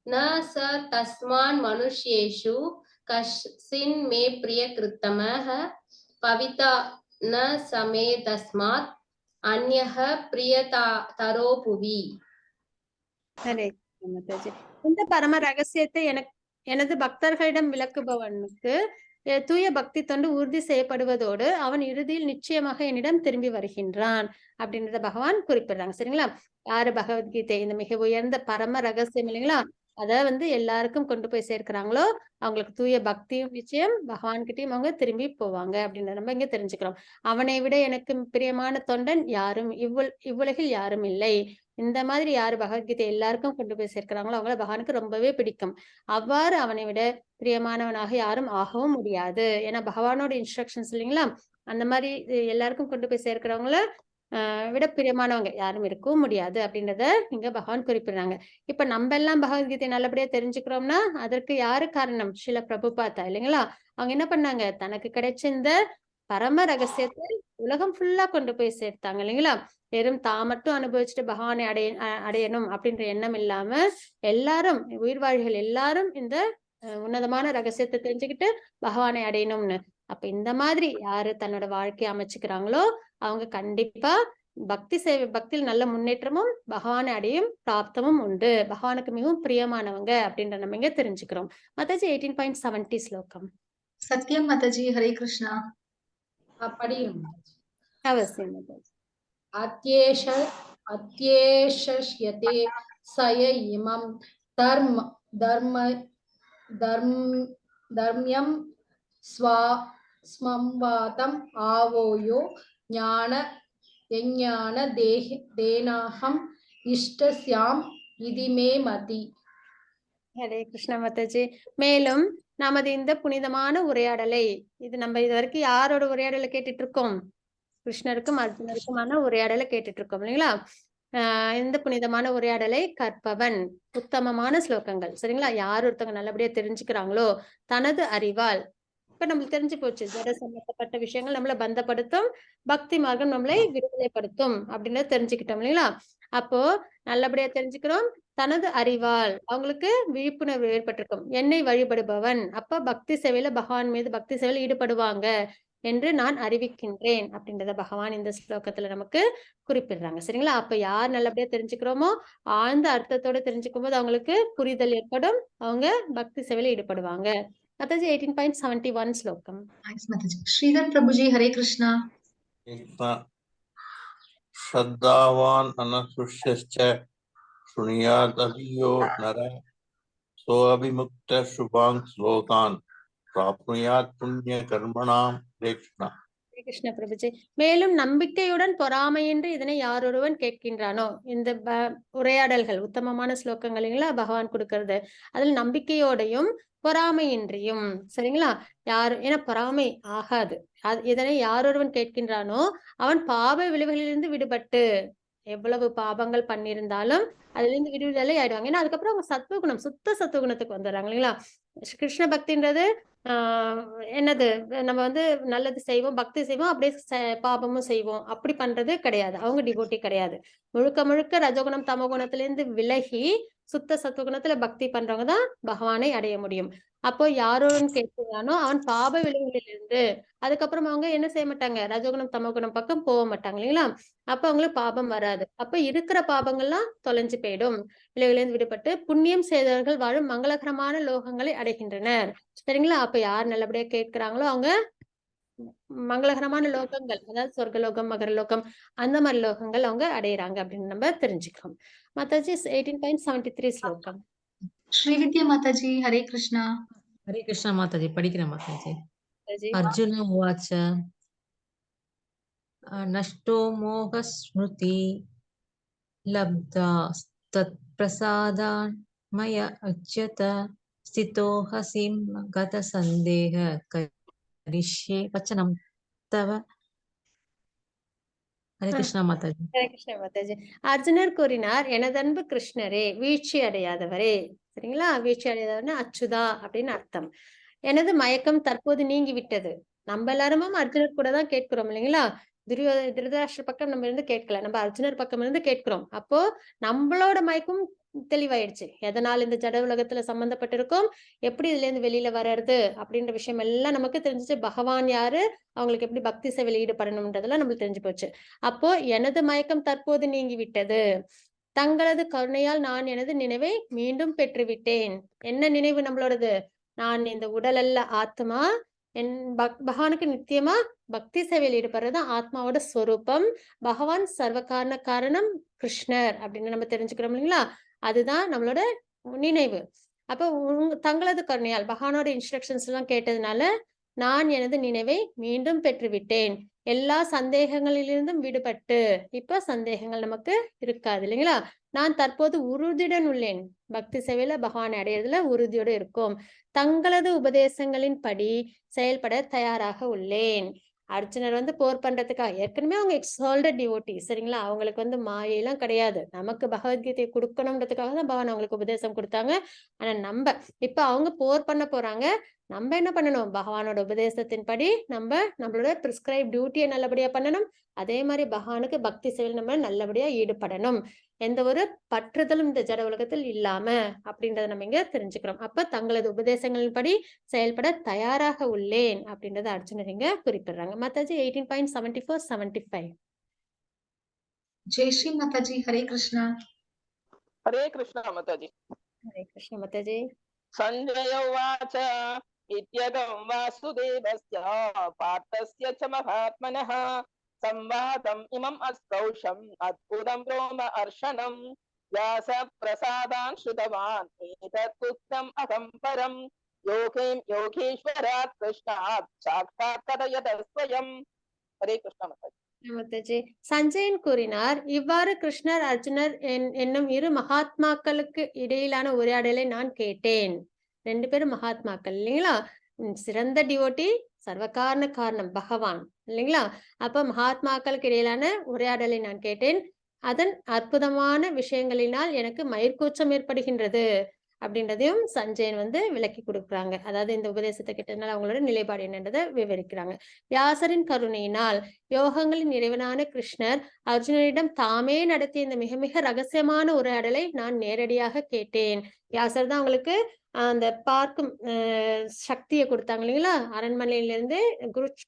S5: ந ச தஸ்மான் மனுஷ்யேஷு கஷ்சின் மே பிரியகிருத்தமः பவிதா ந சமே தஸ்மாத் அன்யः பிரியதரோ புவி.
S1: ஹரே கிருஷ்ண மாதாஜி. இந்த பரம ரகசியத்தை எனது பக்தர்களிடம் விளக்குபவனுக்கு தூய பக்தி தொண்டு உறுதி செய்யப்படுவதோடு அவன் இறுதியில் நிச்சயமாக என்னிடம் திரும்பி வருகின்றான் அப்படின்றத பகவான் குறிப்பிடுறாங்க. சரிங்களா? யாரு பகவத்கீதை இந்த மிக உயர்ந்த பரம ரகசியம் இல்லைங்களா, அத எல்லாருக்கும் கொண்டு போய் சேர்க்கிறாங்களோ அவங்களுக்கு தூய பக்தியும் நிச்சயம் பகவான் கிட்டயும் அவங்க திரும்பி போவாங்க அப்படின்றத நம்ம இங்க தெரிஞ்சுக்கிறோம். அவனை விட எனக்கு பிரியமான தொண்டன் யாரும் இவ்வுலகில் யாரும் இல்லை. இந்த மாதிரி யாரு பகவத்கீதை எல்லாருக்கும் கொண்டு போய் சேர்க்கிறாங்களோ அவங்கள பகவானுக்கு ரொம்பவே பிடிக்கும். அவ்வாறு அவனை விட பிரியமானவனாக யாரும் ஆகவும் முடியாது. ஏன்னா பகவானோட இன்ஸ்ட்ரக்ஷன்ஸ் இல்லைங்களா, அந்த மாதிரி எல்லாருக்கும் கொண்டு போய் சேர்க்கிறவங்கள விட பிரியமானவங்க யாரும் இருக்கவும் முடியாது அப்படின்றத இங்க பகவான் குறிப்பிடுறாங்க. இப்ப நம்ம எல்லாம் பகவத்கீதை நல்லபடியா தெரிஞ்சுக்கிறோம்னா அதற்கு யாரு காரணம்? ஸ்ரீல பிரபுபாதா இல்லைங்களா. அவங்க என்ன பண்ணாங்க, தனக்கு கிடைச்ச இந்த பரம ரகசியத்தை உலகம் ஃபுல்லா கொண்டு போய் சேர்த்தாங்க இல்லைங்களா. வெறும் தான் மட்டும் அனுபவிச்சுட்டு பகவானை அடையணும் அப்படின்ற எண்ணம் இல்லாம எல்லாரும் உயிர்வாழிகள் எல்லாரும் இந்த உன்னதமான ரகசியத்தை தெரிஞ்சுக்கிட்டு பகவானை அடையணும்னு. அப்ப இந்த மாதிரி யாரு தன்னோட வாழ்க்கையை அமைச்சுக்கிறாங்களோ அவங்க கண்டிப்பா பக்தியில் நல்ல முன்னேற்றமும் பகவானை அடையும் பிராப்தமும் உண்டு. பகவானுக்கு மிகவும் பிரியமானவங்க அப்படின்ற நம்ம இங்க தெரிஞ்சுக்கிறோம். மாதாஜி 18.70 ஸ்லோகம்.
S2: சத்யம் மாதாஜி. ஹரே கிருஷ்ணா.
S8: படிக்கிறோம்.
S1: அவசியம் மாதாஜி.
S8: அத்யேஷ்யதே சய இமம் தர்மியம் ஸ்வம்வாதம் ஆவோயோ ஞான தேனாகம் இஷ்டஸ்யாம் இதிமே மதி.
S1: ஹரே கிருஷ்ண மாதாஜி. மேலும் நமது இந்த புனிதமான உரையாடலை நம்ம இது வரைக்கும் யாரோட உரையாடலை கேட்டுட்டு இருக்கோம்? கிருஷ்ணருக்கும் அர்ஜுனருக்குமான உரையாடலை கேட்டுட்டு இருக்கோம் இல்லைங்களா. இந்த புனிதமான உரையாடலை கற்பவன் உத்தமமான ஸ்லோகங்கள் சரிங்களா. யார் ஒருத்தவங்க நல்லபடியா தெரிஞ்சுக்கிறாங்களோ தனது அறிவால், இப்ப நம்மளுக்கு தெரிஞ்சு போச்சு ஜட சம்பந்தப்பட்ட விஷயங்கள் நம்மளை பந்தப்படுத்தும், பக்தி மார்க்கம் நம்மளை விடுதலைப்படுத்தும் அப்படின்றத தெரிஞ்சுக்கிட்டோம் இல்லைங்களா. அப்போ நல்லபடியா தெரிஞ்சுக்கிறோம். தனது அறிவால் அவங்களுக்கு விழிப்புணர்வு ஏற்பட்டிருக்கும். என்னை வழிபடுபவன் அப்ப பக்தி சேவையில பகவான் மீது பக்தி சேவையில ஈடுபடுவாங்க என்று நான் அறிவிக்கின்றேன் அப்படின்றத பகவான் இந்த ஸ்லோகத்துல நமக்கு குறிப்பிடுறாங்க சரிங்களா. அப்ப யார் நல்லபடியா தெரிஞ்சுக்கிறோமோ ஆழ்ந்த அர்த்தத்தோட தெரிஞ்சுக்கும் போது அவங்களுக்கு புரிதல் ஏற்படும், அவங்க பக்தி சேவையில ஈடுபடுவாங்க. மாதாஜி 18.71 ஸ்லோகம்.
S2: ஸ்ரீதர் பிரபுஜி. ஹரே கிருஷ்ணா.
S6: ஸ்ரத்தாவான் அனசுஷ்யஸ்ச ஸ்ருணுயாதபியோ நர சோஅபிமுக்த சுபாங் ஸ்லோகான் பிராப்னுயாத் புண்ணிய கர்மணாம். ஹரே கிருஷ்ணா.
S1: ஹரே கிருஷ்ண பிரபுஜி. மேலும் நம்பிக்கையுடன் பொறாமையின்றி இதனை யாரொருவன் கேட்கின்றானோ, இந்த உரையாடல்கள் உத்தமமான ஸ்லோகங்களா பகவான் கொடுக்கறது, அதில் நம்பிக்கையோடையும் பொறாமையின்றியும் சரிங்களா. ஏன்னா பொறாமை ஆகாது. இதனை யாரொருவன் கேட்கின்றானோ அவன் பாப விளைவுகளிலிருந்து விடுபட்டு, எவ்வளவு பாபங்கள் பண்ணியிருந்தாலும் அதுல இருந்து விடுதலை ஆயிடுவாங்க. ஏன்னா அதுக்கப்புறம் அவங்க சத்துவகுணம் சுத்த சத்துவகுணத்துக்கு வந்துடுறாங்க இல்லைங்களா. கிருஷ்ண பக்தின்றது என்னது, நம்ம நல்லது செய்வோம், பக்தி செய்வோம், அப்படியே பாபமும் செய்வோம், அப்படி பண்றது கிடையாது. அவங்க டிவோட்டி கிடையாது. முழுக்க முழுக்க ரஜகுணம் தமகுணத்திலிருந்து விலகி சுத்த சத்துவகுணத்துல பக்தி பண்றவங்க தான் பகவானை அடைய முடியும். அப்போ யாரோன்னு கேட்கிறானோ அவன் பாப விளைவுகளிலிருந்து, அதுக்கப்புறம் அவங்க என்ன செய்ய மாட்டாங்க, ரஜகுணம் தமகுணம் பக்கம் போக மாட்டாங்க இல்லைங்களா. அப்ப அவங்களுக்கு பாபம் வராது. அப்ப இருக்கிற பாபங்கள்லாம் தொலைஞ்சு போயிடும். விளைவுகளிலிருந்து விடுபட்டு புண்ணியம் செய்தவர்கள் வாழும் மங்களகரமான லோகங்களை அடைகின்றனர் சரிங்களா. அப்ப யார் நல்லபடியா கேட்கிறாங்களோ அவங்க மங்களகரமான லோகங்கள், அதாவது சொர்க்கலோகம், மகரலோகம், அந்த மாதிரி லோகங்கள் அவங்க அடையிறாங்க அப்படின்னு நம்ம தெரிஞ்சுக்கிறோம். மாதாஜி 18.73 ஸ்லோகம்.
S2: ஸ்ரீவித்யா மாதாஜி. ஹரே கிருஷ்ணா.
S7: ஹரே கிருஷ்ணா மாதாஜி. படிக்கிறேன் மாதாஜி. அர்ஜுன உவாச்ச நஷ்டோ மோக ஸ்மிருதி லப்தா தத் பிரசாதான் மய அஜ்யத ஸ்திதோ ஹசிம் கத சந்தேக கரிஷ்யே வச்சனம் தவ. ஹரே கிருஷ்ணா மாதாஜி.
S1: ஹரே கிருஷ்ணா மாதாஜி. அர்ஜுனர் கூறினார், எனதன்பு கிருஷ்ணரே, வீழ்ச்சி அடையாதவரே சரிங்களா. வீழ்ச்சி அடையாதவர்னு அச்சுதா அப்படின்னு அர்த்தம். எனது மயக்கம் தற்போது நீங்கி விட்டது. நம்ம எல்லாருமே அர்ஜுனர் கூட தான் கேட்கிறோம் இல்லைங்களா. திருதராஷ்டிர பக்கம் நம்ம இருந்து கேட்கல, நம்ம அர்ஜுனர் பக்கம் இருந்து கேட்கிறோம். அப்போ நம்மளோட மயக்கம் தெளிவாயிடுச்சு. எதனால் இந்த ஜட உலகத்துல சம்பந்தப்பட்டிருக்கோம், எப்படி இதுல இருந்து வெளியில வர்றது அப்படின்ற விஷயம் எல்லாம் நமக்கு தெரிஞ்சிச்சு. பகவான் யாரு, அவங்களுக்கு எப்படி பக்தி சேவையில் ஈடுபடணும்ன்றதெல்லாம் நம்மளுக்கு தெரிஞ்சு போச்சு. அப்போ எனது மயக்கம் தற்போது நீங்கி விட்டது. தங்களது கருணையால் நான் எனது நினைவை மீண்டும் பெற்றுவிட்டேன். என்ன நினைவு நம்மளோடது? நான் இந்த உடல் அல்ல ஆத்மா. என் பகவானுக்கு நித்தியமா பக்தி சேவையில் ஈடுபடுறது ஆத்மாவோட ஸ்வரூபம். பகவான் சர்வ காரண காரணம் கிருஷ்ணர் அப்படின்னு நம்ம தெரிஞ்சுக்கிறோம் இல்லைங்களா? அதுதான் நம்மளோட நினைவு. அப்ப தங்களது கருணையால் பகவானோட இன்ஸ்ட்ரக்ஷன்ஸ் எல்லாம் கேட்டதுனால நான் எனது நினைவை மீண்டும் பெற்றுவிட்டேன். எல்லா சந்தேகங்களிலிருந்தும் விடுபட்டு இப்ப சந்தேகங்கள் நமக்கு இருக்காது இல்லைங்களா? நான் தற்போது உறுதியுடன் உள்ளேன். பக்தி சேவையில பகவானை அடையிறதுல உறுதியோடு இருக்கும். தங்களது உபதேசங்களின் படி செயல்பட தயாராக உள்ளேன். அர்ஜுனர் போர் பண்றதுக்காக ஏற்கனவே அவங்க எக்ஸால்டட் டிவோட்டி சரிங்களா? அவங்களுக்கு மாயெல்லாம் கிடையாது. நமக்கு பகவத்கீதையை கொடுக்கணும்ன்றதுக்காக தான் பகவான் அவங்களுக்கு உபதேசம் கொடுத்தாங்க. ஆனா நம்ம இப்ப அவங்க போர் பண்ண போறாங்க. நம்ம என்ன பண்ணணும்? பகவானோட உபதேசத்தின்படி நம்மளோட பிரிஸ்கிரைப் டியூட்டியை நல்லபடியா பண்ணணும். அதே மாதிரி பகவானுக்கு பக்தி சேவையில் நம்ம நல்லபடியா ஈடுபடணும். எந்த ஒரு பற்றுதலும் இந்த ஜட உலகத்தில் இல்லாம அப்படின்றத நம்ம இங்க தெரிஞ்சுக்கிறோம். அப்ப தங்களது உபதேசங்களின்படி செயல்பட தயாராக உள்ளேன் அப்படின்றத அர்ஜுனர் இங்க குறிப்பிடுறாங்க. மாதாஜி 18.74-75.
S2: ஜெய் ஸ்ரீ மாதாஜி. ஹரே கிருஷ்ணா.
S3: हरे कृष्ण माताजी।
S1: ஹரே கிருஷ்ண மாதாஜி.
S3: संजय उवाच इत्यगं वासुदेवस्य पार्थस्य च महात्मनः संवादम् इमम् अस्कौषम् अद्भुतं रोमहर्षणं व्यासप्रसादान् श्रुतवान् एतत्कृत्यम् अहं परं योगेश्वरात् कृष्णात् साक्षात् कथयत स्वयं। हरे कृष्ण माताजी।
S1: மாதாஜி சஞ்சயன் கூறினார், இவ்வாறு கிருஷ்ணர் அர்ஜுனர் என்னும் இரு மகாத்மாக்களுக்கு இடையிலான உரையாடலை நான் கேட்டேன். 2 பேரும் மகாத்மாக்கள் இல்லைங்களா? சிறந்த டிவோட்டி சர்வகாரண காரணம் பகவான் இல்லைங்களா? அப்ப மகாத்மாக்களுக்கு இடையிலான உரையாடலை நான் கேட்டேன். அதன் அற்புதமான விஷயங்களினால் எனக்கு மயிர்கூச்சம் ஏற்படுகின்றது அப்படின்றதையும் சஞ்சயன் விளக்கி கொடுக்குறாங்க. அதாவது இந்த உபதேசத்தை கேட்டதுனால அவங்களோட நிலைப்பாடு என்னன்றதை விவரிக்கிறாங்க. வியாசரின் கருணையினால் யோகங்களின் இறைவனான கிருஷ்ணர் அர்ஜுனனிடம் தாமே நடத்திய இந்த மிக மிக ரகசியமான உரையாடலை நான் நேரடியாக கேட்டேன். வியாசர் தான் அவங்களுக்கு அந்த பார்க்கும் சக்தியை கொடுத்தாங்க இல்லைங்களா? அரண்மனையிலிருந்து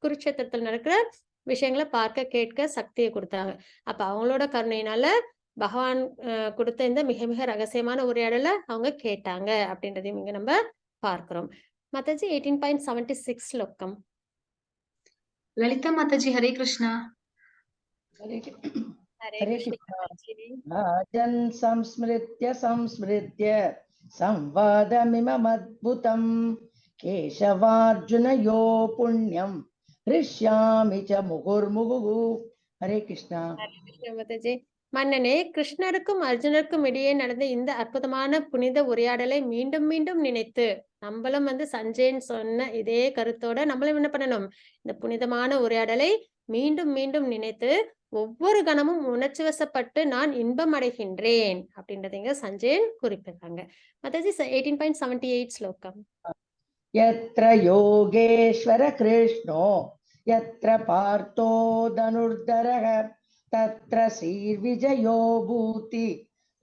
S1: குருட்சேத்திரத்தில் நடக்கிற விஷயங்களை பார்க்க கேட்க சக்தியை கொடுத்தாங்க. அப்ப அவங்களோட கருணையினால பகவான் கொடுத்த இந்த மிக மிக ரகசியமான உரையாடலை அவங்க கேட்டாங்க அப்படின்றதையும் இங்க நம்ம பார்க்கிறோம். மாதாஜி 18.76 ஸ்லோகம்.
S2: லலிதா மாதாஜி. ஹரே கிருஷ்ணா.
S4: हरे
S1: ஹரே
S4: हरे
S1: கிருஷ்ண
S4: कृष्णा।
S1: மாதாஜி.
S4: राजन् संस्मृत्य संवादमिममद्भुतं केशवार्जुनयो पुण्यं हृष्यामि च मुहुर्मुहुः। हरे कृष्णा।
S1: ஹரே கிருஷ்ண மாதாஜி. மன்னனே, கிருஷ்ணருக்கும் அர்ஜுனருக்கும் இடையே நடந்த இந்த அற்புதமான புனித உரையாடலை மீண்டும் மீண்டும் நினைத்து நம்மளும் சஞ்சயன் சொன்ன இதே கருத்தோட நம்மளும் என்ன பண்ணணும்? இந்த புனிதமான உரையாடலை மீண்டும் மீண்டும் நினைத்து ஒவ்வொரு கணமும் உணர்ச்சி வசப்பட்டு நான் இன்பம் அடைகின்றேன் அப்படின்றதைங்க சஞ்சயன் குறிப்பிடுறாங்க. மாதாஜி 18.78 ஸ்லோகம்.
S4: यत्र योगेश्वर कृष्णो यत्र पार्थो धनुर्धरः तत्र श्रीर्विजयो भूति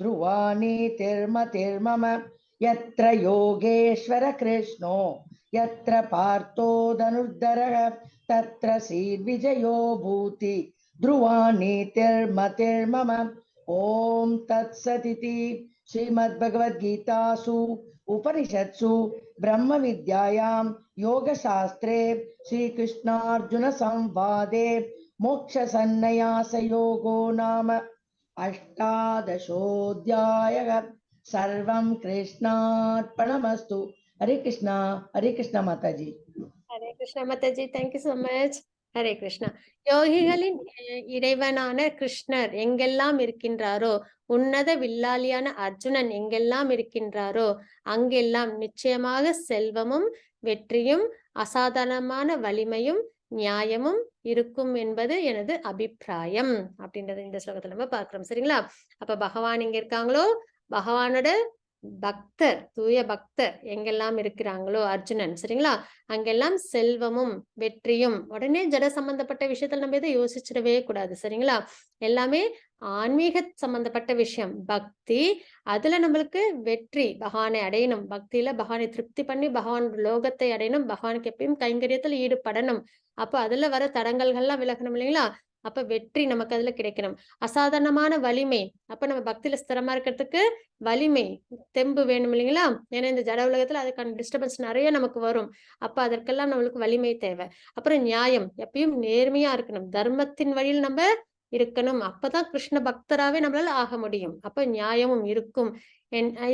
S4: ध्रुवा नीतिर्मतिर्मम। यत्र योगेश्वर कृष्णो यत्र पार्थो धनुर्धरः तत्र श्रीर्विजयो भूति ध्रुवा नीतिर्मतिर्मम। ओम तत्सदिति श्रीमद्भगवद्गीतासु उपनिषत्सु ब्रह्म विद्यायां योगशास्त्रे श्रीकृष्णार्जुन संवादे मोक्ष संन्यास योगो नाम 18ोऽध्यायः। सर्वं कृष्णार्पणमस्तु। हरे कृष्णा माताजी।
S1: ஹரே கிருஷ்ணா மாதாஜி. Thank you so much. Hare Krishna. யோகிகளின் இறைவனான கிருஷ்ணர் எங்கெல்லாம் இருக்கின்றாரோ, உன்னத வில்லாளியான அர்ஜுனன் எங்கெல்லாம் இருக்கின்றாரோ அங்கெல்லாம் நிச்சயமாக செல்வமும் வெற்றியும் அசாதாரணமான வலிமையும் நியாயமும் இருக்கும் என்பது எனது அபிப்பிராயம் அப்படின்றது இந்த ஸ்லோகத்துல நம்ம பார்க்கிறோம். சரிங்களா? அப்ப பகவான் எங்க இருக்காங்களோ, பகவானோட பக்தர் தூய பக்தர் எங்கெல்லாம் இருக்கிறாங்களோ அர்ஜுனன் சரிங்களா, அங்கெல்லாம் செல்வமும் வெற்றியும். உடனே ஜட சம்பந்தப்பட்ட விஷயத்துல நம்ம எதை யோசிச்சிடவே கூடாது சரிங்களா? எல்லாமே ஆன்மீக சம்பந்தப்பட்ட விஷயம். பக்தி, அதுல நம்மளுக்கு வெற்றி, பகவானை அடையணும். பக்தியில பகவானை திருப்தி பண்ணி பகவான் லோகத்தை அடையணும். பகவானுக்கு எப்பயும் கைங்கரியத்துல ஈடுபடணும். அப்போ அதுல வர தடங்கல்கள்லாம் விலகணும் இல்லைங்களா? அப்ப வெற்றி நமக்கு அதுல கிடைக்கணும். அசாதாரணமான வலிமை, அப்ப நம்ம பக்தியில ஸ்திரமா இருக்கிறதுக்கு வலிமை, தெம்பு வேணும் இல்லைங்களா? ஏன்னா இந்த ஜட உலகத்துல அதுக்கான டிஸ்டர்பன்ஸ் நிறைய நமக்கு வரும். அப்ப அதற்கெல்லாம் நம்மளுக்கு வலிமை தேவை. அப்புறம் நியாயம், எப்பயும் நேர்மையா இருக்கணும், தர்மத்தின் வழியில் நம்ம இருக்கணும். அப்பதான் கிருஷ்ண பக்தராவே நம்மளால ஆக முடியும். அப்ப நியாயமும் இருக்கும்.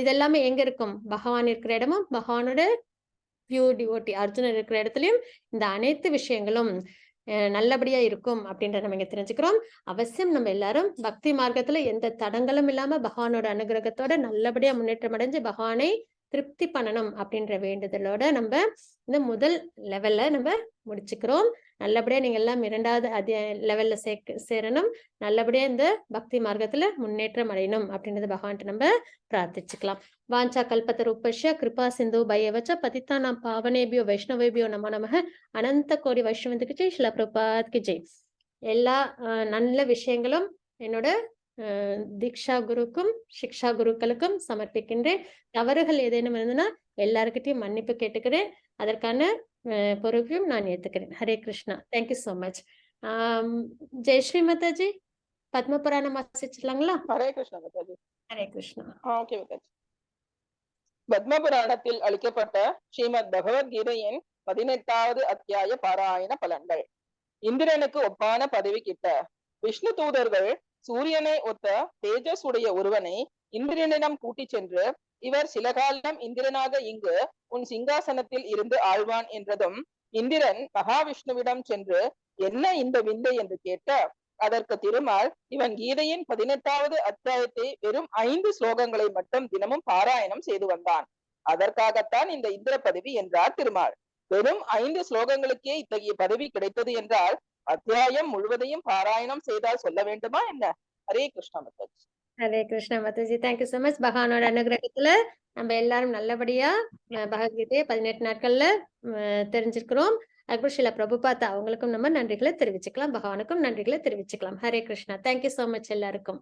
S1: இதெல்லாமே எங்க இருக்கும்? பகவான் இருக்கிற இடமும், பகவானோட பியூர் டிவோட்டி அர்ஜுனன் இருக்கிற இடத்துலயும் இந்த அனைத்து விஷயங்களும் நல்லபடியா இருக்கும் அப்படின்றத நம்ம இங்க தெரிஞ்சுக்கிறோம். அவசியம் நம்ம எல்லாரும் பக்தி மார்க்கத்துல எந்த தடங்களும் இல்லாம பகவானோட அனுகிரகத்தோட நல்லபடியா முன்னேற்றம் அடைஞ்சு பகவானை திருப்தி பண்ணணும் அப்படின்ற வேண்டுதலோட நம்ம இந்த முதல் லெவல்ல நம்ம முடிச்சுக்கிறோம். நல்லபடியா நீங்க எல்லாம் 2வது லெவல்ல சேரணும். நல்லபடியா இந்த பக்தி மார்க்கத்துல முன்னேற்றம் அடையணும் அப்படின்றத பகவான்ட்டு நம்ம பிரார்த்திச்சுக்கலாம். வாஞ்சா கல்பத்தரூபஸ்ய கிருபா சிந்து பயவச்ச பதித்தானாம் பாவனேபியோ வைஷ்ணவேபியோ நமோ நமः. அனந்த கோடி வைஷ்ணவந்துக்கு ஜெய், ஸ்ரீல பிரபுபாத்க்கு ஜெய். எல்லா நல்ல விஷயங்களும் என்னோட தீக்ஷா குருக்கும் சிக்ஷா குருக்களுக்கும் சமர்ப்பிக்கின்றேன். தவறுகள் ஏதேனும் இருந்ததுன்னா எல்லாருக்கிட்டையும் மன்னிப்பு கேட்டுக்கிறேன். அதற்கான பொறுப்பையும் நான் ஏத்துக்கிறேன். Hare Krishna. Thank you so much. Jayashree மாதாஜி, பத்ம புராணம் வாசிச்சிடலாங்களா?
S3: ஹரே கிருஷ்ணா மாதாஜி.
S1: ஹரே கிருஷ்ணா.
S3: ஓகே மாதாஜி. பத்ம புராணத்தில் அளிக்கப்பட்ட ஸ்ரீமத் பகவத்கீதையின் 18வது அத்தியாய பாராயண பலன்கள். இந்திரனுக்கு ஒப்பான பதவி கிட்ட விஷ்ணு தூதர்கள் சூரியனை ஒத்த தேஜஸ் உடைய ஒருவனை இந்திரனிடம் கூட்டிச் சென்று, இவர் சில காலம் இந்திரனாக இங்கு உன் சிங்காசனத்தில் இருந்து ஆழ்வான் என்றதும், இந்திரன் மகாவிஷ்ணுவிடம் சென்று என்ன இந்த விந்தை என்று கேட்க, அதற்கு திருமால் இவன் கீதையின் 18வது அத்தியாயத்தை வெறும் 5 ஸ்லோகங்களை மட்டும் தினமும் பாராயணம் செய்து வந்தான். அதற்காகத்தான் இந்த இந்திர பதவி என்றார் திருமால். வெறும் 5 ஸ்லோகங்களுக்கே இத்தகைய பதவி கிடைத்தது என்றால் அத்தியாயம் முழுவதையும் பாராயணம் செய்தால் சொல்ல வேண்டுமா என்ன? ஹரே கிருஷ்ணா மாதாஜி.
S1: ஹரே கிருஷ்ணா மாதாஜி. Thank you so much. பகவானோட அனுகிரகத்துல நம்ம எல்லாரும் நல்லபடியா பகவத்கீதையை 18 நாட்கள்ல தெரிஞ்சிருக்கிறோம். அதுக்கப்புறம் ஸ்ரீல பிரபுபாதா அவங்களுக்கும் நம்ம நன்றிகளை தெரிவிச்சுக்கலாம், பகவானுக்கும் நன்றிகளை தெரிவிச்சுக்கலாம். Hare Krishna. Thank you so much எல்லாருக்கும்.